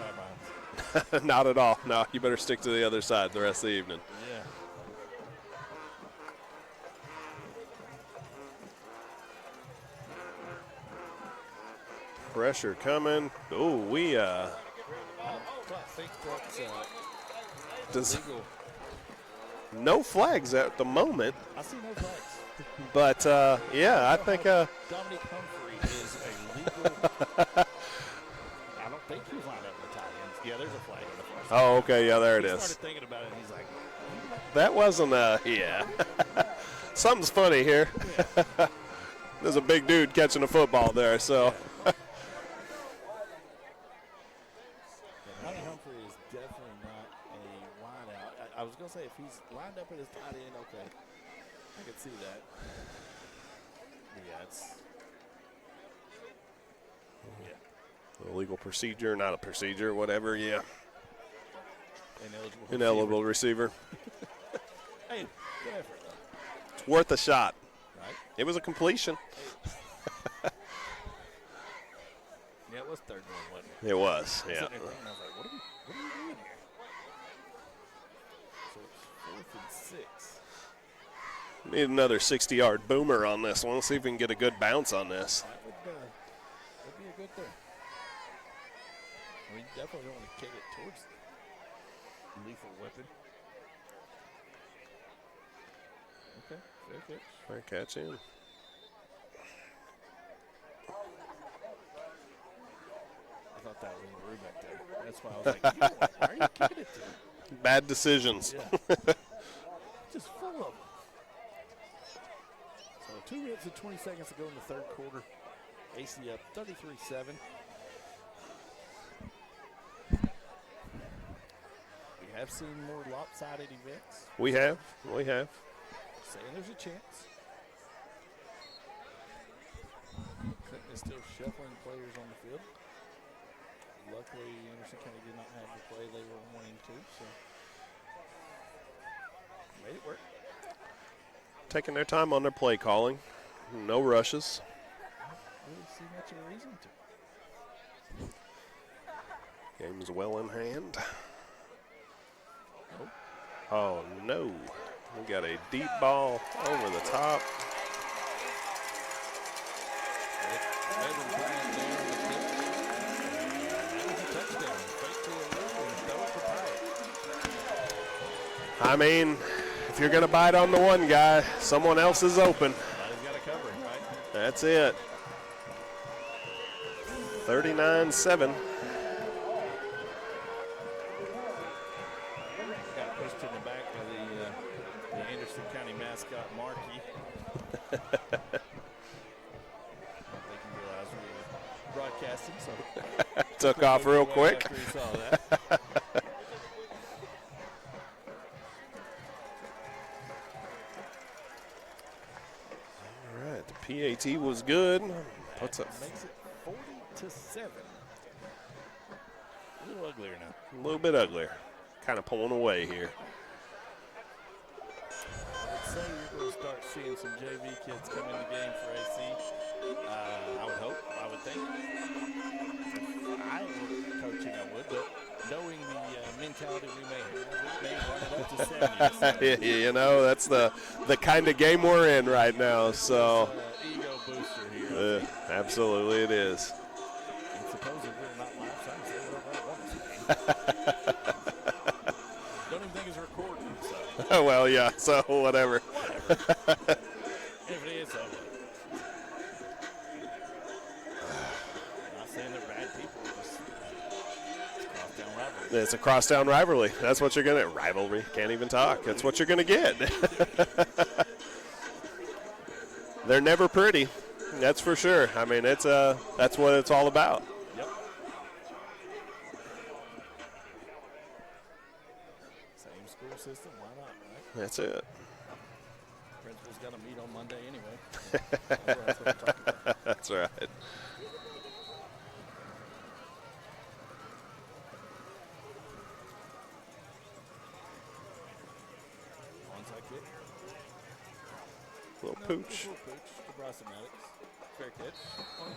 sideline. Not at all. No, you better stick to the other side the rest of the evening. Yeah. Pressure coming. Oh, we I think that's legal. No flags at the moment. I see no flags. But, yeah, I think Dominique Humphrey is a legal. I don't think he was lined up with the tight ends. Yeah, there's a flag on the first. Oh, okay, yeah, there it He is. started thinking about it, and he's like, That wasn't yeah. Something's funny here. Yeah. There's a big dude catching a football there, so. Dominique Humphrey is definitely not a wideout. I was going to say, if he's lined up at his tight end, okay. I could see that. Yeah, it's. Yeah. Illegal procedure, not a procedure, whatever, yeah. Ineligible receiver. Hey, good effort, though. It's worth a shot. Right? It was a completion. Yeah, it was 3rd and 1, wasn't it? It was, yeah. I was like, what are we doing here? So it's 4th and 6. Need another 60-yard boomer on this one. See if we can get a good bounce on this. That would be a good thing. We definitely don't want to kick it towards the lethal weapon. Okay, fair catch. Fair catch in. I thought that was a rule back there. That's why I was like, why are you kicking it to? Bad decisions. Yeah. Just full of them. So 2 minutes and 20 seconds to go in the 3rd quarter. AC up 33-7. We have seen more lopsided events. We have. Saying there's a chance. Clinton is still shuffling players on the field. Luckily, Anderson County did not have the play they were wanting to, so made it work. Taking their time on their play calling. No rushes. Really see much of a reason to. Game is well in hand. Oh, no. We got a deep ball over the top. I mean, if you're going to bite on the one guy, someone else is open. That's it. 39-7. Got pushed in the back by the Anderson County mascot, Markey. I think he realized we were broadcasting, so took off real quick. After he saw that. All right, the PAT was good. Puts up. Makes it 40-7. A little uglier now. A little bit uglier. Kind of pulling away here. I'd say you're going to start seeing some JV kids come in the game for AC. I would hope, I would think. If I were coaching, I would, but knowing the mentality we may have, we may run it up to 70. You know, that's the kind of game we're in right now. So, ego booster here. Absolutely it is. And supposedly we're not live, so I can say whatever I want to say. Don't even think it's recording. So. Well, yeah, so whatever. If it is, so what? Not saying they're bad people, just crosstown rivalry. It's a crosstown rivalry. That's what you're going to – rivalry. Can't even talk. That's what you're going to get. They're never pretty. That's for sure. I mean, that's what it's all about. Yep. Same school system, why not, right? That's it. Principal's got to meet on Monday anyway. That's what we're talking about. That's right. Onside kick. Little pooch. Little pooch to Bryson Maddox. Fair catch. On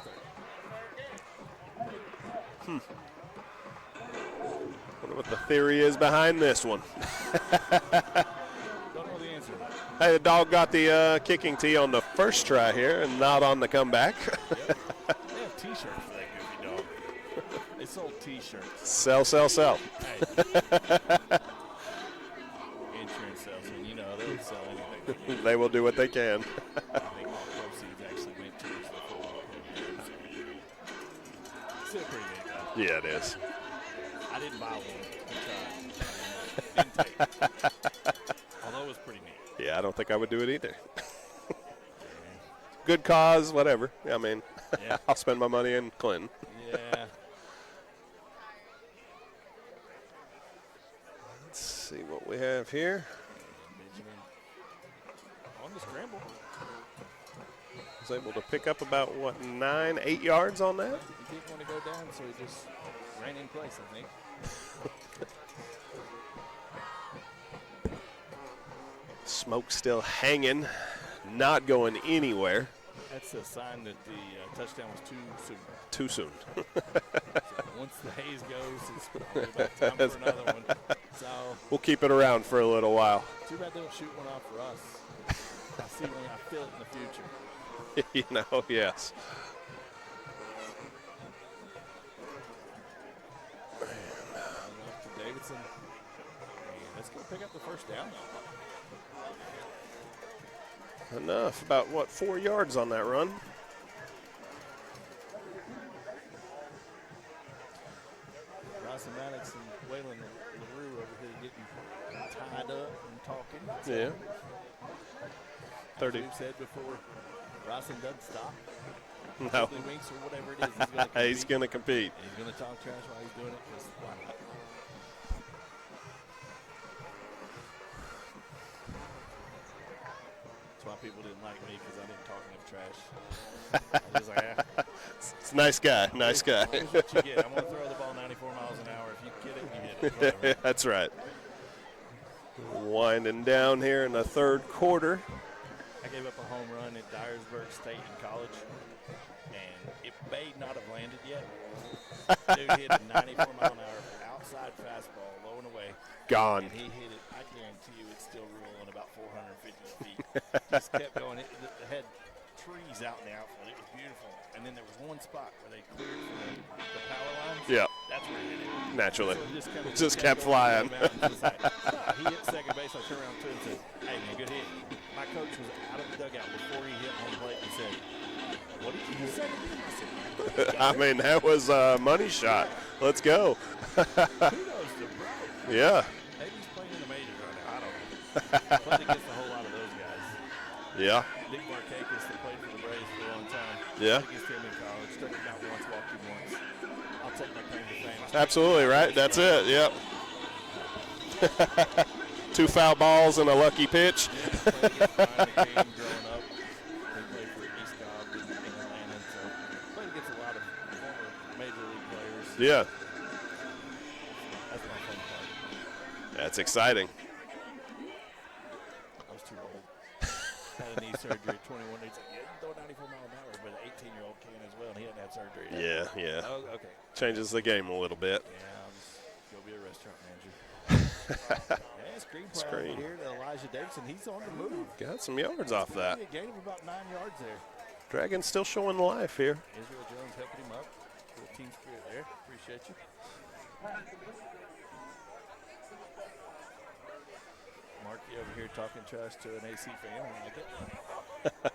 the 30. Wonder what the theory is behind this one. Don't know the answer. Hey, the dog got the kicking tee on the first try here and not on the comeback. Yep. They have T-shirts for that goofy dog. They sold T-shirts. Sell, sell, sell. Hey. Insurance salesman, you know, they'll sell anything. They will do what they can. I think all proceeds actually went towards the football program. Still pretty neat, though. Yeah, it is. I didn't buy one. I tried. Didn't take it. Although it was pretty neat. Yeah, I don't think I would do it either. Good cause, whatever. I mean, Yeah. I'll spend my money in Clinton. Yeah. Let's see what we have here. Benjamin on the scramble. Was able to pick up about, 8 yards on that? He didn't want to go down, so he just ran in place, I think. Smoke still hanging, not going anywhere. That's a sign that the touchdown was too soon. Too soon. So once the haze goes, it's probably about time for another one. So We'll keep it around for a little while. too bad they don't shoot one off for us. I see one. I feel it in the future. You know, yes. Off to Davidson. And let's go pick up the first down now. Enough. About, 4 yards on that run. Bryson Maddox and Waylon LaRue over here getting tied up and talking. Yeah. 30. As we've said before, Bryson doesn't stop. No. Wiggly winks or whatever it is, he's going to compete. He's going to compete. And he's going to talk trash while he's doing it, because why not? That's why people didn't like me, because I didn't talk enough trash. I was like, It's a nice guy. Nice guy. Here's what you get. I'm going to throw the ball 94 miles an hour. If you get it, you get it. Whatever. That's right. Winding down here in the third quarter. I gave up a home run at Dyersburg State in college, and it may not have landed yet. Dude hit a 94 mile an hour outside fastball, low and away. Gone. And he hit it, I guarantee to you, it's still rolling about 450 feet. Just kept going. It had trees out in the outfield. It was beautiful. And then there was one spot where they cleared from the power lines. Yeah. That's where it hit it. Naturally. So it just kept flying. He hit second base. I turned around to him and said, hey, man, good hit. My coach was out of the dugout before he hit home plate and said, what did you say to me? I said, I mean, that was a money shot. Let's go. kudos to bro. Yeah. Maybe he's playing in the majors right now. I don't know. Played against a whole lot of those guys. Yeah. Nick Markakis that played for the Braves for a long time. Yeah. Played against him in college. Struck him out once, walked him once. I'll take my claim to fame. Absolutely, right? That's it. Yep. 2 foul balls and a lucky pitch. Yeah, played against Ryan McCain growing up. He played for East Cobb in Atlanta. So played against a lot of former major league players. Yeah. That's my fun part. That's exciting. I was too old. Had a knee surgery at 21. He's like, yeah, you can throw 94 miles an hour, but an 18-year-old can as well, and he hadn't had surgery yet. Yeah, yeah. Oh, okay. Changes the game a little bit. Yeah, I'll just go be a restaurant manager. Yeah, screen play over here to Elijah Davidson. He's on the move. Got some yards off that. A gain of about 9 yards there. Dragon's still showing life here. Israel Jones helping him up. Little team spirit there. Appreciate you. Marky over here talking trash to an AC fan. I like it.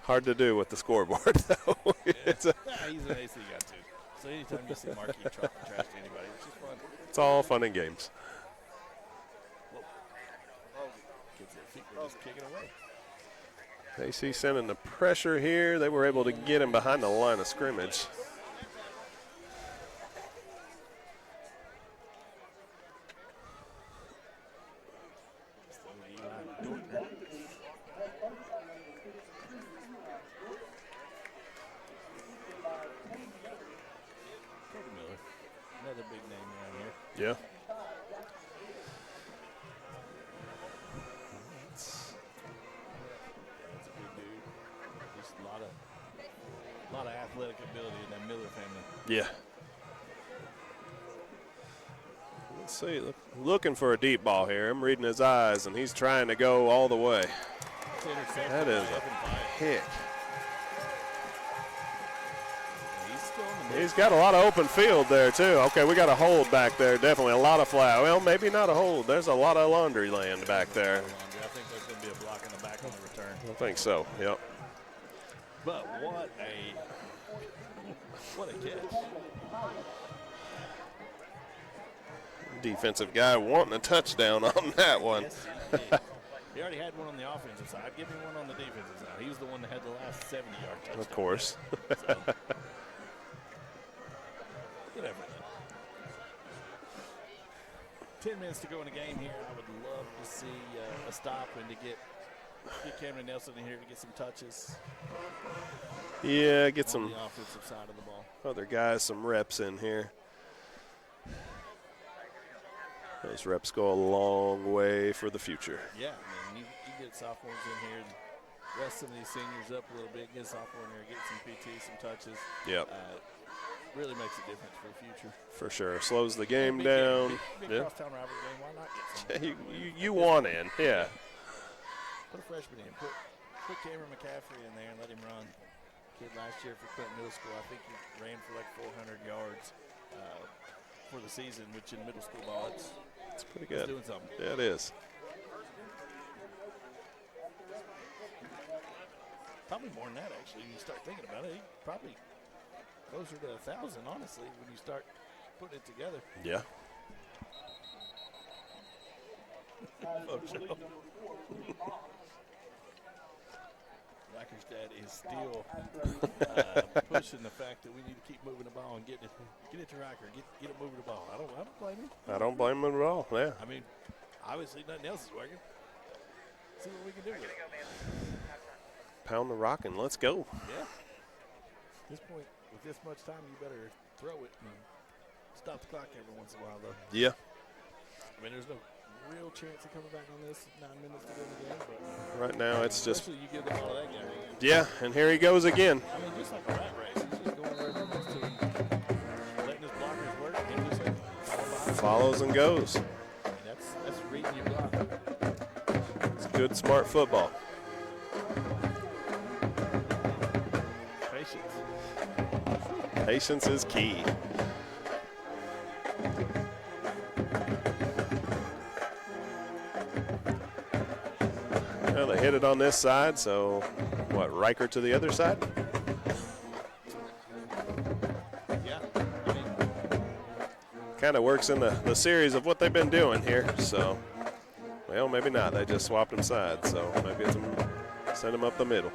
Hard to do with the scoreboard, though. It's a, He's an AC guy, too. So anytime you see Marky talking trash to anybody, it's just fun. it's all fun and games. Kids their feet were just kicking away. AC sending the pressure here. They were able to get him behind the line of scrimmage. Another big name around here. Yeah. That's a big dude. Just a lot of athletic ability in that Miller family. Yeah. Let's see. Looking for a deep ball here. I'm reading his eyes, and he's trying to go all the way. That is a pick. He's got a lot of open field there, too. Okay, we got a hold back there. Definitely a lot of flat. Well, maybe not a hold. There's a lot of laundry land back there. I think there's going to be a block in the back on the return. I think so, yep. But what a catch. Defensive guy wanting a touchdown on that one. Yes, he already had one on the offensive side. Give me one on the defensive side. He was the one that had the last 70-yard touchdown. Of course. So, get everything. 10 minutes to go in the game here. I would love to see a stop and to get Cameron Nelson in here to get some touches. Yeah, get on some the offensive side of the ball. other guys some reps in here. Those reps go a long way for the future. Yeah, I mean, you get sophomores in here and rest some of these seniors up a little bit, get a sophomore in there, get some PT, some touches. Yep. Really makes a difference for the future. For sure. Slows the game Big down. Big Yeah. crosstown rivalry game. Why not get some? You want in, yeah. Put a freshman in. Put Cameron McCaffrey in there and let him run. Kid last year for Clinton Middle School, I think he ran for like 400 yards for the season, which in middle school ball, It's pretty good. doing something. Yeah, it is. Probably more than that, actually, when you start thinking about it. He probably closer to 1,000, honestly, when you start putting it together. Yeah. Racker's dad is still pushing the fact that we need to keep moving the ball and get it to Racker, get it moving the ball. I don't blame him. I don't blame him at all, yeah. I mean, obviously nothing else is working. See what we can do with it. Pound the rock and let's go. Yeah. At this point, with this much time, you better throw it and stop the clock every once in a while, though. Yeah. I mean, there's no real chance of coming back on this 9 minutes to go in the game, but Right now, it's just. especially you give the ball to that guy. Yeah, and here he goes again. I mean, just like a rat race, he's just going wherever he wants to, and letting his blockers work, and just like Follows and goes. good, smart football. Patience. Patience is key. Well, they hit it on this side, so what, Riker to the other side? Yeah. Kind of works in the series of what they've been doing here, so, well, maybe not. They just swapped them sides, so maybe it's send them up the middle.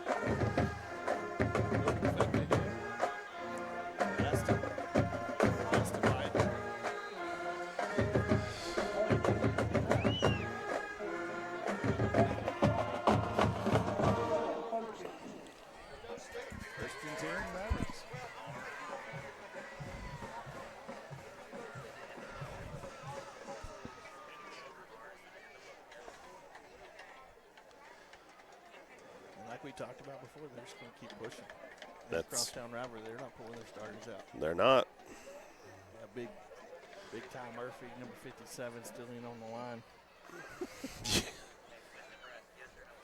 Like we talked about before, they're just going to keep pushing. That's Crosstown Rivalry, they're not pulling their starters out. They're not. Yeah, big Ty Murphy, number 57, still in on the line.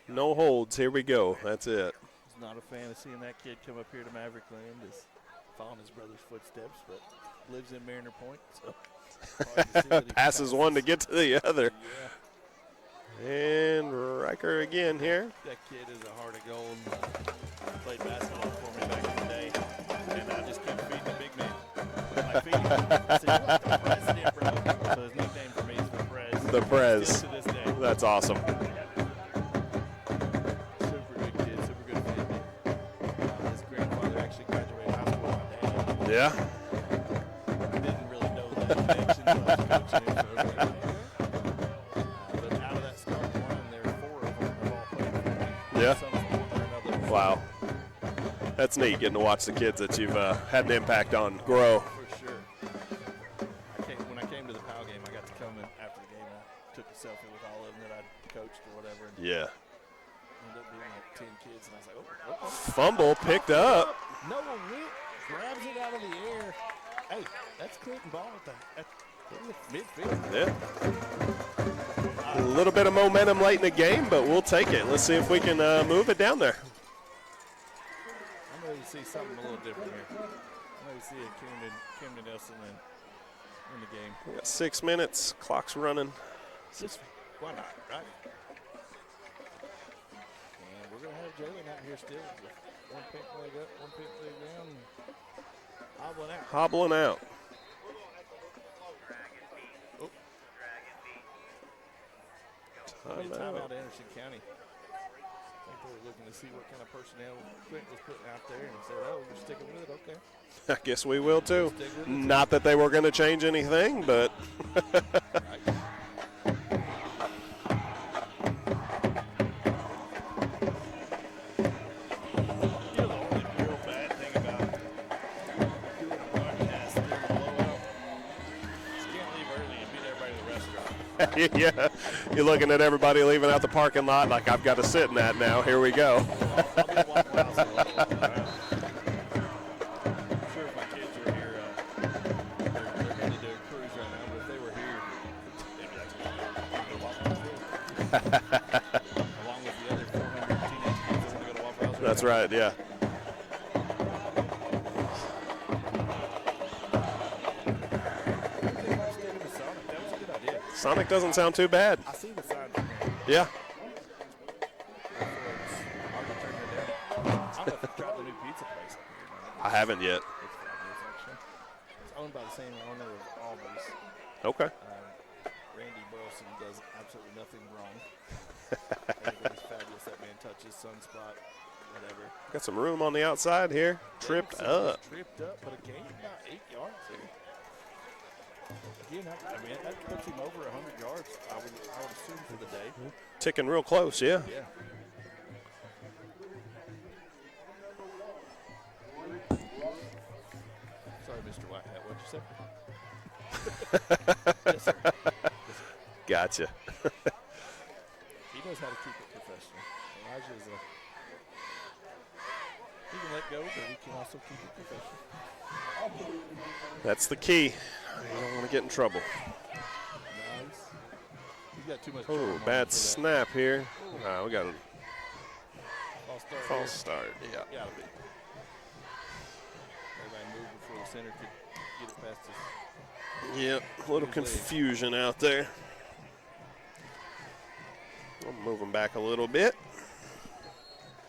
No holds. Here we go. That's it. He's not a fan of seeing that kid come up here to Maverick Land. Is following his brother's footsteps, but lives in Mariner Point. So passes one to get to the other. Yeah. And Riker again here. That kid is a heart of gold. Played basketball for me back in the day, and I just keep feeding the big man. I feed him. I said, "You're like the president, bro." So his nickname for me is the Prez. The Prez. Still to this day. That's awesome. Super good kid, super good family. His grandfather actually graduated high school with my dad. Yeah. I didn't really know that connection, but I was coaching him, so I was like, but out of that starting line, there are 4 of them that have all played for me. Yeah. Some sport or another. Wow. That's neat getting to watch the kids that you've had an impact on grow. For sure. When I came to the POW game, I got to come in after the game. I took a selfie with all of them that I coached or whatever. And Yeah. ended up being like 10 kids, and I was like, oh. Fumble picked up. Noah Witt grabs it out of the air. Hey, that's Clinton Ball at midfield. Yeah. A little bit of momentum late in the game, but we'll take it. Let's see if we can move it down there. I'm ready to see something a little different here. I'm ready to see a Camden Nelson in the game. We got 6 minutes. Clock's running. Just why not, right? And we're going to have Jalen out here still with one pink leg up, one pink leg down, hobbling out. Hobbling out. Timeout to Anderson County. I think they were looking to see what kind of personnel Quint was putting out there and said, oh, you're sticking with it? Okay. I guess we will too. Not that they were going to change anything, but. Yeah, you're looking at everybody leaving out the parking lot like I've got to sit in that now. Here we go. I'm sure if my kids were here, they're going to do a cruise right now, but if they were here, they'd be like, along with the other 400 teenage kids that want to go to Waffle House. That's right, yeah. Sonic doesn't sound too bad. I see the signs. Yeah. I haven't yet. It's owned by the same owner of Always. Okay. Randy Burleson does absolutely nothing wrong. Everybody's fabulous. That man touches, sunspot, whatever. Got some room on the outside here. Tripped up. Tripped up, but a gain about 8 yards there. Again, I mean, that puts him over 100 yards, I would assume, for the day. Ticking real close, yeah. Yeah. Sorry, Mr. Whitehat, what'd you say? Yes, sir. Yes, sir. Gotcha. He knows how to keep it professional. Elijah is he can let go, but he can also keep it professional. That's the key. You don't want to get in trouble. Nice. He's got too much. Oh, bad snap here. We got a false start. Yeah. Gotta be. Everybody moved before the center could get it past us. Yep, a little confusion out there. I'm moving back a little bit.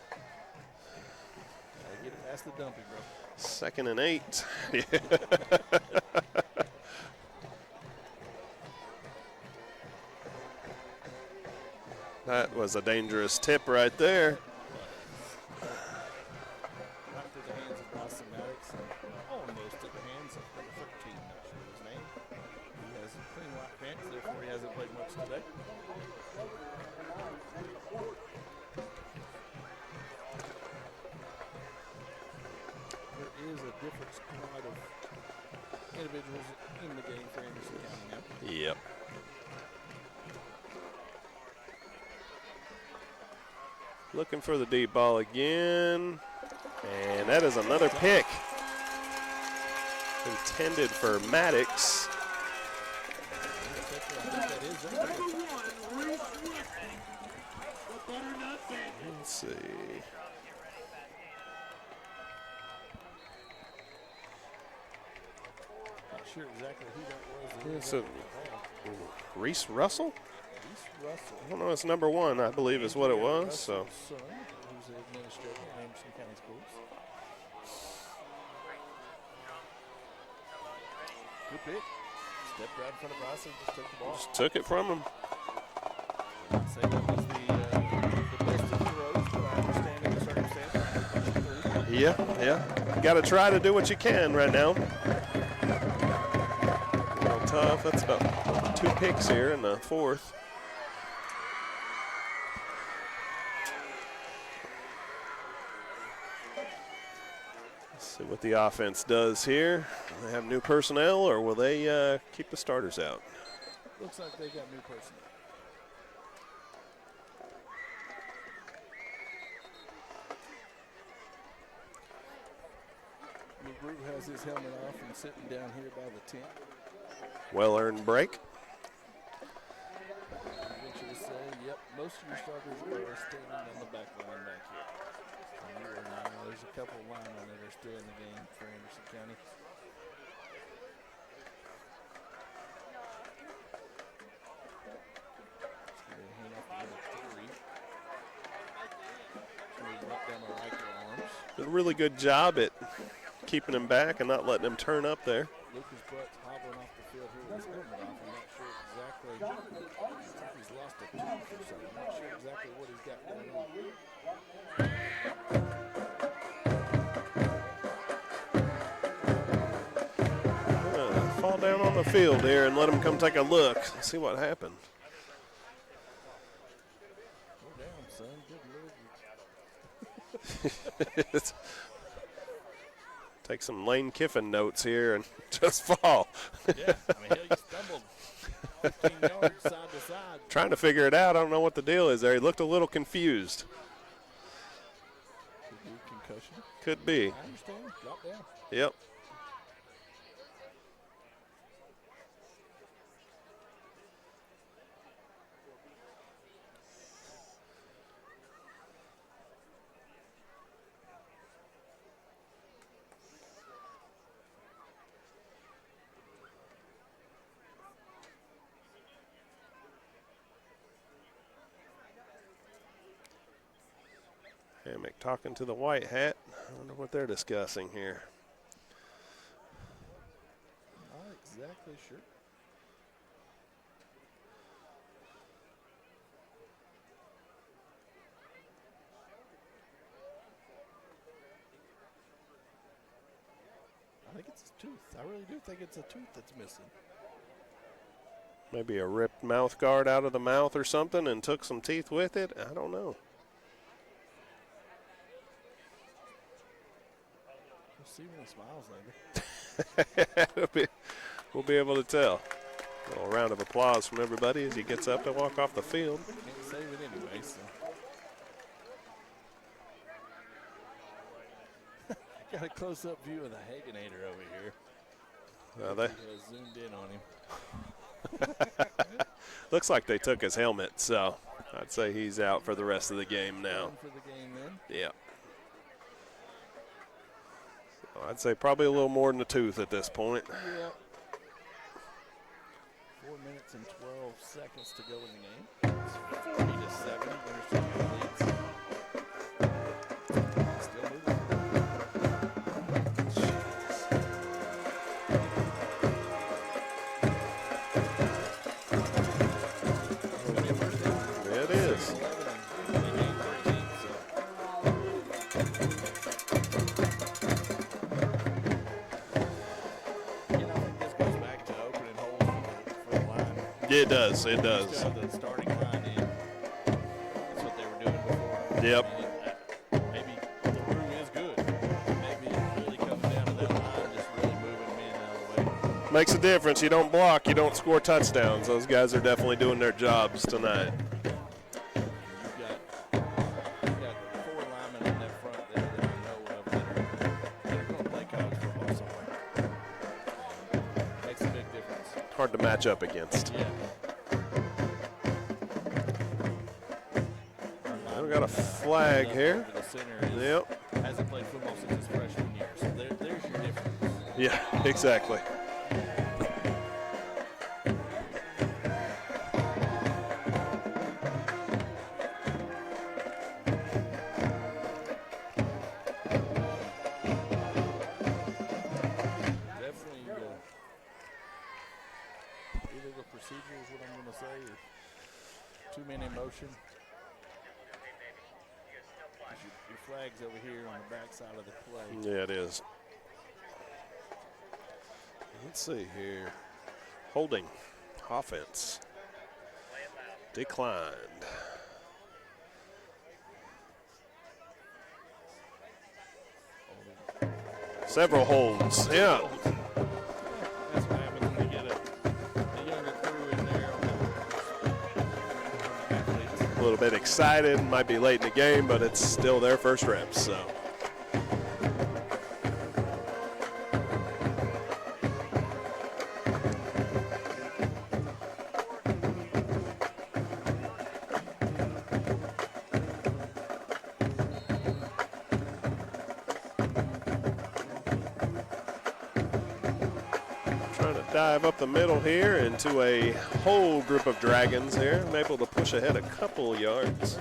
Gotta get it past the dumping, bro. 2nd and 8. That was a dangerous tip right there. Right through the hands of Boston Maddox and almost to the hands of number 13, not sure his name. He has clean white pants, therefore he hasn't played much today. There is a different squad of individuals in the game for Anderson County now. Yep. Looking for the deep ball again. And that is another pick. Intended for Maddox. Let's see. Not sure exactly who that was. It's a Reese Russell? Russell. I don't know, it's number 1, I believe is what it was. So. Son, who's the administrator in Anderson County Schools. Good pick. Stepped right in front of Bryson, just took the ball. Just took it from him. I'd say that was the best of throws, but I understand in the circumstance. Yeah. Got to try to do what you can right now. A little tough. That's about 2 picks here in the 4th. See what the offense does here. Will they have new personnel, or will they keep the starters out? Looks like they got new personnel. LeBrew has his helmet off and sitting down here by the tent. Well-earned break. I venture to say, yep, most of your starters are standing on the back line back here. There's a couple of linemen that are still in the game for Anderson County. Did a really good job at keeping him back and not letting him turn up there. Lucas Butt's hobbling off the field here with his helmet off. I'm not sure exactly. I think he's lost a tooth or something. I'm not sure exactly what he's got going on. Fall down on the field here and let him come take a look. See what happened. Go down, son. Good Lord. Take some Lane Kiffin notes here and just fall. Yeah, I mean, he stumbled 15 yards side to side. Trying to figure it out. I don't know what the deal is there. He looked a little confused. Could be concussion. Could be. I understand. Drop down. Yep. Hammock talking to the white hat. I wonder what they're discussing here. Not exactly sure. I think it's his tooth. I really do think it's a tooth that's missing. Maybe a ripped mouth guard out of the mouth or something and took some teeth with it. I don't know. See when he smiles later. We'll be able to tell. A little round of applause from everybody as he gets up to walk off the field. Can't save it anyway, so. Got a close-up view of the Hagenator over here. They zoomed in on him. Looks like they took his helmet, so I'd say he's out for the rest of the game now. For the game then. Yeah. So I'd say probably a little more than a tooth at this point. Yeah. 4 minutes and 12 seconds to go in the game. It's 40-7. Winterton leads. Still moving. It is. It does. It does. The starting line in. That's what they were doing before. Yep. Maybe the room is good. Maybe it really comes down to that line, just really moving them in out of the way. Makes a difference. You don't block, you don't score touchdowns. Those guys are definitely doing their jobs tonight. You've got 4 linemen in that front there that I know of that are going to play college football somewhere. Makes a big difference. Hard to match up against. Yeah. We got a flag here. Yep. Hasn't played football since his freshman year, so there's your difference. Yeah, exactly. Definitely, either the procedure is what I'm going to say, or 2 men in motion. Your flag's over here on the back side of the play. Yeah, it is. Let's see here. Holding. Offense. Declined. Several holds. Yeah. That's what happens when you get a younger crew in there. A little bit excited. Might be late in the game, but it's still their first reps, so. Dive up the middle here into a whole group of Dragons here. I'm able to push ahead a couple yards.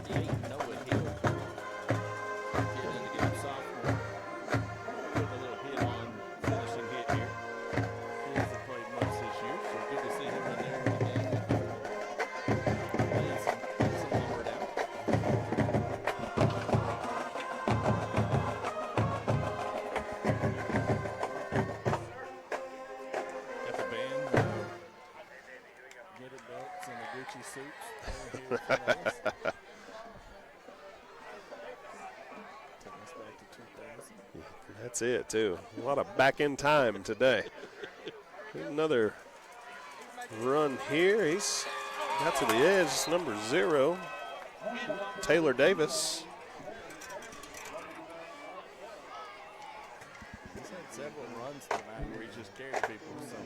That's it, too. A lot of back in time today. Another run here. He's got to the edge. It's number 0, Taylor Davis. He's had several runs tonight where he just carried people. So.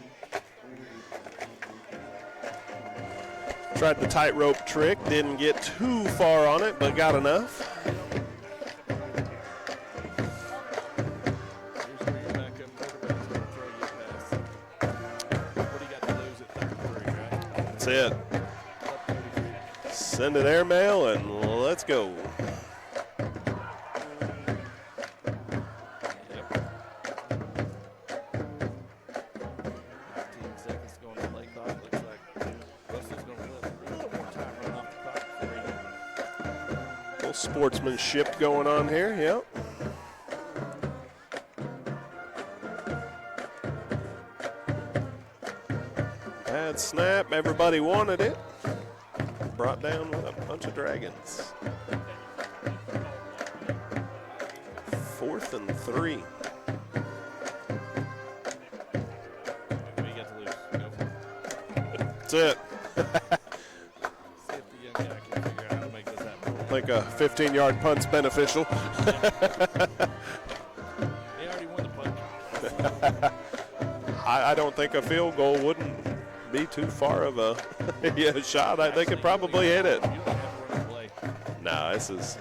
Tried the tightrope trick. Didn't get too far on it, but got enough. It. Send it airmail and let's go. Little sportsmanship going on here, yep. Bad snap, everybody wanted it. Brought down with a bunch of Dragons. 4th and 3. That's it. I think a 15-yard punt's beneficial. They already won the punt. I don't think a field goal wouldn't be too far of a shot. They could probably hit it. You don't have to run a play. No, this is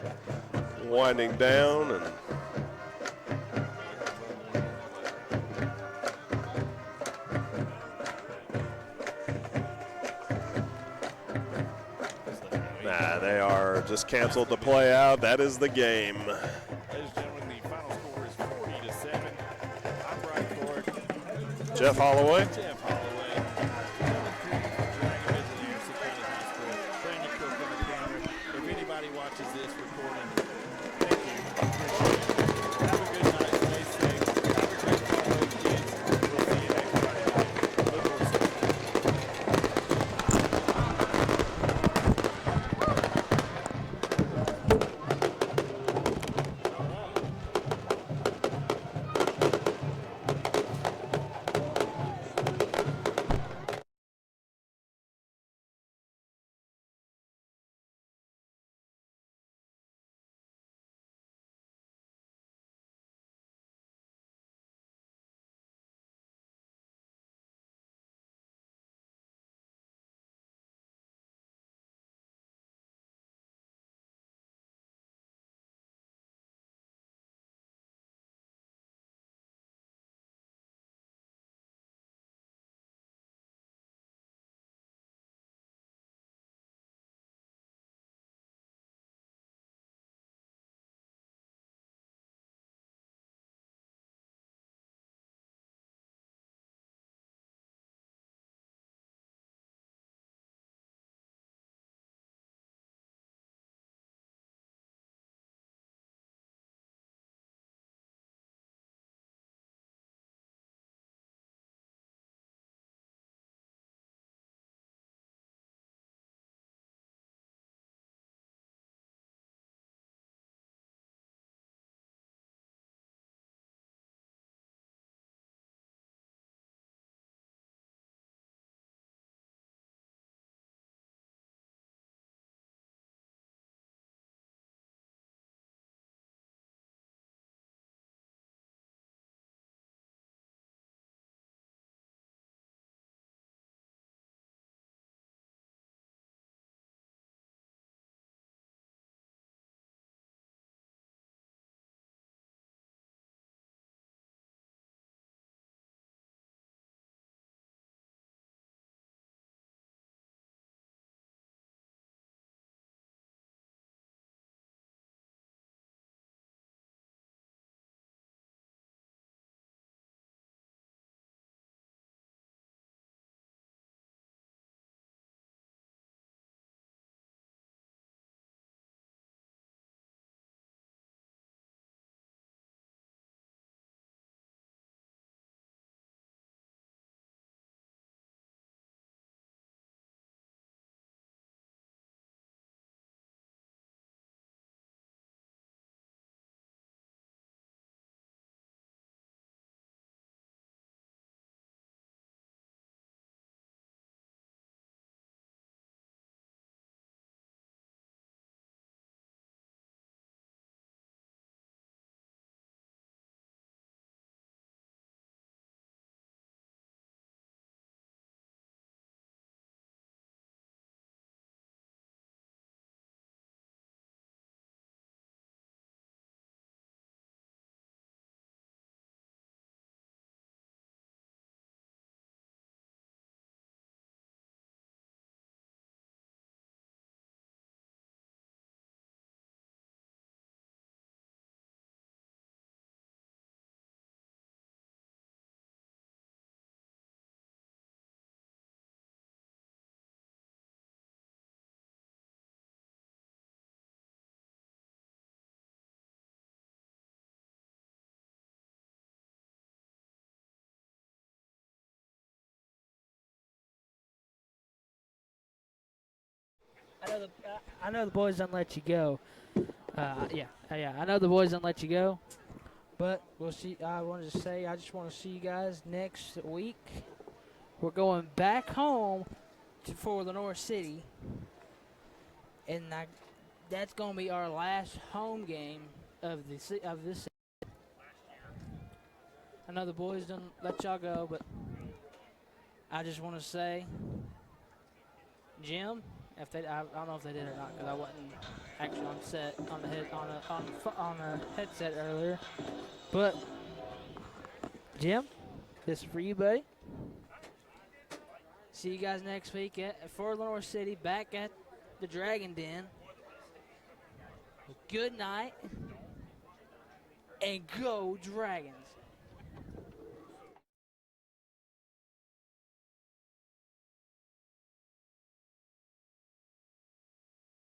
winding down, and they are just canceled the play out. That is the game. Ladies and gentlemen, the final score is 40-7. I'm Brian Ford. Jeff Holloway. Jeff Holloway. Dragon visiting Anderson County High School. Brandon Cook on the camera. If anybody watches this recording, thank you. Appreciate it. Have a good night. Stay safe. Have a great Halloween, kids. We'll see you next Friday night. Look forward to it. I know the boys don't let you go. I know the boys don't let you go. But we'll see. I wanted to say I just want to see you guys next week. We're going back home for the North City, and that's going to be our last home game of this. I know the boys don't let y'all go, but I just want to say, Jim, if they, I don't know if they did or not because I wasn't actually on set on the head on a headset earlier. But Jim, this is for you, buddy. See you guys next week for Lenore City, back at the Dragon Den. Good night, and go Dragons.